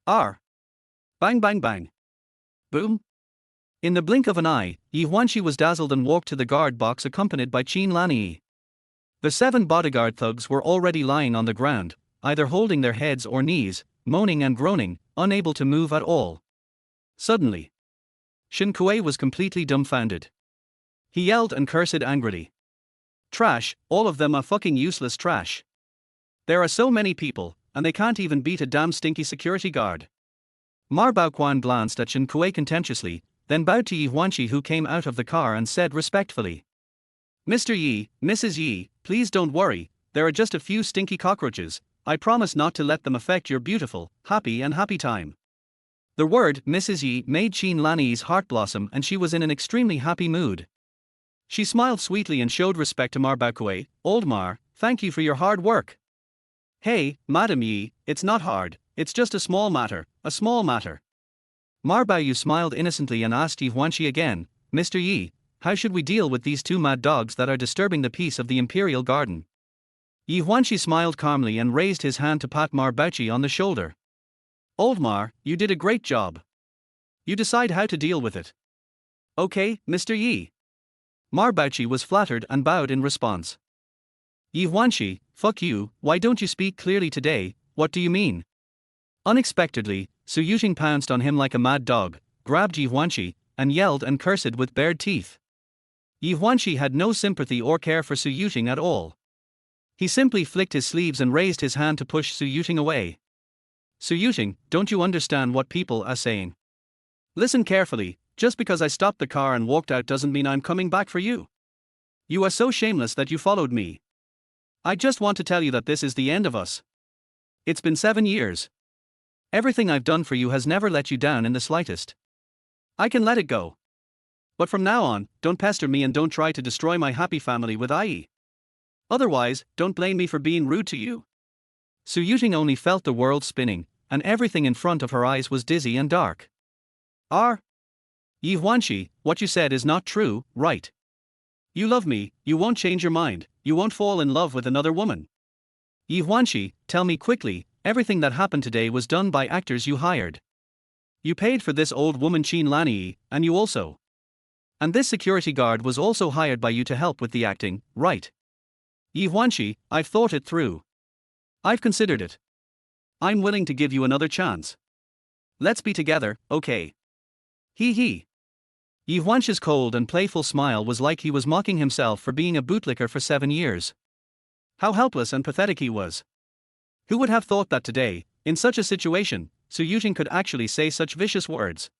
Bang bang bang. Boom. In the blink of an eye, Ye Huānxī was dazzled and walked to the guard box accompanied by Qin Lanyi. The 7 bodyguard thugs were already lying on the ground, either holding their heads or knees, moaning and groaning, unable to move at all. Suddenly, Shen Kuei was completely dumbfounded. He yelled and cursed angrily. Trash, all of them are fucking useless trash. There are so many people, and they can't even beat a damn stinky security guard. Ma Baoqiu glanced at Shen Kuei contemptuously, then bowed to Ye Huānxī who came out of the car and said respectfully, "Mr. Yi, Mrs. Yi, please don't worry, there are just a few stinky cockroaches, I promise not to let them affect your beautiful, happy time." The word Mrs. Yi made Qin Lanyi's heart blossom and she was in an extremely happy mood. She smiled sweetly and showed respect to Ma Baoqiu. "Old Mar, thank you for your hard work." "Hey, Madam Yi, it's not hard, it's just a small matter, Ma Baoqiu smiled innocently and asked Ye Huānxī again, "Mr. Yi, how should we deal with these 2 mad dogs that are disturbing the peace of the Imperial Garden?" Ye Huānxī smiled calmly and raised his hand to pat Ma Baoqiu on the shoulder. "Old Mar, you did a great job. You decide how to deal with it." "Okay, Mr. Yi." Ma Baoqiu was flattered and bowed in response. "Ye Huānxī, fuck you, why don't you speak clearly today, what do you mean?" Unexpectedly, Su Yueting pounced on him like a mad dog, grabbed Ye Huānxī, and yelled and cursed with bared teeth. Ye Huānxī had no sympathy or care for Su Yueting at all. He simply flicked his sleeves and raised his hand to push Su Yueting away. Su Yueting, don't you understand what people are saying? Listen carefully, just because I stopped the car and walked out doesn't mean I'm coming back for you. You are so shameless that you followed me. I just want to tell you that this is the end of us. It's been 7 years. Everything I've done for you has never let you down in the slightest. I can let it go. But from now on, don't pester me and don't try to destroy my happy family with Ye. Otherwise, don't blame me for being rude to you. Su Yueting only felt the world spinning, and everything in front of her eyes was dizzy and dark. Ye Huānxī, what you said is not true, right? You love me, you won't change your mind, you won't fall in love with another woman. Ye Huānxī, tell me quickly, everything that happened today was done by actors you hired. You paid for this old woman Ye Huānxī, and you also. And this security guard was also hired by you to help with the acting, right? Ye Huānxī, I've thought it through. I've considered it. I'm willing to give you another chance. Let's be together, okay? He. Ye Huānxī's cold and playful smile was like he was mocking himself for being a bootlicker for 7 years. How helpless and pathetic he was. Who would have thought that today, in such a situation, Su Yueting could actually say such vicious words?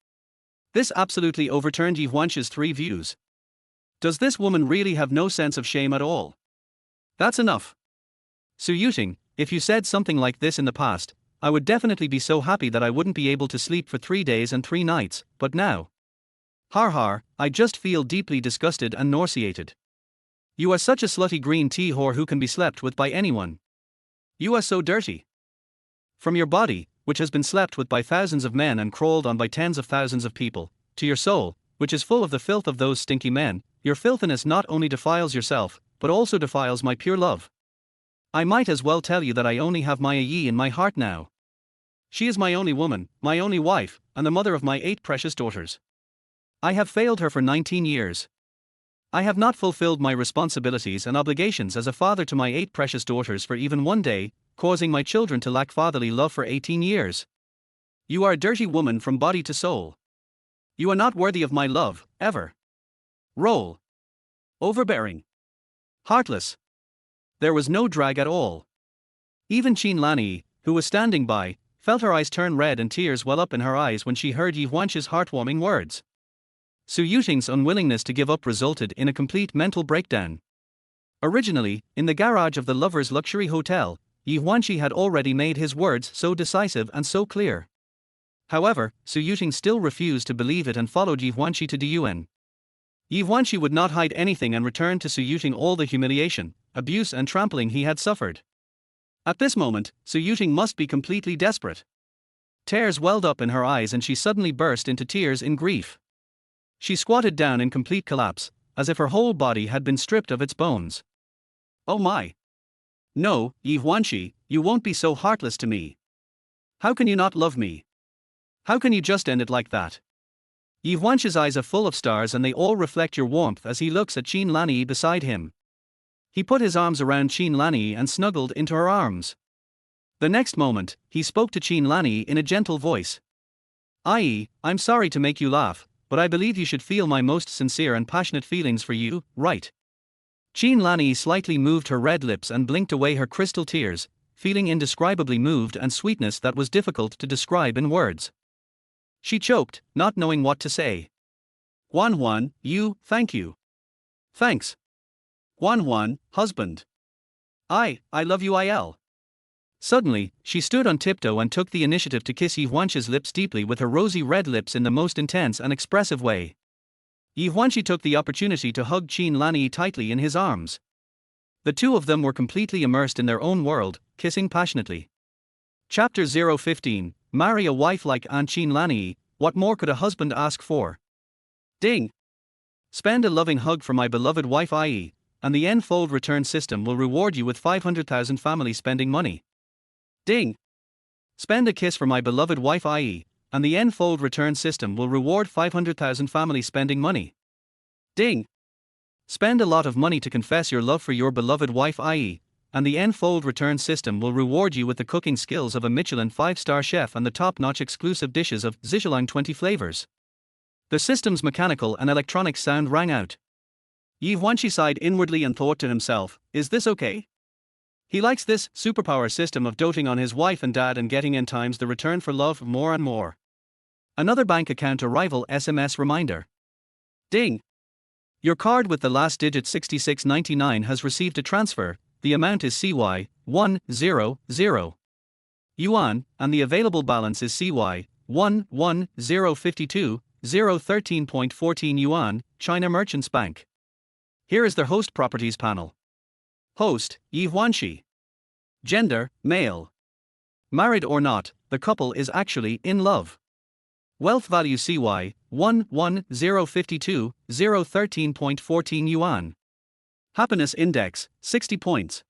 This absolutely overturned Ye Huānxī's 3 views. Does this woman really have no sense of shame at all? That's enough. Su Yueting, if you said something like this in the past, I would definitely be so happy that I wouldn't be able to sleep for 3 days and 3 nights, but now. Har, I just feel deeply disgusted and nauseated. You are such a slutty green tea whore who can be slept with by anyone. You are so dirty. From your body, which has been slept with by thousands of men and crawled on by tens of thousands of people, to your soul, which is full of the filth of those stinky men, your filthiness not only defiles yourself, but also defiles my pure love. I might as well tell you that I only have my Ye in my heart now. She is my only woman, my only wife, and the mother of my 8 precious daughters. I have failed her for 19 years. I have not fulfilled my responsibilities and obligations as a father to my 8 precious daughters for even 1 day, causing my children to lack fatherly love for 18 years. You are a dirty woman from body to soul. You are not worthy of my love, ever. Roll. Overbearing. Heartless. There was no drag at all. Even Ye Huānxī, who was standing by, felt her eyes turn red and tears well up in her eyes when she heard Ye Huānxī's heartwarming words. Su Yueting's unwillingness to give up resulted in a complete mental breakdown. Originally, in the garage of the lovers' luxury hotel, Ye Huānxī had already made his words so decisive and so clear. However, Su Yueting still refused to believe it and followed Ye Huānxī to the UN. Ye Huānxī would not hide anything and returned to Su Yueting all the humiliation, abuse and trampling he had suffered. At this moment, Su Yueting must be completely desperate. Tears welled up in her eyes and she suddenly burst into tears in grief. She squatted down in complete collapse, as if her whole body had been stripped of its bones. Oh my! No, Ye Huānxī, you won't be so heartless to me. How can you not love me? How can you just end it like that? Ye Huānxī's eyes are full of stars and they all reflect your warmth as he looks at Ye Huānxī beside him. He put his arms around Ye Huānxī and snuggled into her arms. The next moment, he spoke to Ye Huānxī in a gentle voice. "Ye, I'm sorry to make you laugh, but I believe you should feel my most sincere and passionate feelings for you, right?" Ye Huānxī slightly moved her red lips and blinked away her crystal tears, feeling indescribably moved and sweetness that was difficult to describe in words. She choked, not knowing what to say. Huān, thank you. Thanks. Huān, husband. I love you il. Suddenly, she stood on tiptoe and took the initiative to kiss Ye Huānxī's lips deeply with her rosy red lips in the most intense and expressive way. Ye Huānxī took the opportunity to hug Ye Huānxī tightly in his arms. The two of them were completely immersed in their own world, kissing passionately. Chapter 015, Marry a wife like Aunt Ye Huānxī, what more could a husband ask for? Ding! Spend a loving hug for my beloved wife Ye, and the N-fold return system will reward you with 500,000 family spending money. Ding! Spend a kiss for my beloved wife Ye, and the N-fold return system will reward 500,000 family spending money. Ding! Spend a lot of money to confess your love for your beloved wife Ye, and the N-fold return system will reward you with the cooking skills of a Michelin 5-star chef and the top-notch exclusive dishes of Zhijiang 20 flavors. The system's mechanical and electronic sound rang out. Ye Huānxī sighed inwardly and thought to himself, is this okay? He likes this superpower system of doting on his wife and dad and getting n times the return for love more and more. Another bank account arrival SMS reminder. Ding! Your card with the last digit 6699 has received a transfer. The amount is CY 100 yuan, and the available balance is CY 11052 013.14 yuan, China Merchants Bank. Here is their host properties panel. Host, Ye Huānxī. Gender, male. Married or not, the couple is actually in love. Wealth value CY 11052 013.14 yuan. Happiness index 60 points.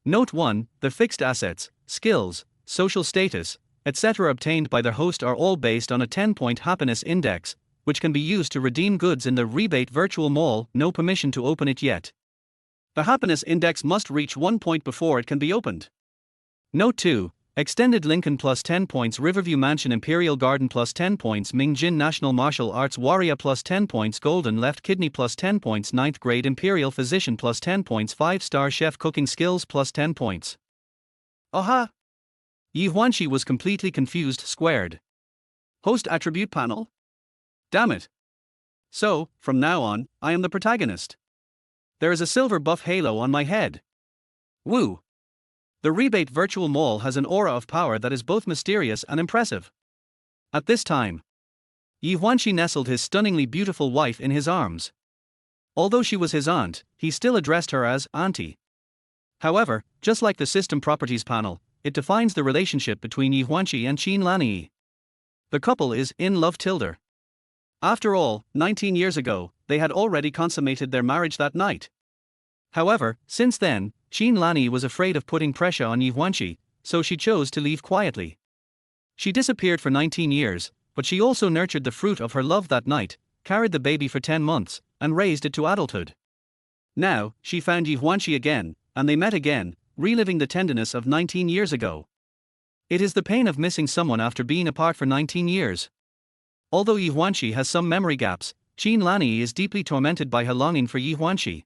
Note 1: the fixed assets, skills, social status, etc. obtained by their host are all based on a 10-point happiness index, which can be used to redeem goods in the rebate virtual mall. No permission to open it yet. The happiness index must reach 1 point before it can be opened. Note 2: Extended Lincoln plus 10 points, Riverview Mansion Imperial Garden plus 10 points, Mingjin National Martial Arts Warrior plus 10 points, Golden Left Kidney plus 10 points, 9th Grade Imperial Physician plus 10 points, 5-star Chef Cooking Skills plus 10 points. Aha! Ye Huānxī was completely confused, squared. Host attribute panel? Damn it. So, from now on, I am the protagonist. There is a silver buff halo on my head. Woo! The rebate virtual mall has an aura of power that is both mysterious and impressive. At this time, Ye Huānxī nestled his stunningly beautiful wife in his arms. Although she was his aunt, he still addressed her as auntie. However, just like the system properties panel, it defines the relationship between Ye Huānxī and Qin Lanyi. The couple is in love tilde. After all, 19 years ago, they had already consummated their marriage that night. However, since then, Qin Lanyi was afraid of putting pressure on Ye Huānxī, so she chose to leave quietly. She disappeared for 19 years, but she also nurtured the fruit of her love that night, carried the baby for 10 months, and raised it to adulthood. Now, she found Ye Huānxī again, and they met again, reliving the tenderness of 19 years ago. It is the pain of missing someone after being apart for 19 years. Although Ye Huānxī has some memory gaps, Qin Lanyi is deeply tormented by her longing for Ye Huānxī.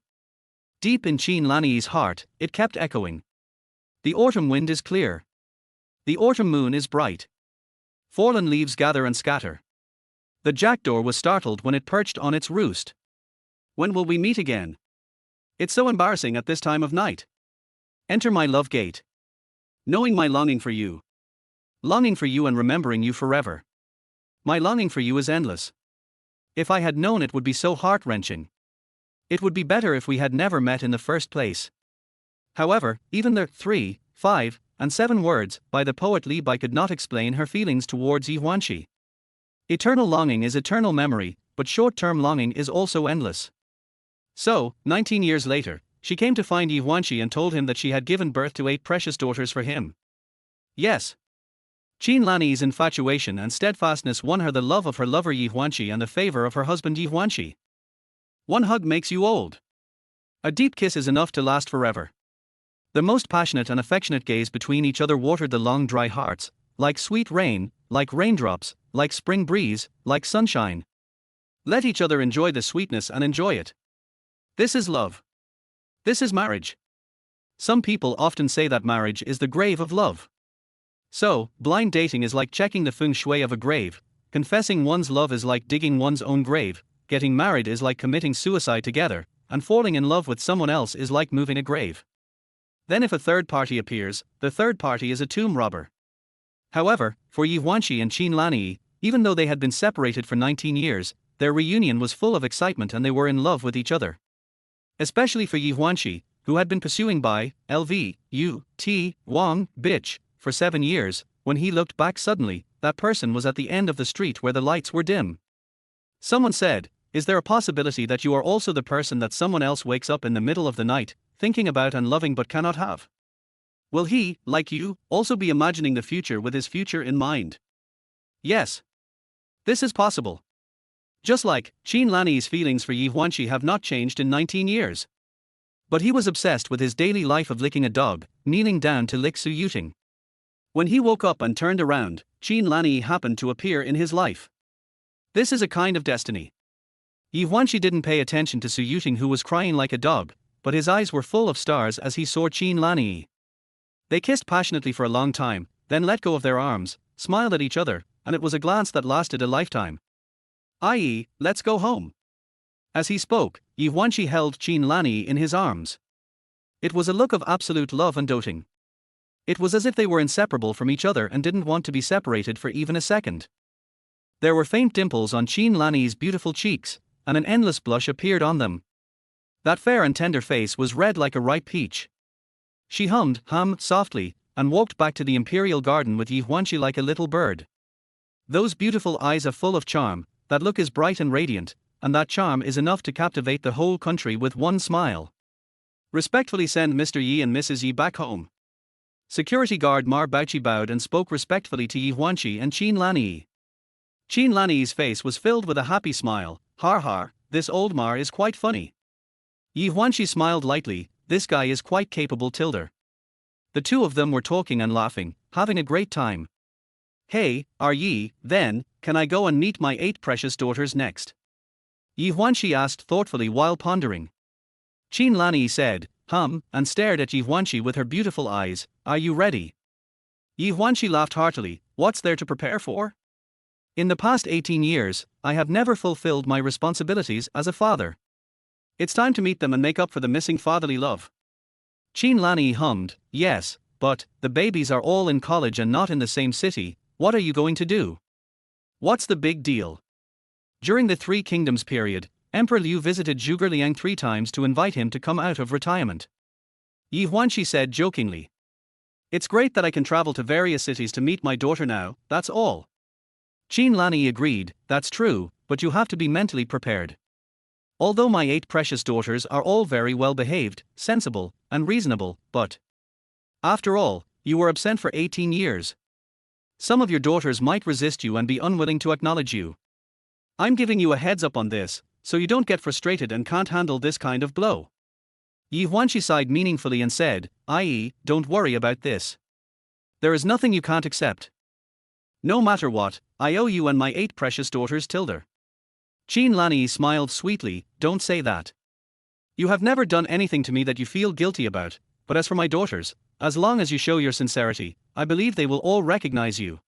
Deep in Qin Lanyi's heart, it kept echoing. The autumn wind is clear. The autumn moon is bright. Fallen leaves gather and scatter. The jackdaw was startled when it perched on its roost. When will we meet again? It's so embarrassing at this time of night. Enter my love gate. Knowing my longing for you. Longing for you and remembering you forever. My longing for you is endless. If I had known it would be so heart-wrenching. It would be better if we had never met in the first place. However, even the 3, 5, and 7 words by the poet Li Bai could not explain her feelings towards Ye Huānxī. Eternal longing is eternal memory, but short-term longing is also endless. So, 19 years later, she came to find Ye Huānxī and told him that she had given birth to 8 precious daughters for him. Yes. Qin Lanyi's infatuation and steadfastness won her the love of her lover Ye Huānxī and the favor of her husband Ye Huānxī. One hug makes you old. A deep kiss is enough to last forever. The most passionate and affectionate gaze between each other watered the long dry hearts, like sweet rain, like raindrops, like spring breeze, like sunshine. Let each other enjoy the sweetness and enjoy it. This is love. This is marriage. Some people often say that marriage is the grave of love. So, blind dating is like checking the feng shui of a grave, confessing one's love is like digging one's own grave, getting married is like committing suicide together, and falling in love with someone else is like moving a grave. Then if a third party appears, the third party is a tomb robber. However, for Ye Huānxī and Qin Lanyi, even though they had been separated for 19 years, their reunion was full of excitement and they were in love with each other. Especially for Ye Huānxī, who had been pursuing Bai, Wang, bitch, for 7 years, when he looked back suddenly, that person was at the end of the street where the lights were dim. Someone said, is there a possibility that you are also the person that someone else wakes up in the middle of the night, thinking about and loving but cannot have? Will he, like you, also be imagining the future with his future in mind? Yes. This is possible. Just like, Qin Lanyi's feelings for Ye Huānxī have not changed in 19 years. But he was obsessed with his daily life of licking a dog, kneeling down to lick Su Yueting. When he woke up and turned around, Qin Lanyi happened to appear in his life. This is a kind of destiny. Ye Huānxī didn't pay attention to Su Yueting, who was crying like a dog, but his eyes were full of stars as he saw Qin Lanyi. They kissed passionately for a long time, then let go of their arms, smiled at each other, and it was a glance that lasted a lifetime. I.e., let's go home. As he spoke, Ye Huānxī held Qin Lanyi in his arms. It was a look of absolute love and doting. It was as if they were inseparable from each other and didn't want to be separated for even a second. There were faint dimples on Qin Lanyi's beautiful cheeks, and an endless blush appeared on them. That fair and tender face was red like a ripe peach. She hummed softly, and walked back to the imperial garden with Ye Huānxī like a little bird. Those beautiful eyes are full of charm, that look is bright and radiant, and that charm is enough to captivate the whole country with one smile. Respectfully send Mr. Yi and Mrs. Yi back home. Security guard Mar Baoqi bowed and spoke respectfully to Ye Huānxī and Qin Lanyi. Qin Lanyi's face was filled with a happy smile. Har har, this old Mar is quite funny. Ye Huānxī smiled lightly. This guy is quite capable tilder. The two of them were talking and laughing, having a great time. Hey, are ye, then, can I go and meet my 8 precious daughters next? Ye Huānxī asked thoughtfully while pondering. Qin Lanyi said, and stared at Ye Huānxī with her beautiful eyes. Are you ready? Ye Huānxī laughed heartily. What's there to prepare for? In the past 18 years, I have never fulfilled my responsibilities as a father. It's time to meet them and make up for the missing fatherly love. Qin Lanyi hummed, yes, but the babies are all in college and not in the same city. What are you going to do? What's the big deal? During the Three Kingdoms period, Emperor Liu visited Zhuge Liang 3 times to invite him to come out of retirement. Ye Huānxī said jokingly. It's great that I can travel to various cities to meet my daughter now, that's all. Qin Lanyi agreed, that's true, but you have to be mentally prepared. Although my 8 precious daughters are all very well behaved, sensible, and reasonable, but after all, you were absent for 18 years. Some of your daughters might resist you and be unwilling to acknowledge you. I'm giving you a heads up on this, so you don't get frustrated and can't handle this kind of blow. Ye Huānxī sighed meaningfully and said, i.e., don't worry about this. There is nothing you can't accept. No matter what, I owe you and my 8 precious daughters tilde. Qin Lanyi smiled sweetly, don't say that. You have never done anything to me that you feel guilty about, but as for my daughters, as long as you show your sincerity, I believe they will all recognize you.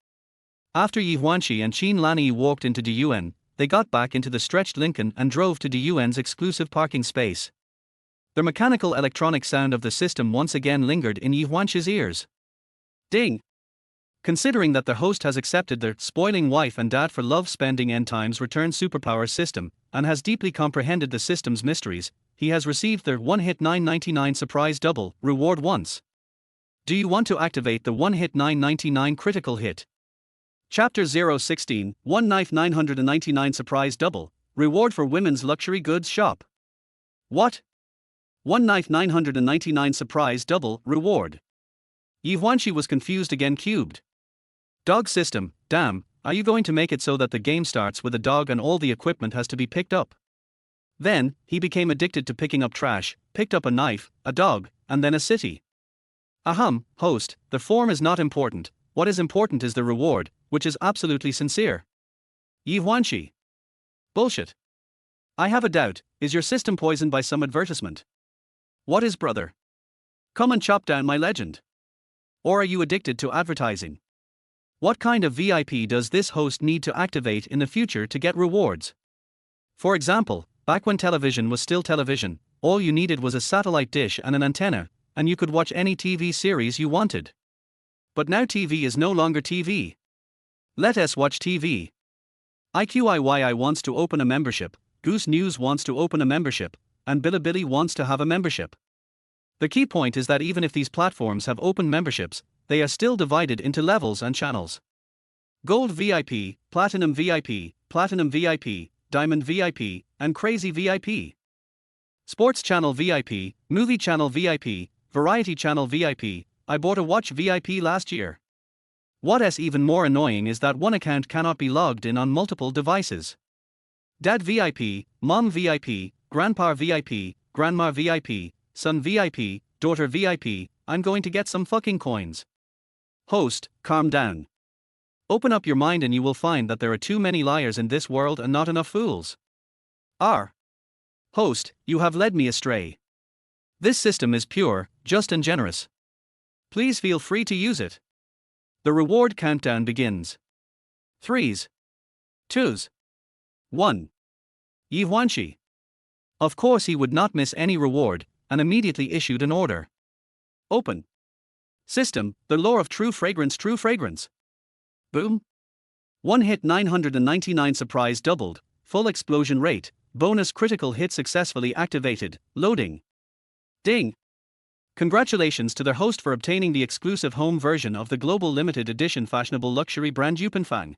After Ye Huānxī and Qin Lanyi walked into Diyuan, they got back into the stretched Lincoln and drove to Diyuan's exclusive parking space. The mechanical electronic sound of the system once again lingered in Ye Huānxī's ears. Ding! Considering that the host has accepted the spoiling wife and dad for love spending end times return superpower system, and has deeply comprehended the system's mysteries, he has received the one-hit 999 surprise double reward once. Do you want to activate the one-hit 999 critical hit? Chapter 016, One Knife 999 surprise double, reward for women's luxury goods shop. What? One Knife 999 surprise double reward. Ye Huānxī was confused again cubed. Dog system, damn, are you going to make it so that the game starts with a dog and all the equipment has to be picked up? Then, he became addicted to picking up trash, picked up a knife, a dog, and then a city. Host, the form is not important, what is important is the reward, which is absolutely sincere. Ye Huānxī. Bullshit. I have a doubt, is your system poisoned by some advertisement? What is brother? Come and chop down my legend. Or are you addicted to advertising? What kind of VIP does this host need to activate in the future to get rewards? For example, back when television was still television, all you needed was a satellite dish and an antenna, and you could watch any TV series you wanted. But now TV is no longer TV. Let us watch TV. IQIYI wants to open a membership, Goose News wants to open a membership, and Bilibili wants to have a membership. The key point is that even if these platforms have open memberships, they are still divided into levels and channels. Gold VIP, Platinum VIP, Diamond VIP, and Crazy VIP. Sports Channel VIP, Movie Channel VIP, Variety Channel VIP. I bought a watch VIP last year. What is even more annoying is that one account cannot be logged in on multiple devices. Dad VIP, Mom VIP, Grandpa VIP, Grandma VIP, Son VIP, Daughter VIP. I'm going to get some fucking coins. Host, calm down. Open up your mind and you will find that there are too many liars in this world and not enough fools. R. Host, you have led me astray. This system is pure, just and generous. Please feel free to use it. The reward countdown begins. 3s. 2s. 1. Ye Huānxī. Of course he would not miss any reward, and immediately issued an order. Open. System, the lore of true fragrance. Boom. One hit 999 surprise doubled, full explosion rate, bonus critical hit successfully activated, loading. Ding. Congratulations to their host for obtaining the exclusive home version of the global limited edition fashionable luxury brand Ye Huānxī.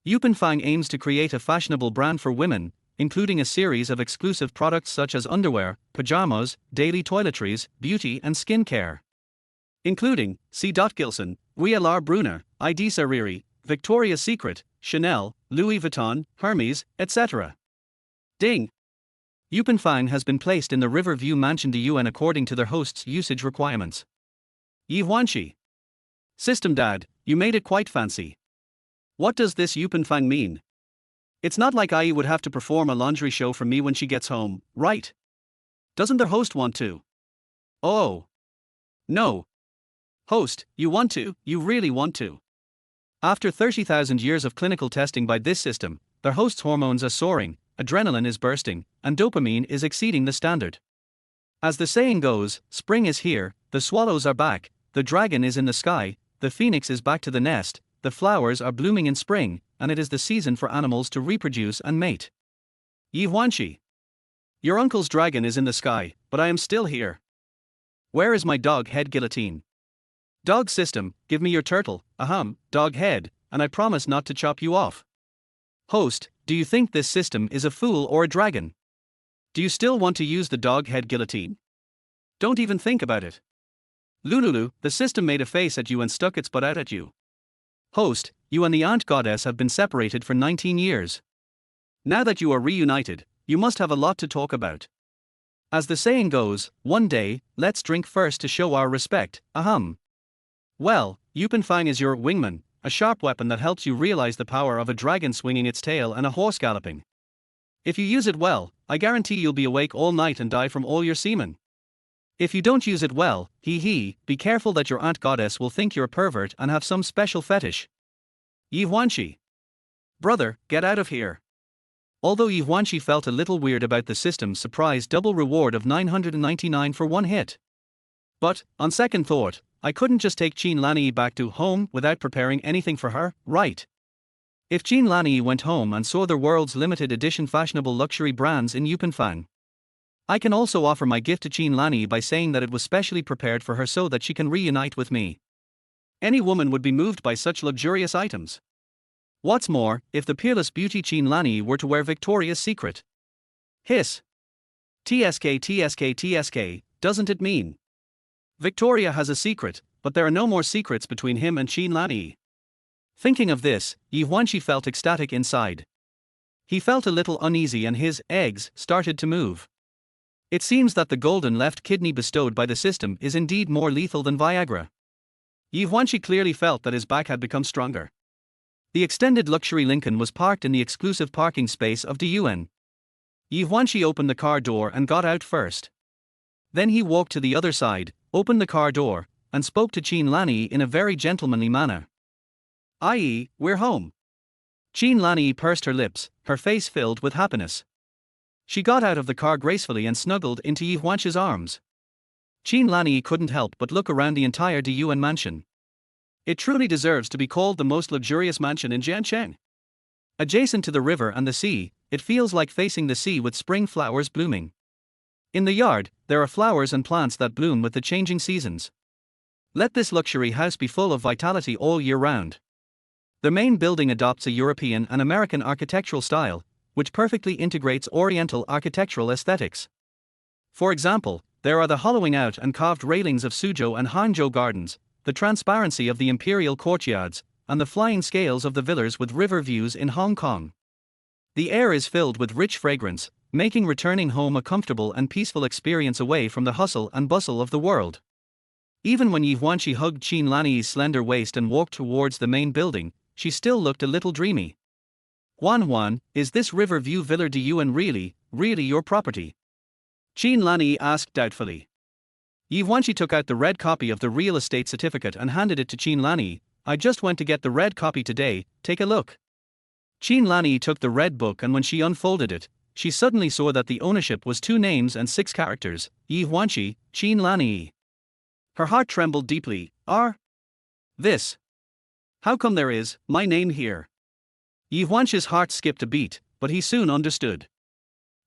Ye Huānxī aims to create a fashionable brand for women, including a series of exclusive products such as underwear, pajamas, daily toiletries, beauty and skin care. Including C. Gilson, VLR Brunner, ID Sariri, Victoria's Secret, Chanel, Louis Vuitton, Hermes, etc. Ding. Ye Huānxī has been placed in the Riverview Mansion de Yuan according to their host's usage requirements. Ye Huānxī. System Dad, you made it quite fancy. What does this Ye Huānxī mean? It's not like I would have to perform a laundry show for me when she gets home, right? Doesn't their host want to? Oh. No. Host, you want to, you really want to. After 30,000 years of clinical testing by this system, their host's hormones are soaring, adrenaline is bursting, and dopamine is exceeding the standard. As the saying goes, spring is here, the swallows are back, the dragon is in the sky, the phoenix is back to the nest, the flowers are blooming in spring, and it is the season for animals to reproduce and mate. Ye Huānxī. Your uncle's dragon is in the sky, but I am still here. Where is my dog head guillotine? Dog system, give me your turtle, dog head, and I promise not to chop you off. Host, do you think this system is a fool or a dragon? Do you still want to use the dog head guillotine? Don't even think about it. Lululu, the system made a face at you and stuck its butt out at you. Host, you and the ant goddess have been separated for 19 years. Now that you are reunited, you must have a lot to talk about. As the saying goes, one day, let's drink first to show our respect, Well, Ye Huānxī is your wingman, a sharp weapon that helps you realize the power of a dragon swinging its tail and a horse galloping. If you use it well, I guarantee you'll be awake all night and die from all your semen. If you don't use it well, be careful that your ant goddess will think you're a pervert and have some special fetish. Ye Huānxī. Brother, get out of here. Although Ye Huānxī felt a little weird about the system's surprise double reward of 999 for one hit. But, on second thought, I couldn't just take Qin Lanyi back to home without preparing anything for her, right? If Qin Lanyi went home and saw the world's limited edition fashionable luxury brands in Ye Huānxī, I can also offer my gift to Qin Lanyi by saying that it was specially prepared for her so that she can reunite with me. Any woman would be moved by such luxurious items. What's more, if the peerless beauty Qin Lanyi were to wear Victoria's Secret. Hiss. TSK, doesn't it mean? Victoria has a secret, but there are no more secrets between him and Qin Lanyi. Thinking of this, Ye Huānxī felt ecstatic inside. He felt a little uneasy and his eggs started to move. It seems that the golden left kidney bestowed by the system is indeed more lethal than Viagra. Ye Huānxī clearly felt that his back had become stronger. The extended luxury Lincoln was parked in the exclusive parking space of the UN. Ye Huānxī opened the car door and got out first. Then he walked to the other side, opened the car door, and spoke to Qin Lanyi in a very gentlemanly manner. I.e., we're home. Qin Lanyi pursed her lips, her face filled with happiness. She got out of the car gracefully and snuggled into Ye Huānxī's arms. Qin Lanyi couldn't help but look around the entire de Yuan mansion. It truly deserves to be called the most luxurious mansion in Jiancheng. Adjacent to the river and the sea, it feels like facing the sea with spring flowers blooming. In the yard, there are flowers and plants that bloom with the changing seasons. Let this luxury house be full of vitality all year round. The main building adopts a European and American architectural style, which perfectly integrates Oriental architectural aesthetics. For example, there are the hollowing out and carved railings of Suzhou and Hangzhou gardens, the transparency of the imperial courtyards, and the flying scales of the villas with river views in Hong Kong. The air is filled with rich fragrance, making returning home a comfortable and peaceful experience away from the hustle and bustle of the world. Even when Ye Huānxī hugged Qin Lanyi's slender waist and walked towards the main building, she still looked a little dreamy. Huan, is this Riverview Villa de Yuan really, really your property? Qin Lanyi asked doubtfully. Ye Huānxī took out the red copy of the real estate certificate and handed it to Qin Lanyi. I just went to get the red copy today, take a look. Qin Lanyi took the red book, and when she unfolded it, she suddenly saw that the ownership was 2 names and 6 characters, Ye Huānxī, Qin Lanyi. Her heart trembled deeply. This. How come there is my name here? Ye Huānxī's heart skipped a beat, but he soon understood.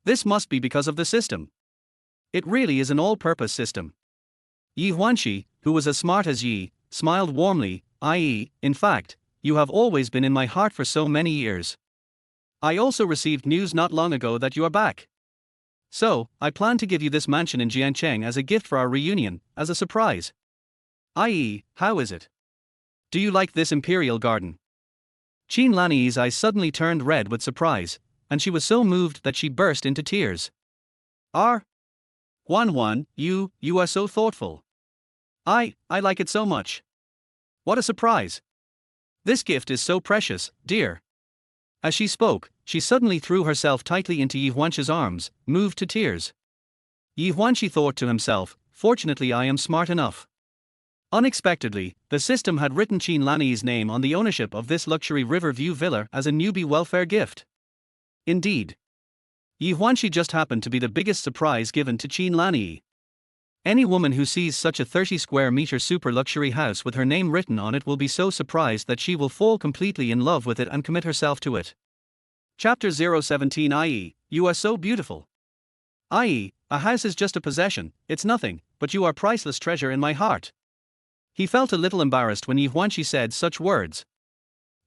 This must be because of the system. It really is an all-purpose system. Ye Huānxī, who was as smart as Yi, smiled warmly, i.e., in fact, you have always been in my heart for so many years. I also received news not long ago that you are back. So, I plan to give you this mansion in Jiangcheng as a gift for our reunion, as a surprise. I.e., how is it? Do you like this imperial garden? Qin Lanyi's eyes suddenly turned red with surprise, and she was so moved that she burst into tears. Huan, you are so thoughtful. I like it so much. What a surprise. This gift is so precious, dear. As she spoke, she suddenly threw herself tightly into Ye Huānxī's arms, moved to tears. Ye Huānxī thought to himself, fortunately I am smart enough. Unexpectedly, the system had written Qin Lanyi's name on the ownership of this luxury Riverview villa as a newbie welfare gift. Indeed. Ye Huānxī just happened to be the biggest surprise given to Qin Lanyi. Any woman who sees such a 30 square meter super luxury house with her name written on it will be so surprised that she will fall completely in love with it and commit herself to it. Chapter 017 i.e., you are so beautiful. I.e., a house is just a possession, it's nothing, but you are priceless treasure in my heart. He felt a little embarrassed when Ye Huānxī said such words.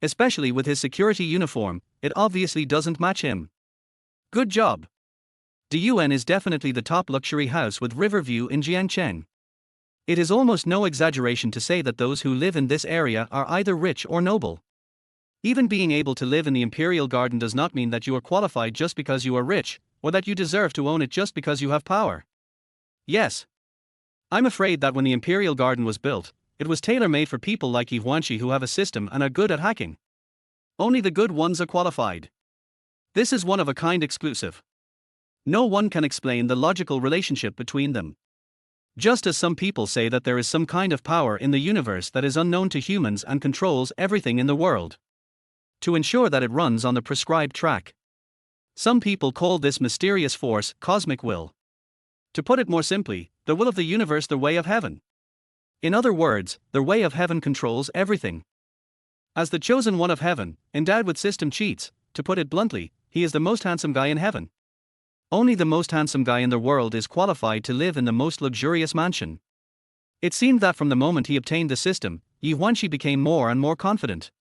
Especially with his security uniform, it obviously doesn't match him. Good job. The UN is definitely the top luxury house with Riverview in Jiangcheng. It is almost no exaggeration to say that those who live in this area are either rich or noble. Even being able to live in the Imperial Garden does not mean that you are qualified just because you are rich, or that you deserve to own it just because you have power. Yes. I'm afraid that when the Imperial Garden was built, it was tailor-made for people like Ye Huānxī who have a system and are good at hacking. Only the good ones are qualified. This is one of a kind exclusive. No one can explain the logical relationship between them. Just as some people say that there is some kind of power in the universe that is unknown to humans and controls everything in the world, to ensure that it runs on the prescribed track. Some people call this mysterious force cosmic will. To put it more simply, the will of the universe, the way of heaven. In other words, the way of heaven controls everything. As the chosen one of heaven, endowed with system cheats, to put it bluntly, he is the most handsome guy in heaven. Only the most handsome guy in the world is qualified to live in the most luxurious mansion. It seemed that from the moment he obtained the system, Ye Huānxī became more and more confident.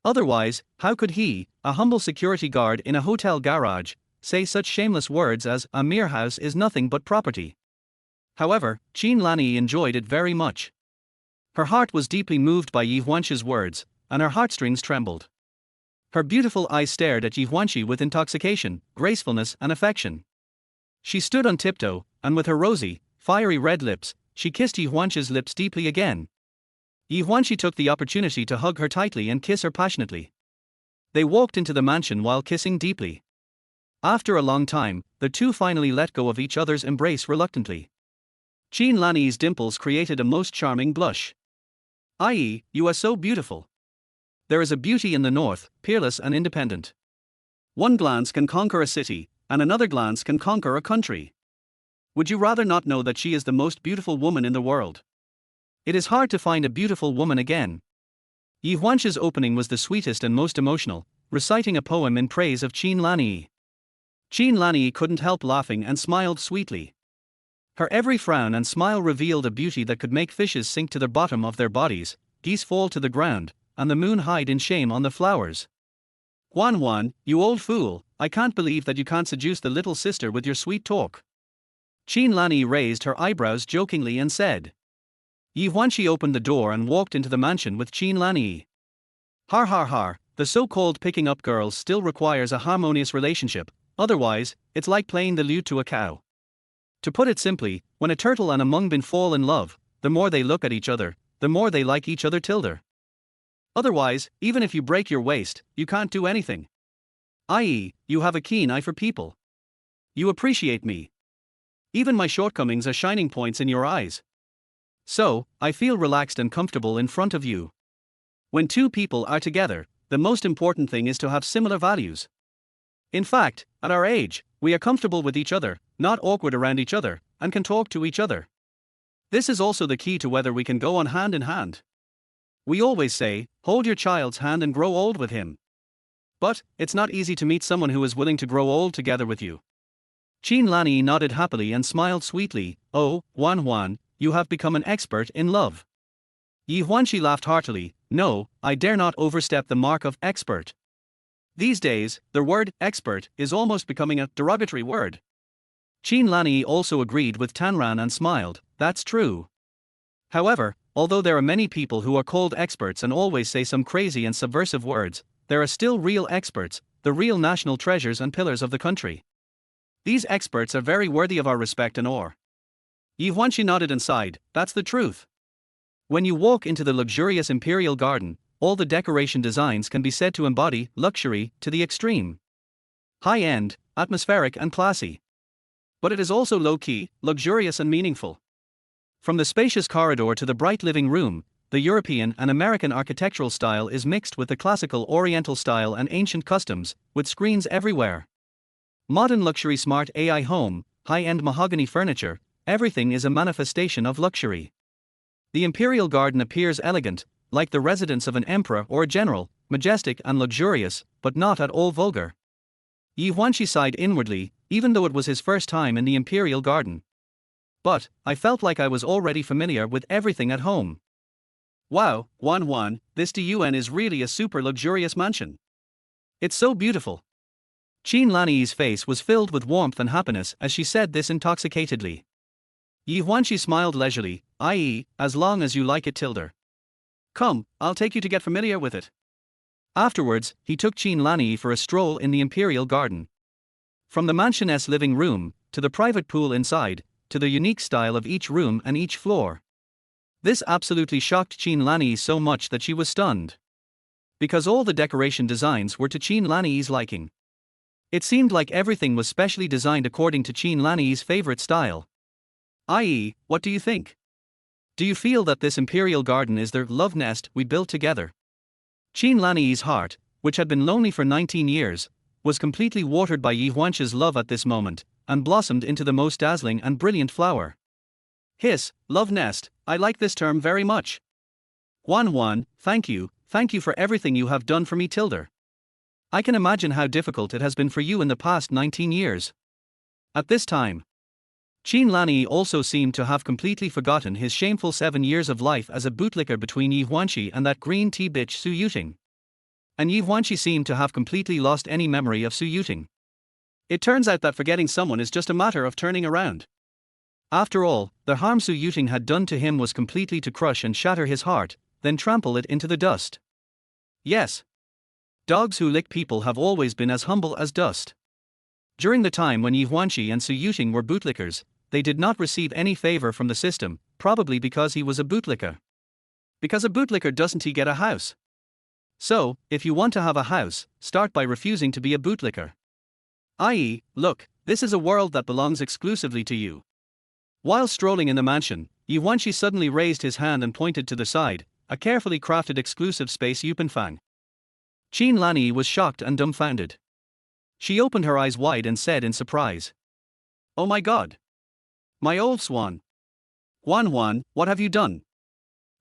Otherwise, how could he, a humble security guard in a hotel garage, say such shameless words as a mere house is nothing but property? However, Qin Lanyi enjoyed it very much. Her heart was deeply moved by Ye Huānxī's words, and her heartstrings trembled. Her beautiful eyes stared at Ye Huānxī with intoxication, gracefulness and affection. She stood on tiptoe, and with her rosy, fiery red lips, she kissed Ye Huānxī's lips deeply again. Ye Huānxī took the opportunity to hug her tightly and kiss her passionately. They walked into the mansion while kissing deeply. After a long time, the two finally let go of each other's embrace reluctantly. Qin Lanyi's dimples created a most charming blush. I.e., you are so beautiful. There is a beauty in the north, peerless and independent. One glance can conquer a city, and another glance can conquer a country. Would you rather not know that she is the most beautiful woman in the world? It is hard to find a beautiful woman again. Ye Huānxī's opening was the sweetest and most emotional, reciting a poem in praise of Qin Lanyi. Qin Lanyi couldn't help laughing and smiled sweetly. Her every frown and smile revealed a beauty that could make fishes sink to the bottom of their bodies, geese fall to the ground, and the moon hide in shame on the flowers. Huan, you old fool, I can't believe that you can't seduce the little sister with your sweet talk. Qin Lanyi raised her eyebrows jokingly and said. Ye Huānxī opened the door and walked into the mansion with Qin Lanyi. Har, the so-called picking up girls still requires a harmonious relationship, otherwise, it's like playing the lute to a cow. To put it simply, when a turtle and a mungbean fall in love, the more they look at each other, the more they like each other tilde. Otherwise, even if you break your waist, you can't do anything. I.e., you have a keen eye for people. You appreciate me. Even my shortcomings are shining points in your eyes. So, I feel relaxed and comfortable in front of you. When two people are together, the most important thing is to have similar values. In fact, at our age, we are comfortable with each other, not awkward around each other, and can talk to each other. This is also the key to whether we can go on hand in hand. We always say, hold your child's hand and grow old with him. But, it's not easy to meet someone who is willing to grow old together with you. Qin Lanyi nodded happily and smiled sweetly. Oh, Huānxī, you have become an expert in love. Ye Huānxī laughed heartily. No, I dare not overstep the mark of expert. These days, the word expert is almost becoming a derogatory word. Qin Lanyi also agreed with Tanran and smiled. That's true. However, although there are many people who are called experts and always say some crazy and subversive words, there are still real experts, the real national treasures and pillars of the country. These experts are very worthy of our respect and awe. Ye Huānxī nodded and sighed. That's the truth. When you walk into the luxurious imperial garden, all the decoration designs can be said to embody luxury to the extreme. High-end, atmospheric and classy. But it is also low-key, luxurious and meaningful. From the spacious corridor to the bright living room, the European and American architectural style is mixed with the classical Oriental style and ancient customs, with screens everywhere. Modern luxury smart AI home, high-end mahogany furniture, everything is a manifestation of luxury. The imperial garden appears elegant, like the residence of an emperor or a general, majestic and luxurious, but not at all vulgar. Ye Huānxī sighed inwardly, even though it was his first time in the imperial garden. But, I felt like I was already familiar with everything at home. Wow, Huānxī, this DUN is really a super luxurious mansion. It's so beautiful. Qin Lanyi's face was filled with warmth and happiness as she said this intoxicatedly. Ye Huānxī smiled leisurely, i.e., as long as you like it tilde. Come, I'll take you to get familiar with it. Afterwards, he took Qin Lanyi for a stroll in the imperial garden. From the mansion's living room, to the private pool inside, to the unique style of each room and each floor. This absolutely shocked Qin Lanyi so much that she was stunned. Because all the decoration designs were to Qin Lanyi's liking. It seemed like everything was specially designed according to Qin Lanyi's favorite style. I.e., what do you think? Do you feel that this imperial garden is the love nest we built together? Qin Lanyi's heart, which had been lonely for 19 years, was completely watered by Ye Huānxī's love at this moment, and blossomed into the most dazzling and brilliant flower. Love nest, I like this term very much. Huānxī, thank you for everything you have done for me tilde. I can imagine how difficult it has been for you in the past 19 years. At this time, Qin Lanyi also seemed to have completely forgotten his shameful 7 years of life as a bootlicker between Ye Huānxī and that green tea bitch Su Yueting. And Ye Huānxī seemed to have completely lost any memory of Su Yueting. It turns out that forgetting someone is just a matter of turning around. After all, the harm Su Yueting had done to him was completely to crush and shatter his heart, then trample it into the dust. Yes. Dogs who lick people have always been as humble as dust. During the time when Ye Huānxī and Su Yueting were bootlickers, they did not receive any favor from the system, probably because he was a bootlicker. Because a bootlicker doesn't he get a house? So, if you want to have a house, start by refusing to be a bootlicker. I.e., look, this is a world that belongs exclusively to you. While strolling in the mansion, Ye Huānxī suddenly raised his hand and pointed to the side, a carefully crafted exclusive space Yupenfang. Qin Lanyi was shocked and dumbfounded. She opened her eyes wide and said in surprise, "Oh my God! My old swan! Huānxī, what have you done?"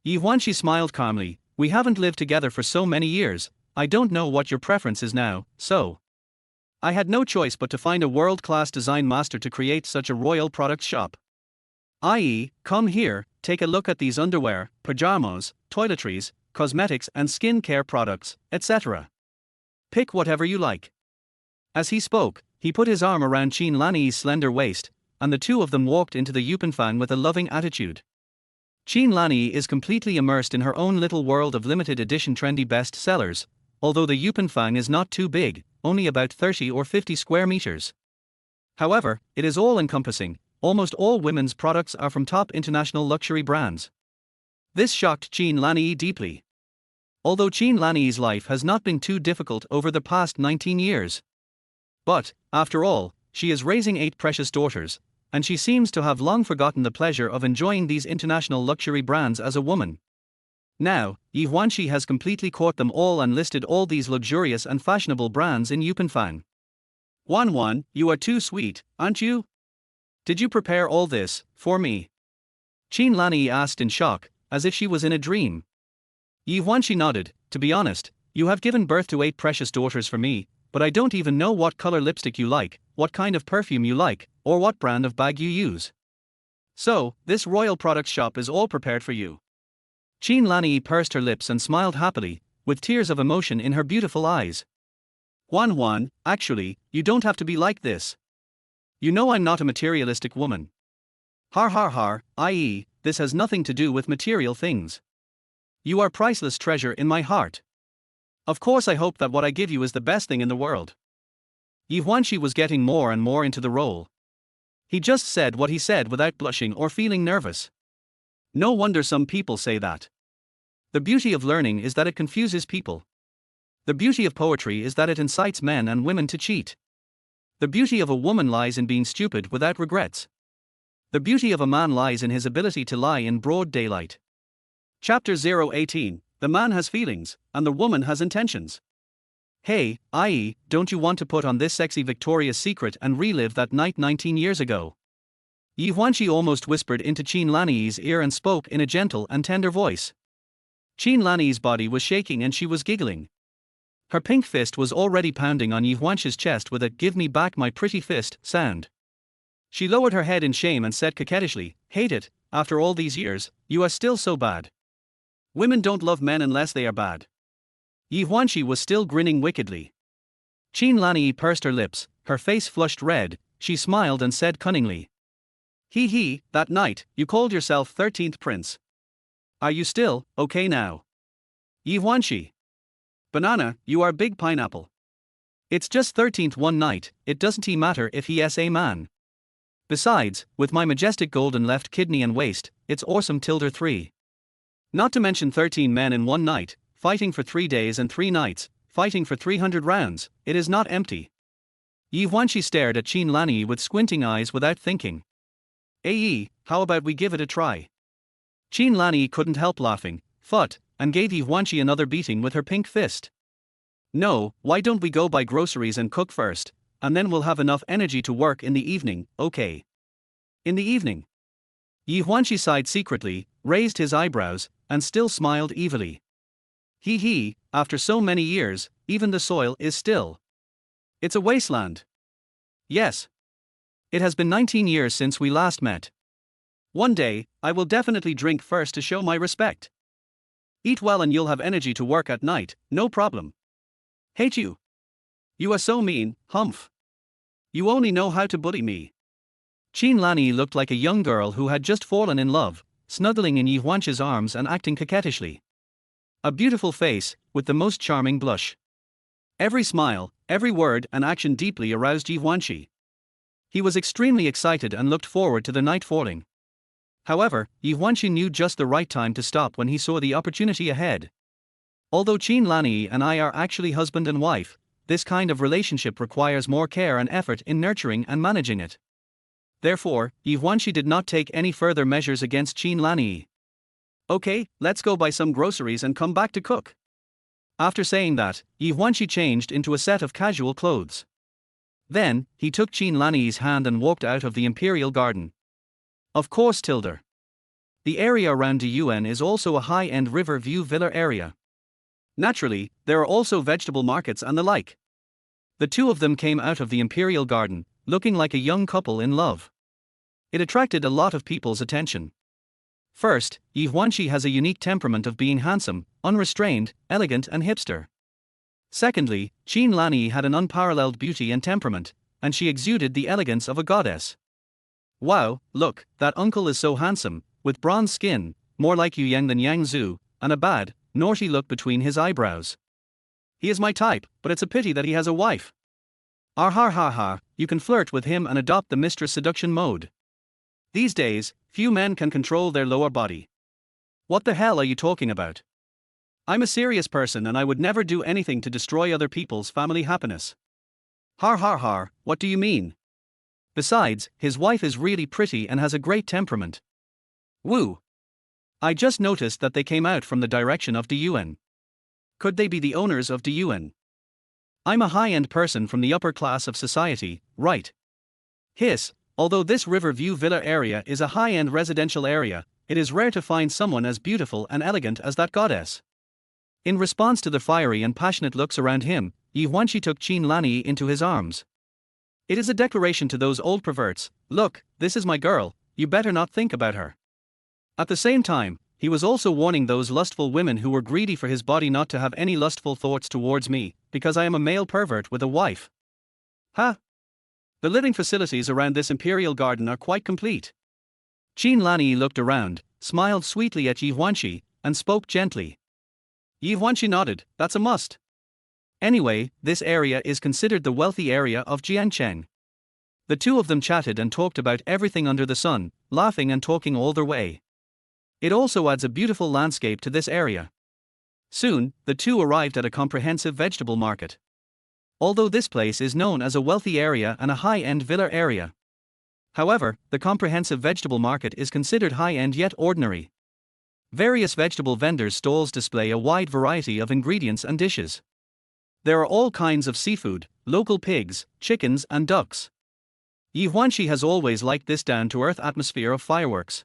Ye Huānxī smiled calmly. "We haven't lived together for so many years, I don't know what your preference is now, so I had no choice but to find a world-class design master to create such a royal product shop. I.e., come here, take a look at these underwear, pajamas, toiletries, cosmetics and skin care products, etc. Pick whatever you like." As he spoke, he put his arm around Qin Lanyi's slender waist, and the two of them walked into the Yupenfang with a loving attitude. Qin Lanyi is completely immersed in her own little world of limited edition trendy best sellers, although the Yupenfang is not too big, only about 30 or 50 square meters. However, it is all-encompassing. Almost all women's products are from top international luxury brands. This shocked Qin Lanyi deeply. Although Qin Lanyi's life has not been too difficult over the past 19 years. But, after all, she is raising 8 precious daughters, and she seems to have long forgotten the pleasure of enjoying these international luxury brands as a woman. Now, Ye Huānxī has completely caught them all and listed all these luxurious and fashionable brands in Yupenfang. Huan, you are too sweet, aren't you? Did you prepare all this for me? Qin Lanyi asked in shock, as if she was in a dream. Ye Huānxī nodded. To be honest, you have given birth to 8 precious daughters for me, but I don't even know what color lipstick you like, what kind of perfume you like, or what brand of bag you use. So, this royal products shop is all prepared for you. Qin Lanyi pursed her lips and smiled happily, with tears of emotion in her beautiful eyes. Huan, actually, you don't have to be like this. You know I'm not a materialistic woman. Har, i.e., this has nothing to do with material things. You are priceless treasure in my heart. Of course I hope that what I give you is the best thing in the world. Ye Huānxī was getting more and more into the role. He just said what he said without blushing or feeling nervous. No wonder some people say that. The beauty of learning is that it confuses people. The beauty of poetry is that it incites men and women to cheat. The beauty of a woman lies in being stupid without regrets. The beauty of a man lies in his ability to lie in broad daylight. Chapter 018. The man has feelings, and the woman has intentions. Hey, i.e., don't you want to put on this sexy Victoria's Secret and relive that night 19 years ago? Ye Huānxī almost whispered into Qin Lanyi's ear and spoke in a gentle and tender voice. Qin Lanyi's body was shaking and she was giggling. Her pink fist was already pounding on Ye Huānxī's chest with a "give me back my pretty fist" sound. She lowered her head in shame and said coquettishly, "Hate it, after all these years, you are still so bad. Women don't love men unless they are bad." Ye Huānxī was still grinning wickedly. Qin Lanyi pursed her lips, her face flushed red, she smiled and said cunningly. That night, you called yourself 13th prince. Are you still okay now? Ye Huānxī. Banana, you are big pineapple. It's just 13th one night, it doesn't matter if he's a man. Besides, with my majestic golden left kidney and waist, it's awesome tilde 3. Not to mention 13 men in one night, fighting for 3 days and 3 nights, fighting for 300 rounds, it is not empty. Ye Huānxī stared at Qin Lanyi with squinting eyes without thinking. How about we give it a try? Qin Lanyi couldn't help laughing, and gave Ye Huānxī another beating with her pink fist. No, why don't we go buy groceries and cook first, and then we'll have enough energy to work in the evening, okay? In the evening. Ye Huānxī sighed secretly, raised his eyebrows, and still smiled evilly. After so many years, even the soil is still. It's a wasteland. Yes. It has been 19 years since we last met. One day, I will definitely drink first to show my respect. Eat well and you'll have energy to work at night, no problem. Hate you. You are so mean, humph. You only know how to bully me. Qin Lanyi looked like a young girl who had just fallen in love, snuggling in Ye Huānxī's arms and acting coquettishly. A beautiful face, with the most charming blush. Every smile, every word and action deeply aroused Ye Huānxī. He was extremely excited and looked forward to the night falling. However, Ye Huānxī knew just the right time to stop when he saw the opportunity ahead. Although Qin Lanyi and I are actually husband and wife, this kind of relationship requires more care and effort in nurturing and managing it. Therefore, Ye Huānxī did not take any further measures against Qin Lanyi. Okay, let's go buy some groceries and come back to cook. After saying that, Ye Huānxī changed into a set of casual clothes. Then, he took Qin Lanyi's hand and walked out of the imperial garden. Of course, tilde. The area around the UN is also a high-end river view villa area. Naturally, there are also vegetable markets and the like. The two of them came out of the imperial garden, looking like a young couple in love. It attracted a lot of people's attention. First, Ye Huānxī has a unique temperament of being handsome, unrestrained, elegant and hipster. Secondly, Qin Lanyi had an unparalleled beauty and temperament, and she exuded the elegance of a goddess. Wow, look, that uncle is so handsome, with bronze skin, more like Yu Yang than Yang Zhu, and a bad, naughty look between his eyebrows. He is my type, but it's a pity that he has a wife. You can flirt with him and adopt the mistress seduction mode. These days, few men can control their lower body. What the hell are you talking about? I'm a serious person and I would never do anything to destroy other people's family happiness. What do you mean? Besides, his wife is really pretty and has a great temperament. Woo! I just noticed that they came out from the direction of Diyuan. Could they be the owners of Diyuan? I'm a high-end person from the upper class of society, right? Hiss, although this Riverview Villa area is a high-end residential area, it is rare to find someone as beautiful and elegant as that goddess. In response to the fiery and passionate looks around him, Ye Huānxī took Qin Lanyi into his arms. It is a declaration to those old perverts, look, this is my girl, you better not think about her. At the same time, he was also warning those lustful women who were greedy for his body not to have any lustful thoughts towards me, because I am a male pervert with a wife. Ha! The living facilities around this imperial garden are quite complete. Qin Lanyi looked around, smiled sweetly at Ye Huānxī, and spoke gently. Ye Huānxī nodded, that's a must. Anyway, this area is considered the wealthy area of Jiangcheng. The two of them chatted and talked about everything under the sun, laughing and talking all their way. It also adds a beautiful landscape to this area. Soon, the two arrived at a comprehensive vegetable market. Although this place is known as a wealthy area and a high-end villa area. However, the comprehensive vegetable market is considered high-end yet ordinary. Various vegetable vendors' stalls display a wide variety of ingredients and dishes. There are all kinds of seafood, local pigs, chickens and ducks. Ye Huānxī has always liked this down-to-earth atmosphere of fireworks.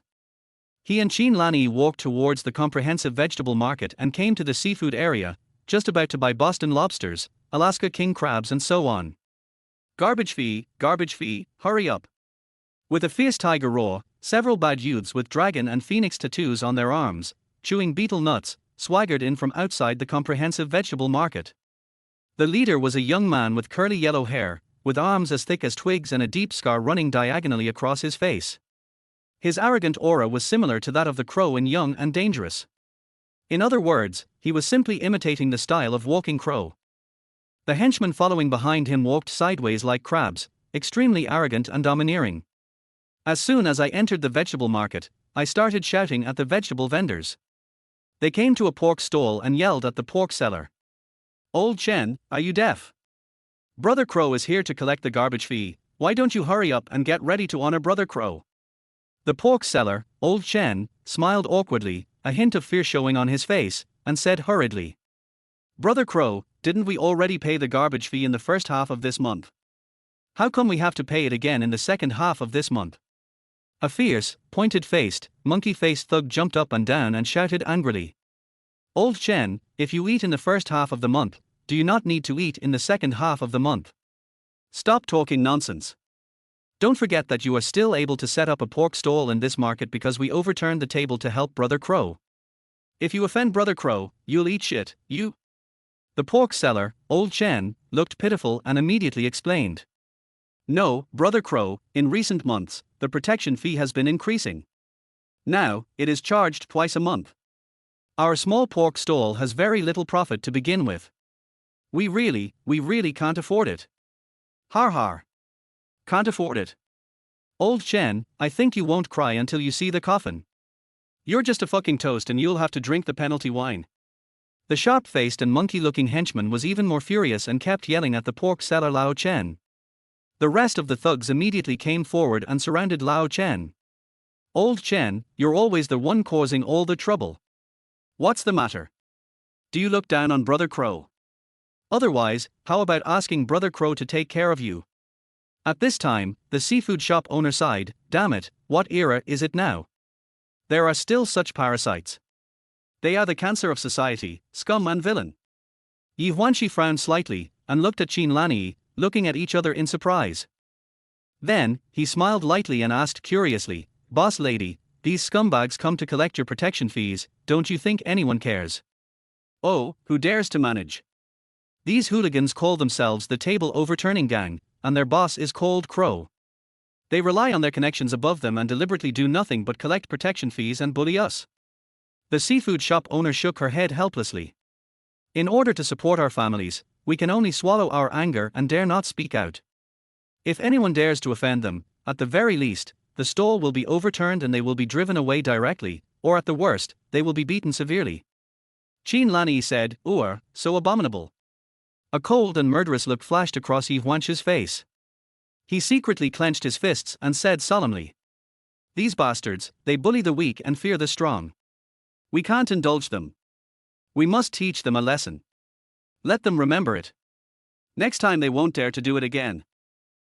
He and Qin Lanyi walked towards the comprehensive vegetable market and came to the seafood area, just about to buy Boston lobsters, Alaska king crabs and so on. Garbage fee, hurry up. With a fierce tiger roar, several bad youths with dragon and phoenix tattoos on their arms, chewing betel nuts, swaggered in from outside the comprehensive vegetable market. The leader was a young man with curly yellow hair, with arms as thick as twigs and a deep scar running diagonally across his face. His arrogant aura was similar to that of the crow in Young and Dangerous. In other words, he was simply imitating the style of walking crow. The henchmen following behind him walked sideways like crabs, extremely arrogant and domineering. As soon as I entered the vegetable market, I started shouting at the vegetable vendors. They came to a pork stall and yelled at the pork seller. Old Chen, are you deaf? Brother Crow is here to collect the garbage fee, why don't you hurry up and get ready to honor Brother Crow? The pork seller, Old Chen, smiled awkwardly, a hint of fear showing on his face, and said hurriedly. Brother Crow, didn't we already pay the garbage fee in the first half of this month? How come we have to pay it again in the second half of this month? A fierce, pointed-faced, monkey-faced thug jumped up and down and shouted angrily. Old Chen, if you eat in the first half of the month, do you not need to eat in the second half of the month? Stop talking nonsense. Don't forget that you are still able to set up a pork stall in this market because we overturned the table to help Brother Crow. If you offend Brother Crow, you'll eat shit, you. The pork seller, Old Chen, looked pitiful and immediately explained. No, Brother Crow, in recent months, the protection fee has been increasing. Now, it is charged twice a month. Our small pork stall has very little profit to begin with. We really can't afford it. Har har. Can't afford it. Old Chen, I think you won't cry until you see the coffin. You're just a fucking toast and you'll have to drink the penalty wine. The sharp-faced and monkey-looking henchman was even more furious and kept yelling at the pork seller Lao Chen. The rest of the thugs immediately came forward and surrounded Lao Chen. Old Chen, you're always the one causing all the trouble. What's the matter? Do you look down on Brother Crow? Otherwise, how about asking Brother Crow to take care of you? At this time, the seafood shop owner sighed, damn it, what era is it now? There are still such parasites. They are the cancer of society, scum and villain. Ye Huānxī frowned slightly, and looked at Qin Lanyi, looking at each other in surprise. Then, he smiled lightly and asked curiously, Boss lady, these scumbags come to collect your protection fees, don't you think anyone cares? Oh, who dares to manage? These hooligans call themselves the Table Overturning Gang, and their boss is called Crow. They rely on their connections above them and deliberately do nothing but collect protection fees and bully us. The seafood shop owner shook her head helplessly. In order to support our families, we can only swallow our anger and dare not speak out. If anyone dares to offend them, at the very least, the stall will be overturned and they will be driven away directly, or at the worst, they will be beaten severely. Qin Lanyi said, so abominable. A cold and murderous look flashed across Ye Huānxī's face. He secretly clenched his fists and said solemnly, "These bastards, they bully the weak and fear the strong. We can't indulge them. We must teach them a lesson. Let them remember it. Next time they won't dare to do it again."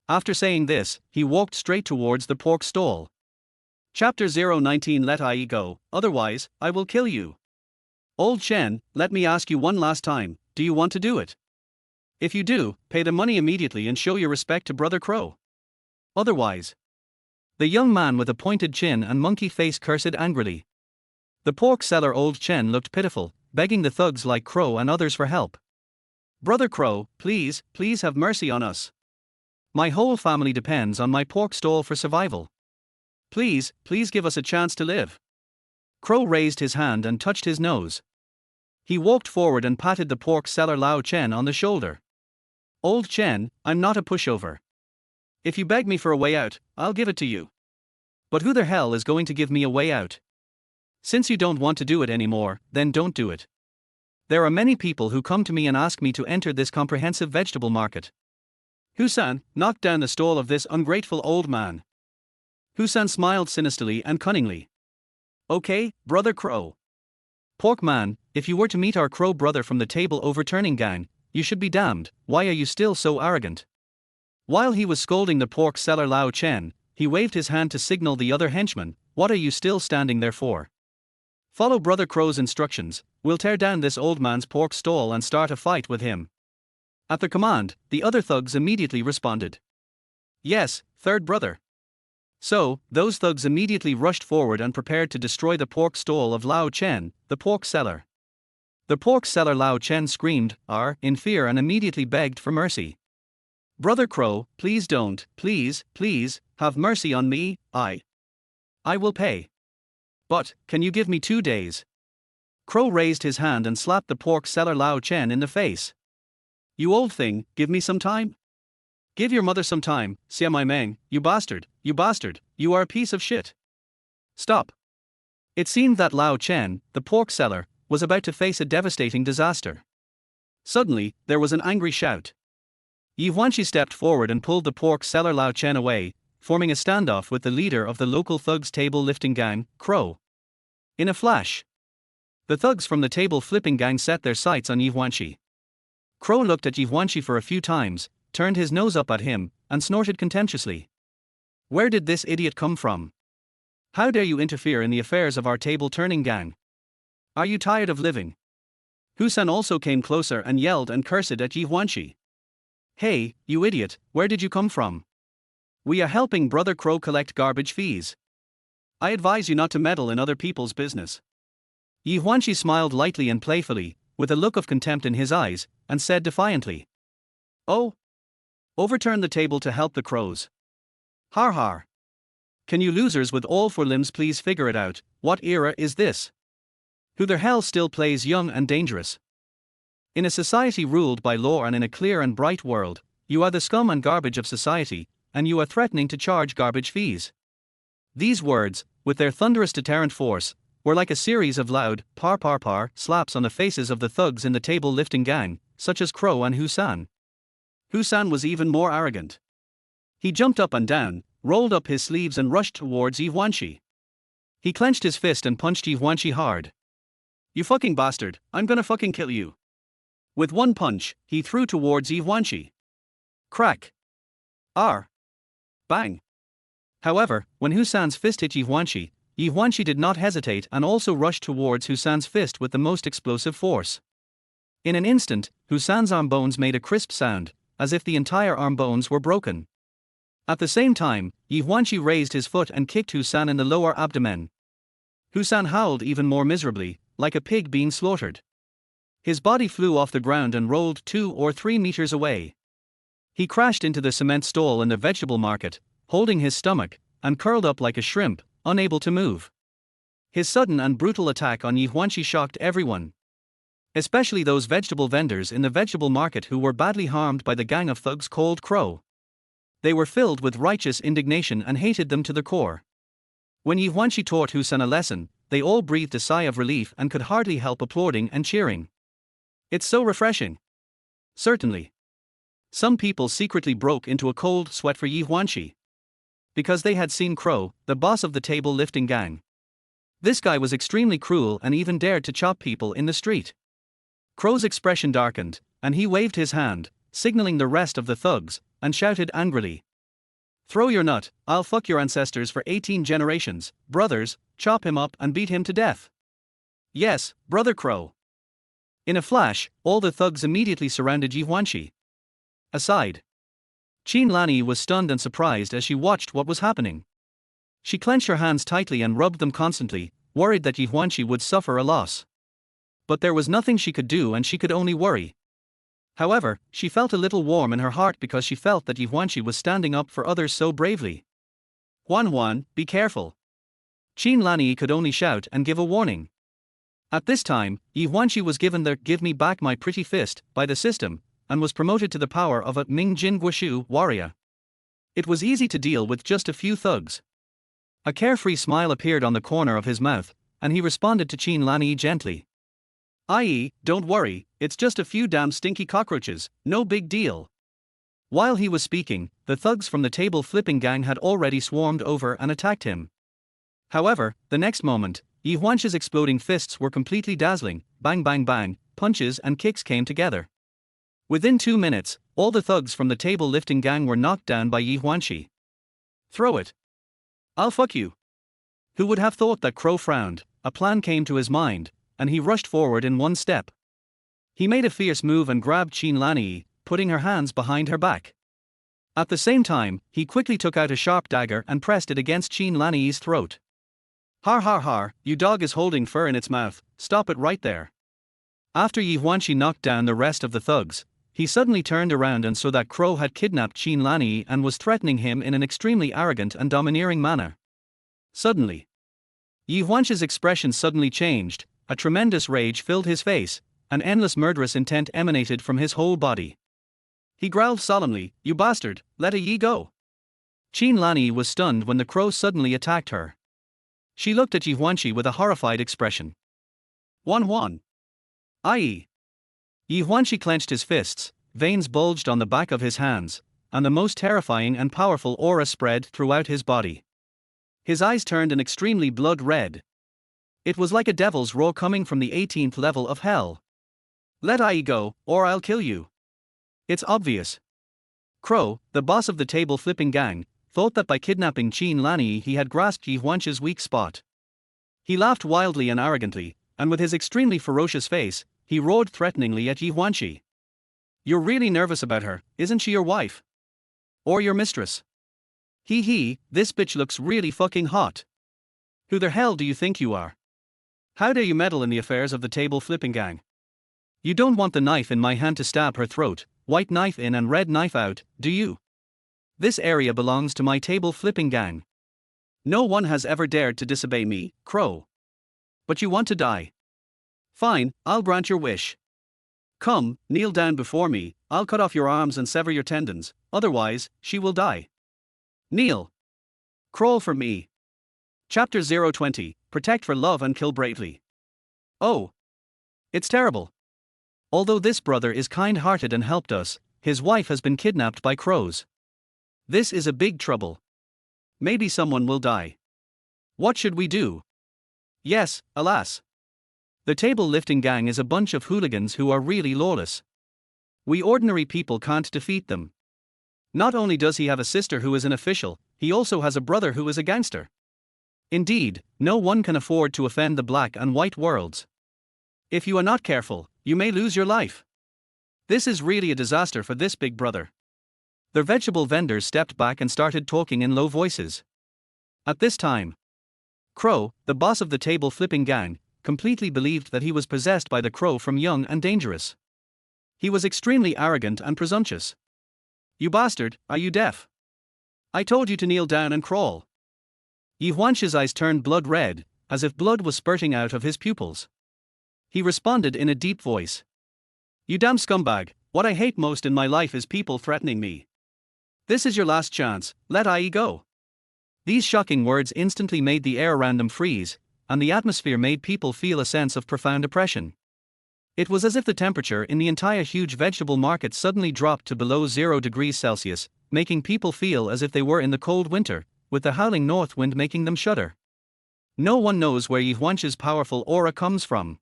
After saying this, he walked straight towards the pork stall. Chapter 019 Let I go, otherwise, I will kill you. Old Chen, let me ask you one last time, do you want to do it? If you do, pay the money immediately and show your respect to Brother Crow. Otherwise. The young man with a pointed chin and monkey face cursed angrily. The pork seller Old Chen looked pitiful, begging the thugs like Crow and others for help. "Brother Crow, please, please have mercy on us. My whole family depends on my pork stall for survival. Please, please give us a chance to live." Crow raised his hand and touched his nose. He walked forward and patted the pork seller Lao Chen on the shoulder. "Old Chen, I'm not a pushover. If you beg me for a way out, I'll give it to you. But who the hell is going to give me a way out? Since you don't want to do it anymore, then don't do it. There are many people who come to me and ask me to enter this comprehensive vegetable market." Huānxī knocked down the stall of this ungrateful old man. Huānxī smiled sinisterly and cunningly. "Okay, Brother Crow. Pork man, if you were to meet our Crow brother from the table overturning gang, you should be damned. Why are you still so arrogant?" While he was scolding the pork seller Lao Chen, he waved his hand to signal the other henchmen. "What are you still standing there for? Follow Brother Crow's instructions, we'll tear down this old man's pork stall and start a fight with him." At the command, the other thugs immediately responded. "Yes, third brother." So, those thugs immediately rushed forward and prepared to destroy the pork stall of Lao Chen, the pork seller. The pork seller Lao Chen screamed, in fear and immediately begged for mercy. "Brother Crow, please don't, please, please, have mercy on me, I will pay. But, can you give me 2 days?" Crow raised his hand and slapped the pork seller Lao Chen in the face. "You old thing, give me some time? Give your mother some time, Xia Mai Meng, you bastard, you are a piece of shit. Stop." It seemed that Lao Chen, the pork seller, was about to face a devastating disaster. Suddenly, there was an angry shout. Ye Huānxī stepped forward and pulled the pork seller Lao Chen away, forming a standoff with the leader of the local thugs table lifting gang, Crow. In a flash, the thugs from the table flipping gang set their sights on Ye Huānxī. Crow looked at Ye Huānxī for a few times, turned his nose up at him, and snorted contemptuously. "Where did this idiot come from? How dare you interfere in the affairs of our table-turning gang? Are you tired of living?" Huānxī also came closer and yelled and cursed at Ye Huānxī. "Hey, you idiot, where did you come from? We are helping Brother Crow collect garbage fees. I advise you not to meddle in other people's business." Ye Huānxī smiled lightly and playfully, with a look of contempt in his eyes, and said defiantly, "Oh? Overturn the table to help the crows? Har har. Can you losers with all 4 limbs please figure it out, what era is this? Who the hell still plays young and dangerous? In a society ruled by law and in a clear and bright world, you are the scum and garbage of society, and you are threatening to charge garbage fees." These words, with their thunderous deterrent force, were like a series of loud, par slaps on the faces of the thugs in the table lifting gang, such as Crow and Huānxī. Huānxī was even more arrogant. He jumped up and down, rolled up his sleeves and rushed towards Ye Huānxī. He clenched his fist and punched Ye Huānxī hard. "You fucking bastard, I'm gonna fucking kill you." With one punch, he threw towards Ye Huānxī. Crack. Bang. However, when Huānxī's fist hit Ye Huānxī did not hesitate and also rushed towards Huānxī's fist with the most explosive force. In an instant, Huānxī's arm bones made a crisp sound, as if the entire arm bones were broken. At the same time, Ye Huānxī raised his foot and kicked Huānxī in the lower abdomen. Huānxī howled even more miserably, like a pig being slaughtered. His body flew off the ground and rolled 2 or 3 meters away. He crashed into the cement stall in the vegetable market, holding his stomach, and curled up like a shrimp, unable to move. His sudden and brutal attack on Ye Huānxī shocked everyone, especially those vegetable vendors in the vegetable market who were badly harmed by the gang of thugs called Crow. They were filled with righteous indignation and hated them to the core. When Ye Huānxī taught Huānxī a lesson, they all breathed a sigh of relief and could hardly help applauding and cheering. "It's so refreshing." "Certainly. Some people secretly broke into a cold sweat for Ye Huānxī. Because they had seen Crow, the boss of the table lifting gang. This guy was extremely cruel and even dared to chop people in the street. Crow's expression darkened, and he waved his hand, signaling the rest of the thugs, and shouted angrily. Throw your nut, I'll fuck your ancestors for 18 generations, brothers, chop him up and beat him to death. Yes, Brother Crow. In a flash, all the thugs immediately surrounded Ye Huānxī. Aside. Qin Lanyi was stunned and surprised as she watched what was happening. She clenched her hands tightly and rubbed them constantly, worried that Ye Huānxī would suffer a loss. But there was nothing she could do and she could only worry. However, she felt a little warm in her heart because she felt that Ye Huānxī was standing up for others so bravely. Huan, be careful. Qin Lanyi could only shout and give a warning. At this time, Ye Huānxī was given the "give me back my pretty fist" by the system, and was promoted to the power of a Ming Jin Guoshu warrior. It was easy to deal with just a few thugs. A carefree smile appeared on the corner of his mouth, and he responded to Qin Lanyi gently. I.e., don't worry, it's just a few damn stinky cockroaches, no big deal. While he was speaking, the thugs from the table flipping gang had already swarmed over and attacked him. However, the next moment, Ye Huānxī's exploding fists were completely dazzling, bang bang bang, punches and kicks came together. Within 2 minutes, all the thugs from the table lifting gang were knocked down by Ye Huānxī. Throw it. I'll fuck you. Who would have thought that Crow frowned? A plan came to his mind, and he rushed forward in one step. He made a fierce move and grabbed Qin Lanyi, putting her hands behind her back. At the same time, he quickly took out a sharp dagger and pressed it against Qin Lanyi's throat. Har har har, you dog is holding fur in its mouth, stop it right there. After Ye Huānxī knocked down the rest of the thugs, he suddenly turned around and saw that Crow had kidnapped Qin Lanyi and was threatening him in an extremely arrogant and domineering manner. Suddenly, Ye Huānxī's expression suddenly changed, a tremendous rage filled his face, an endless murderous intent emanated from his whole body. He growled solemnly, "You bastard, let a Yi go." Qin Lanyi was stunned when the Crow suddenly attacked her. She looked at Ye Huānxī with a horrified expression. Huan. I.e. Ye Huānxī clenched his fists, veins bulged on the back of his hands, and the most terrifying and powerful aura spread throughout his body. His eyes turned an extremely blood red. It was like a devil's roar coming from the 18th level of hell. Let I go, or I'll kill you. It's obvious. Crow, the boss of the table flipping gang, thought that by kidnapping Qin Lanyi he had grasped Ye Huānxī's weak spot. He laughed wildly and arrogantly, and with his extremely ferocious face, he roared threateningly at Ye Huānxī. You're really nervous about her, isn't she your wife? Or your mistress? Hee, this bitch looks really fucking hot. Who the hell do you think you are? How dare you meddle in the affairs of the table flipping gang? You don't want the knife in my hand to stab her throat, white knife in and red knife out, do you? This area belongs to my table flipping gang. No one has ever dared to disobey me, Crow. But you want to die. Fine, I'll grant your wish. Come, kneel down before me, I'll cut off your arms and sever your tendons, otherwise, she will die. Kneel. Crawl for me. Chapter 020, Protect for Love and Kill Bravely. Oh. It's terrible. Although this brother is kind-hearted and helped us, his wife has been kidnapped by crows. This is a big trouble. Maybe someone will die. What should we do? Yes, alas. The table lifting gang is a bunch of hooligans who are really lawless. We ordinary people can't defeat them. Not only does he have a sister who is an official, he also has a brother who is a gangster. Indeed, no one can afford to offend the black and white worlds. If you are not careful, you may lose your life. This is really a disaster for this big brother. The vegetable vendors stepped back and started talking in low voices. At this time, Crow, the boss of the table flipping gang, completely believed that he was possessed by the crow from Young and Dangerous. He was extremely arrogant and presumptuous. You bastard, are you deaf? I told you to kneel down and crawl. Ye Huānxī's eyes turned blood red, as if blood was spurting out of his pupils. He responded in a deep voice. You damn scumbag, what I hate most in my life is people threatening me. This is your last chance, let I go. These shocking words instantly made the air around them freeze, and the atmosphere made people feel a sense of profound oppression. It was as if the temperature in the entire huge vegetable market suddenly dropped to below 0 degrees Celsius, making people feel as if they were in the cold winter, with the howling north wind making them shudder. No one knows where Ye Huānxī's powerful aura comes from.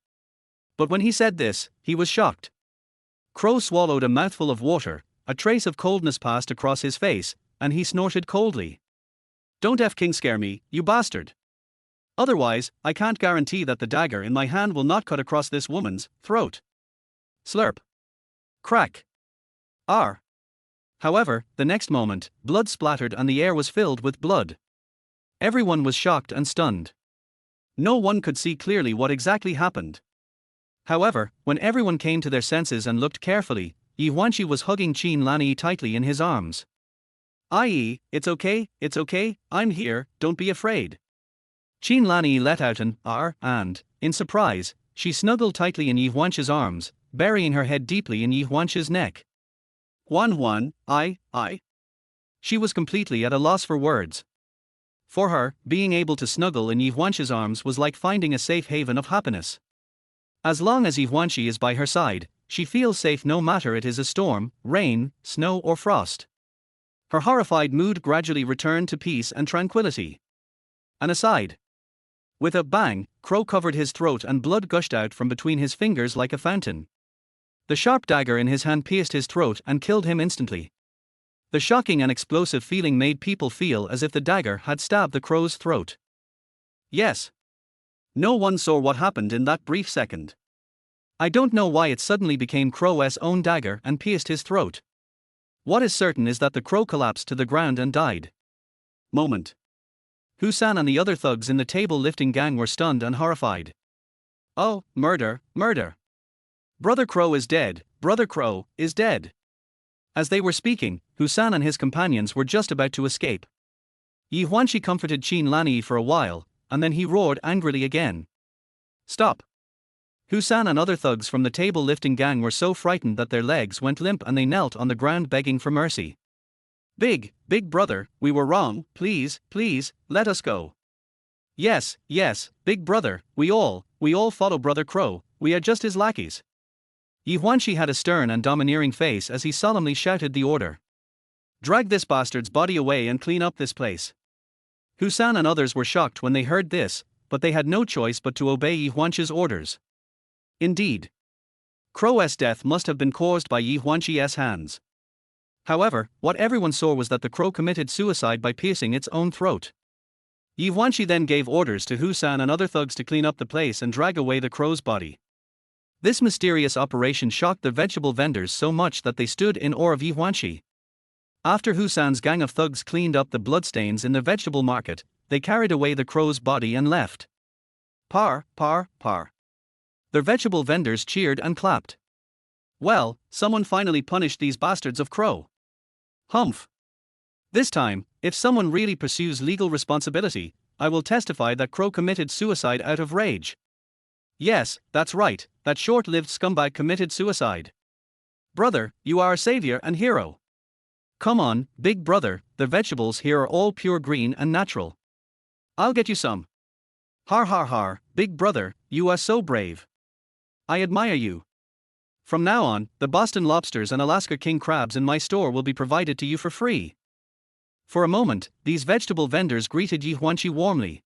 But when he said this, he was shocked. Crow swallowed a mouthful of water, a trace of coldness passed across his face, and he snorted coldly. "Don't f***ing scare me, you bastard. Otherwise, I can't guarantee that the dagger in my hand will not cut across this woman's throat." Slurp. Crack. R. However, the next moment, blood splattered and the air was filled with blood. Everyone was shocked and stunned. No one could see clearly what exactly happened. However, when everyone came to their senses and looked carefully, Ye Huānxī was hugging Qin Lanyi tightly in his arms. "I.e., it's okay, I'm here, don't be afraid." Qin Lanyi let out an "R" and, in surprise, she snuggled tightly in Ye Huānxī's arms, burying her head deeply in Ye Huānxī's neck. Huan, I. She was completely at a loss for words. For her, being able to snuggle in Ye Huānxī's arms was like finding a safe haven of happiness. As long as Ye Huānxī is by her side, she feels safe no matter it is a storm, rain, snow or frost. Her horrified mood gradually returned to peace and tranquility. An aside. With a bang, Crow covered his throat and blood gushed out from between his fingers like a fountain. The sharp dagger in his hand pierced his throat and killed him instantly. The shocking and explosive feeling made people feel as if the dagger had stabbed the crow's throat. Yes. No one saw what happened in that brief second. I don't know why it suddenly became Crow's own dagger and pierced his throat. What is certain is that the crow collapsed to the ground and died. Moment. Huānxī and the other thugs in the table lifting gang were stunned and horrified. "Oh, murder. Brother Crow is dead, Brother Crow is dead." As they were speaking, Huānxī and his companions were just about to escape. Ye Huānxī comforted Qin Lanyi for a while, and then he roared angrily again. "Stop." Huānxī and other thugs from the table lifting gang were so frightened that their legs went limp and they knelt on the ground begging for mercy. Big brother, we were wrong, please, let us go." Yes, big brother, we all follow Brother Crow, we are just his lackeys." Ye Huānxī had a stern and domineering face as he solemnly shouted the order. "Drag this bastard's body away and clean up this place." Huānxī and others were shocked when they heard this, but they had no choice but to obey Ye Huānxī's orders. Indeed, Crow's death must have been caused by Ye Huānxī's hands. However, what everyone saw was that the crow committed suicide by piercing its own throat. Ye Huānxī then gave orders to Huānxī and other thugs to clean up the place and drag away the crow's body. This mysterious operation shocked the vegetable vendors so much that they stood in awe of Ye Huānxī. After Huānxī's gang of thugs cleaned up the bloodstains in the vegetable market, they carried away the crow's body and left. Par. The vegetable vendors cheered and clapped. Well, someone finally punished these bastards of Crow. Humph. This time, if someone really pursues legal responsibility, I will testify that Crow committed suicide out of rage. Yes, that's right, that short-lived scumbag committed suicide. Brother, you are a savior and hero. Come on, big brother, the vegetables here are all pure green and natural. I'll get you some. Har, big brother, you are so brave. I admire you. From now on, the Boston lobsters and Alaska king crabs in my store will be provided to you for free. For a moment, these vegetable vendors greeted Ye Huānxī warmly.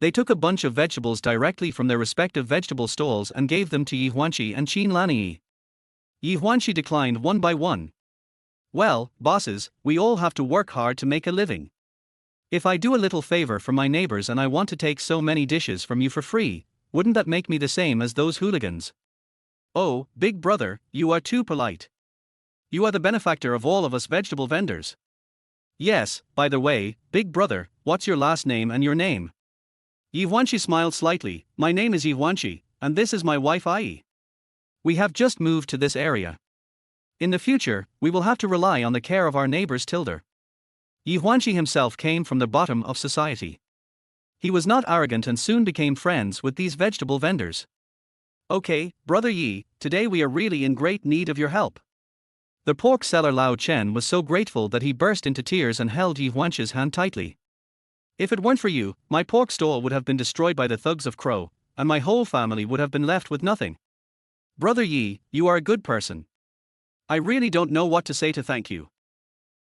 They took a bunch of vegetables directly from their respective vegetable stalls and gave them to Ye Huānxī and Qin Lanyi. Ye Huānxī declined one by one. Well, bosses, we all have to work hard to make a living. If I do a little favor for my neighbors and I want to take so many dishes from you for free, wouldn't that make me the same as those hooligans? Oh, big brother, you are too polite. You are the benefactor of all of us vegetable vendors. Yes, by the way, big brother, what's your last name and your name? Ye Huānxī smiled slightly. My name is Ye Huānxī, and this is my wife Ai. We have just moved to this area. In the future, we will have to rely on the care of our neighbors Tilder. Ye Huānxī himself came from the bottom of society. He was not arrogant and soon became friends with these vegetable vendors. Okay, brother Yi, today we are really in great need of your help. The pork seller Lao Chen was so grateful that he burst into tears and held Ye Huānxī's hand tightly. If it weren't for you, my pork stall would have been destroyed by the thugs of Crow, and my whole family would have been left with nothing. Brother Yi, you are a good person. I really don't know what to say to thank you.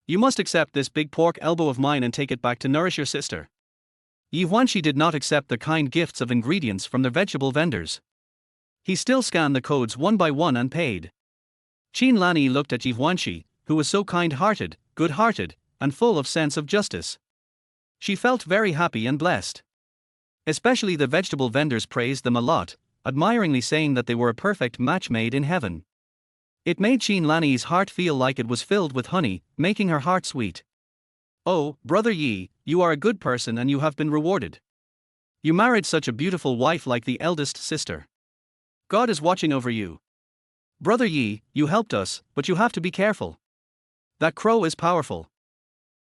You must accept this big pork elbow of mine and take it back to nourish your sister. Ye Huānxī did not accept the kind gifts of ingredients from the vegetable vendors. He still scanned the codes one by one and paid. Qin Lanyi looked at Ye Huānxī, who was so kind-hearted, good-hearted, and full of sense of justice. She felt very happy and blessed. Especially the vegetable vendors praised them a lot, admiringly saying that they were a perfect match made in heaven. It made Qin Lanyi's heart feel like it was filled with honey, making her heart sweet. Oh, Brother Yi, you are a good person and you have been rewarded. You married such a beautiful wife like the eldest sister. God is watching over you. Brother Yi, you helped us, but you have to be careful. That crow is powerful.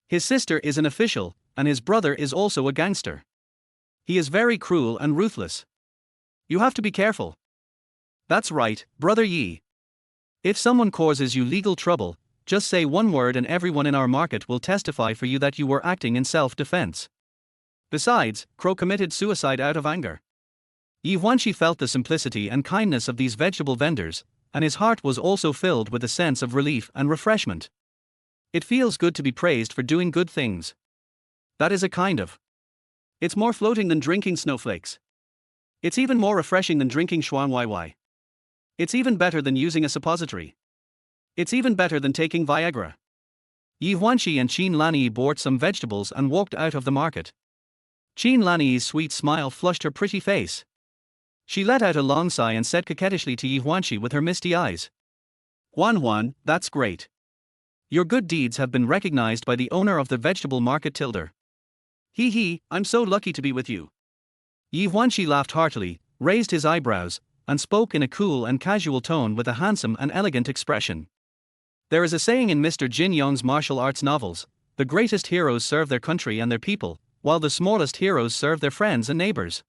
His sister is an official, and his brother is also a gangster. He is very cruel and ruthless. You have to be careful. That's right, Brother Yi. If someone causes you legal trouble, just say one word and everyone in our market will testify for you that you were acting in self-defense. Besides, Crow committed suicide out of anger. Ye Huānxī felt the simplicity and kindness of these vegetable vendors, and his heart was also filled with a sense of relief and refreshment. It feels good to be praised for doing good things. That is a kind of. It's more floating than drinking snowflakes. It's even more refreshing than drinking shuang. It's even better than using a suppository. It's even better than taking Viagra. Ye Huānxī and Qin Lanyi bought some vegetables and walked out of the market. Qin Lanyi's sweet smile flushed her pretty face. She let out a long sigh and said coquettishly to Ye Huānxī with her misty eyes, Huan, that's great. Your good deeds have been recognized by the owner of the vegetable market Tilder. He, I'm so lucky to be with you. Ye Huānxī laughed heartily, raised his eyebrows, and spoke in a cool and casual tone with a handsome and elegant expression. There is a saying in Mr. Jin Yong's martial arts novels, the greatest heroes serve their country and their people, while the smallest heroes serve their friends and neighbors.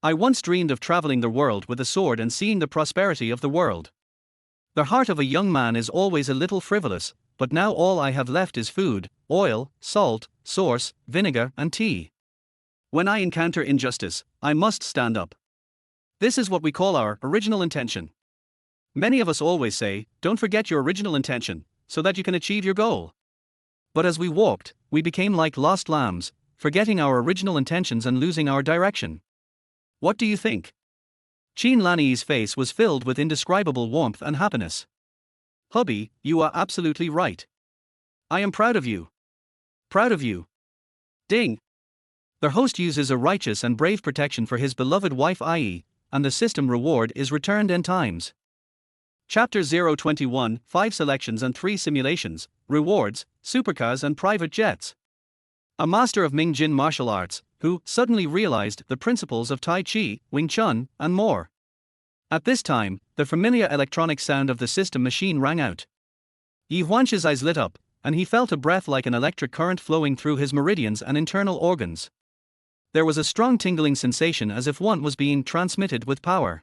I once dreamed of traveling the world with a sword and seeing the prosperity of the world. The heart of a young man is always a little frivolous, but now all I have left is food, oil, salt, sauce, vinegar, and tea. When I encounter injustice, I must stand up. This is what we call our original intention. Many of us always say, don't forget your original intention, so that you can achieve your goal. But as we walked, we became like lost lambs, forgetting our original intentions and losing our direction. What do you think? Qin Lanyi's face was filled with indescribable warmth and happiness. Hubby, you are absolutely right. I am proud of you. Proud of you. Ding. The host uses a righteous and brave protection for his beloved wife Ai, and the system reward is returned n times. Chapter 021, 5 selections and 3 simulations, rewards, supercars and private jets. A master of Ming Jin martial arts, who suddenly realized the principles of Tai Chi, Wing Chun, and more. At this time, the familiar electronic sound of the system machine rang out. Ye Huānxī's eyes lit up, and he felt a breath like an electric current flowing through his meridians and internal organs. There was a strong tingling sensation as if one was being transmitted with power.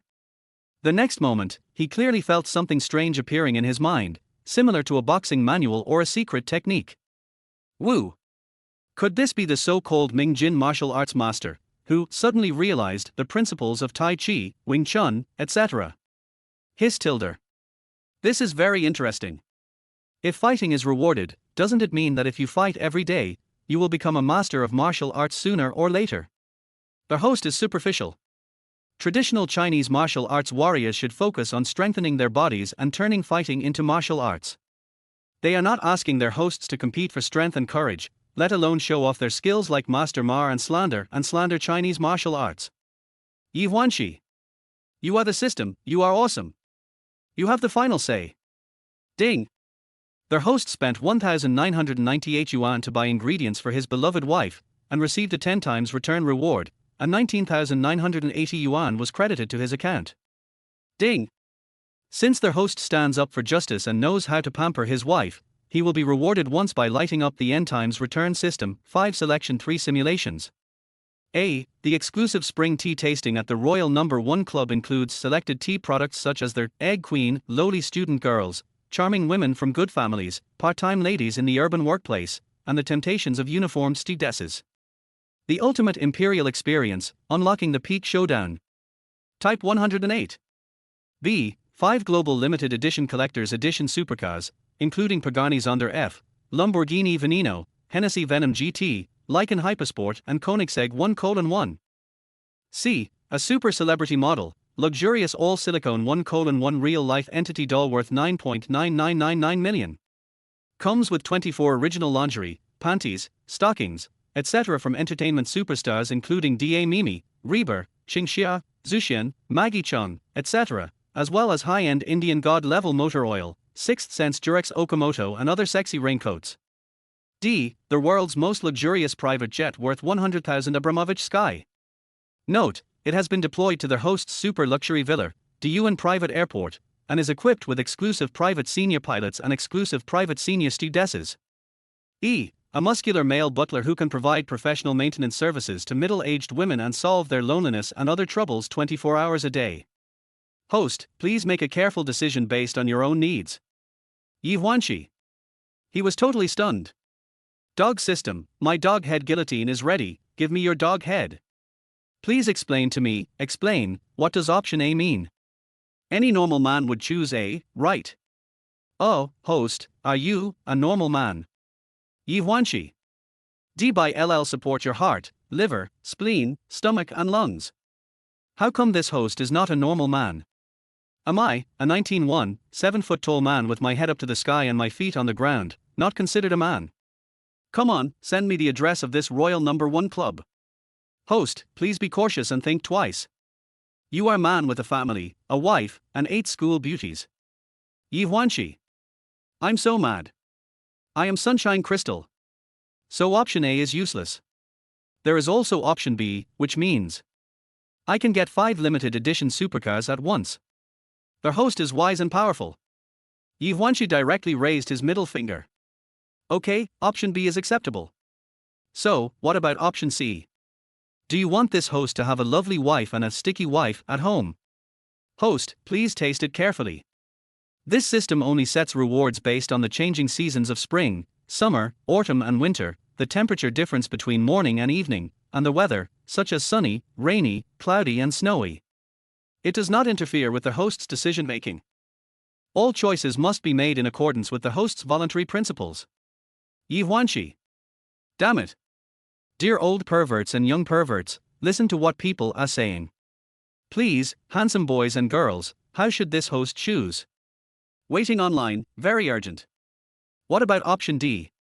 The next moment, he clearly felt something strange appearing in his mind, similar to a boxing manual or a secret technique. Woo! Could this be the so-called Ming Jin martial arts master, who suddenly realized the principles of Tai Chi, Wing Chun, etc.? His Tilder. This is very interesting. If fighting is rewarded, doesn't it mean that if you fight every day, you will become a master of martial arts sooner or later? The host is superficial. Traditional Chinese martial arts warriors should focus on strengthening their bodies and turning fighting into martial arts. They are not asking their hosts to compete for strength and courage, let alone show off their skills like Master Mar and slander Chinese martial arts. Ye Huānxī. You are the system, you are awesome. You have the final say. Ding. Their host spent 1,998 yuan to buy ingredients for his beloved wife, and received a 10 times return reward, and 19,980 yuan was credited to his account. Ding. Since their host stands up for justice and knows how to pamper his wife, he will be rewarded once by lighting up the N times return system, 5 selection 3 simulations. A. The exclusive spring tea tasting at the Royal No. 1 Club includes selected tea products such as their Egg Queen, lowly student girls, charming women from good families, part-time ladies in the urban workplace, and the temptations of uniformed stewardesses. The ultimate imperial experience, unlocking the peak showdown. Type 108. B. 5 global limited edition collector's edition supercars, including Pagani Zonda F, Lamborghini Veneno, Hennessy Venom GT, Lykan Hypersport and Koenigsegg 1:1. C. A super celebrity model, luxurious all-silicone 1:1 real-life entity doll worth $9.9999 million. Comes with 24 original lingerie, panties, stockings, etc. from entertainment superstars including Da Mimi, Reba, Xingxia, Zuxian, Maggie Chung, etc., as well as high-end Indian God-level motor oil, Sixth Sense Durex Okamoto and other sexy raincoats. D. The world's most luxurious private jet worth 100,000 Abramovich Sky. Note, it has been deployed to their host's super luxury villa, DU private airport, and is equipped with exclusive private senior pilots and exclusive private senior stewardesses. E. A muscular male butler who can provide professional maintenance services to middle-aged women and solve their loneliness and other troubles 24 hours a day. Host, please make a careful decision based on your own needs. Ye Huānxī. He was totally stunned. Dog system, my dog head guillotine is ready, give me your dog head. Please explain to me, what does option A mean? Any normal man would choose A, right? Oh, host, are you a normal man? Ye Huānxī. D by LL support your heart, liver, spleen, stomach and lungs. How come this host is not a normal man? Am I, a 19'1", 7-foot tall man with my head up to the sky and my feet on the ground, not considered a man? Come on, send me the address of this royal #1 club. Host, please be cautious and think twice. You are a man with a family, a wife, and 8 school beauties. Ye Huānxī. I'm so mad. I am Sunshine Crystal. So option A is useless. There is also option B, which means I can get 5 limited edition supercars at once. Their host is wise and powerful. Ye Huānxī directly raised his middle finger. Okay, option B is acceptable. So, what about option C? Do you want this host to have a lovely wife and a sticky wife at home? Host, please taste it carefully. This system only sets rewards based on the changing seasons of spring, summer, autumn and winter, the temperature difference between morning and evening, and the weather, such as sunny, rainy, cloudy and snowy. It does not interfere with the host's decision-making. All choices must be made in accordance with the host's voluntary principles. Ye Huānxī. Damn it. Dear old perverts and young perverts, listen to what people are saying. Please, handsome boys and girls, how should this host choose? Waiting online, very urgent. What about option D?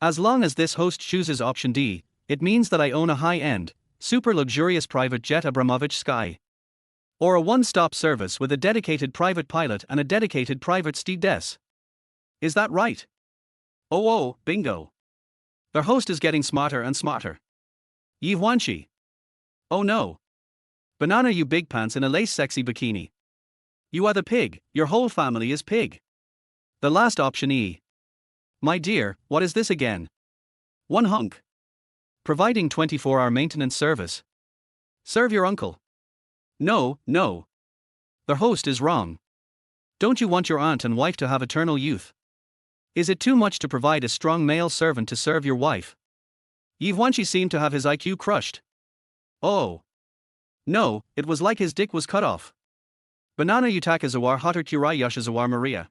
As long as this host chooses option D, it means that I own a high-end, super luxurious private jet Abramovich Sky. Or a one-stop service with a dedicated private pilot and a dedicated private stewardess. Is that right? Oh, bingo. Their host is getting smarter and smarter. Ye Huānxī. Oh no. Banana you big pants in a lace sexy bikini. You are the pig, your whole family is pig. The last option E. My dear, what is this again? One hunk. Providing 24-hour maintenance service. Serve your uncle. No. The host is wrong. Don't you want your aunt and wife to have eternal youth? Is it too much to provide a strong male servant to serve your wife? Ye Huānxī seemed to have his IQ crushed. Oh. No, it was like his dick was cut off. Banana Utakazawar Hotter Kurai Yashazawar Maria.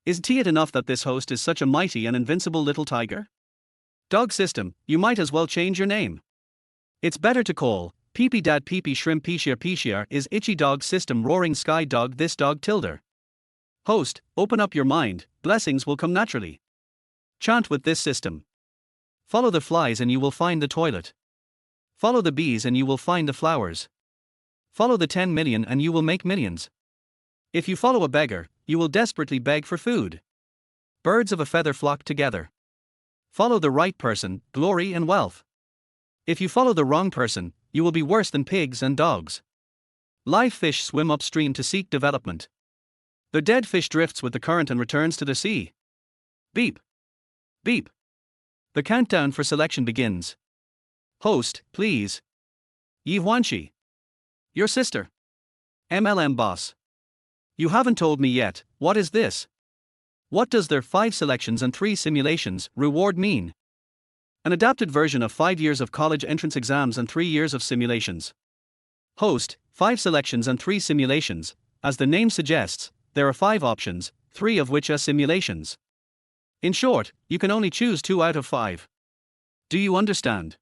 Isn't it enough that this host is such a mighty and invincible little tiger? Dog system, you might as well change your name. It's better to call Peepee Dad Peepee Shrimp Peeshia is Itchy Dog System Roaring Sky Dog This Dog Tilder. Host, open up your mind, blessings will come naturally. Chant with this system. Follow the flies and you will find the toilet. Follow the bees and you will find the flowers. Follow the 10 million and you will make millions. If you follow a beggar, you will desperately beg for food. Birds of a feather flock together. Follow the right person, glory and wealth. If you follow the wrong person, you will be worse than pigs and dogs. Live fish swim upstream to seek development. The dead fish drifts with the current and returns to the sea. Beep. Beep. The countdown for selection begins. Host, please. Ye Huānxī. Your sister. MLM boss. You haven't told me yet, what is this? What does their 5 selections and 3 simulations reward mean? An adapted version of 5 years of college entrance exams and 3 years of simulations. Host, 5 selections and 3 simulations, As the name suggests, there are 5 options, 3 of which are simulations. In short, you can only choose 2 out of 5. Do you understand?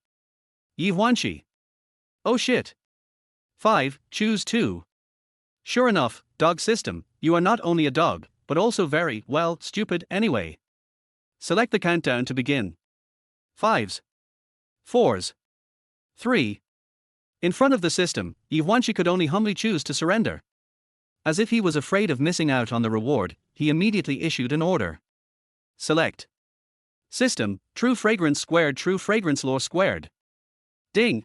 Ye Huānxī. Oh shit. 5, choose 2. Sure enough, dog system, you are not only a dog, but also very, well, stupid anyway. Select the countdown to begin. 5s. 4s. 3. In front of the system, Ye Huānxī could only humbly choose to surrender. As if he was afraid of missing out on the reward, he immediately issued an order. Select. System, true fragrance squared, true fragrance lore squared. Ding!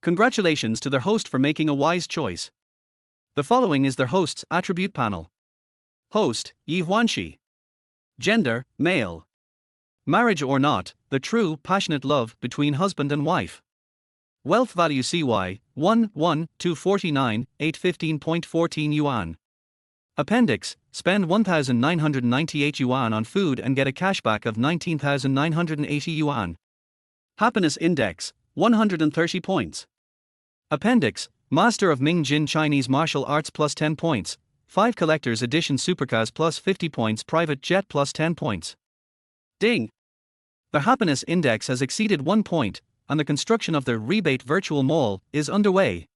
Congratulations to their host for making a wise choice. The following is their host's attribute panel. Host, Ye Huānxī. Gender, male. Marriage or not, the true, passionate love between husband and wife. Wealth value CY, 1,249, 815.14 yuan. Appendix, spend 1,998 yuan on food and get a cashback of 19,980 yuan. Happiness index, 130 points. Appendix, Master of Ming Jin Chinese Martial Arts plus 10 points, 5 Collector's Edition Supercars plus 50 points, Private Jet plus 10 points. Ding! The happiness index has exceeded 1 point, and the construction of the rebate virtual mall is underway.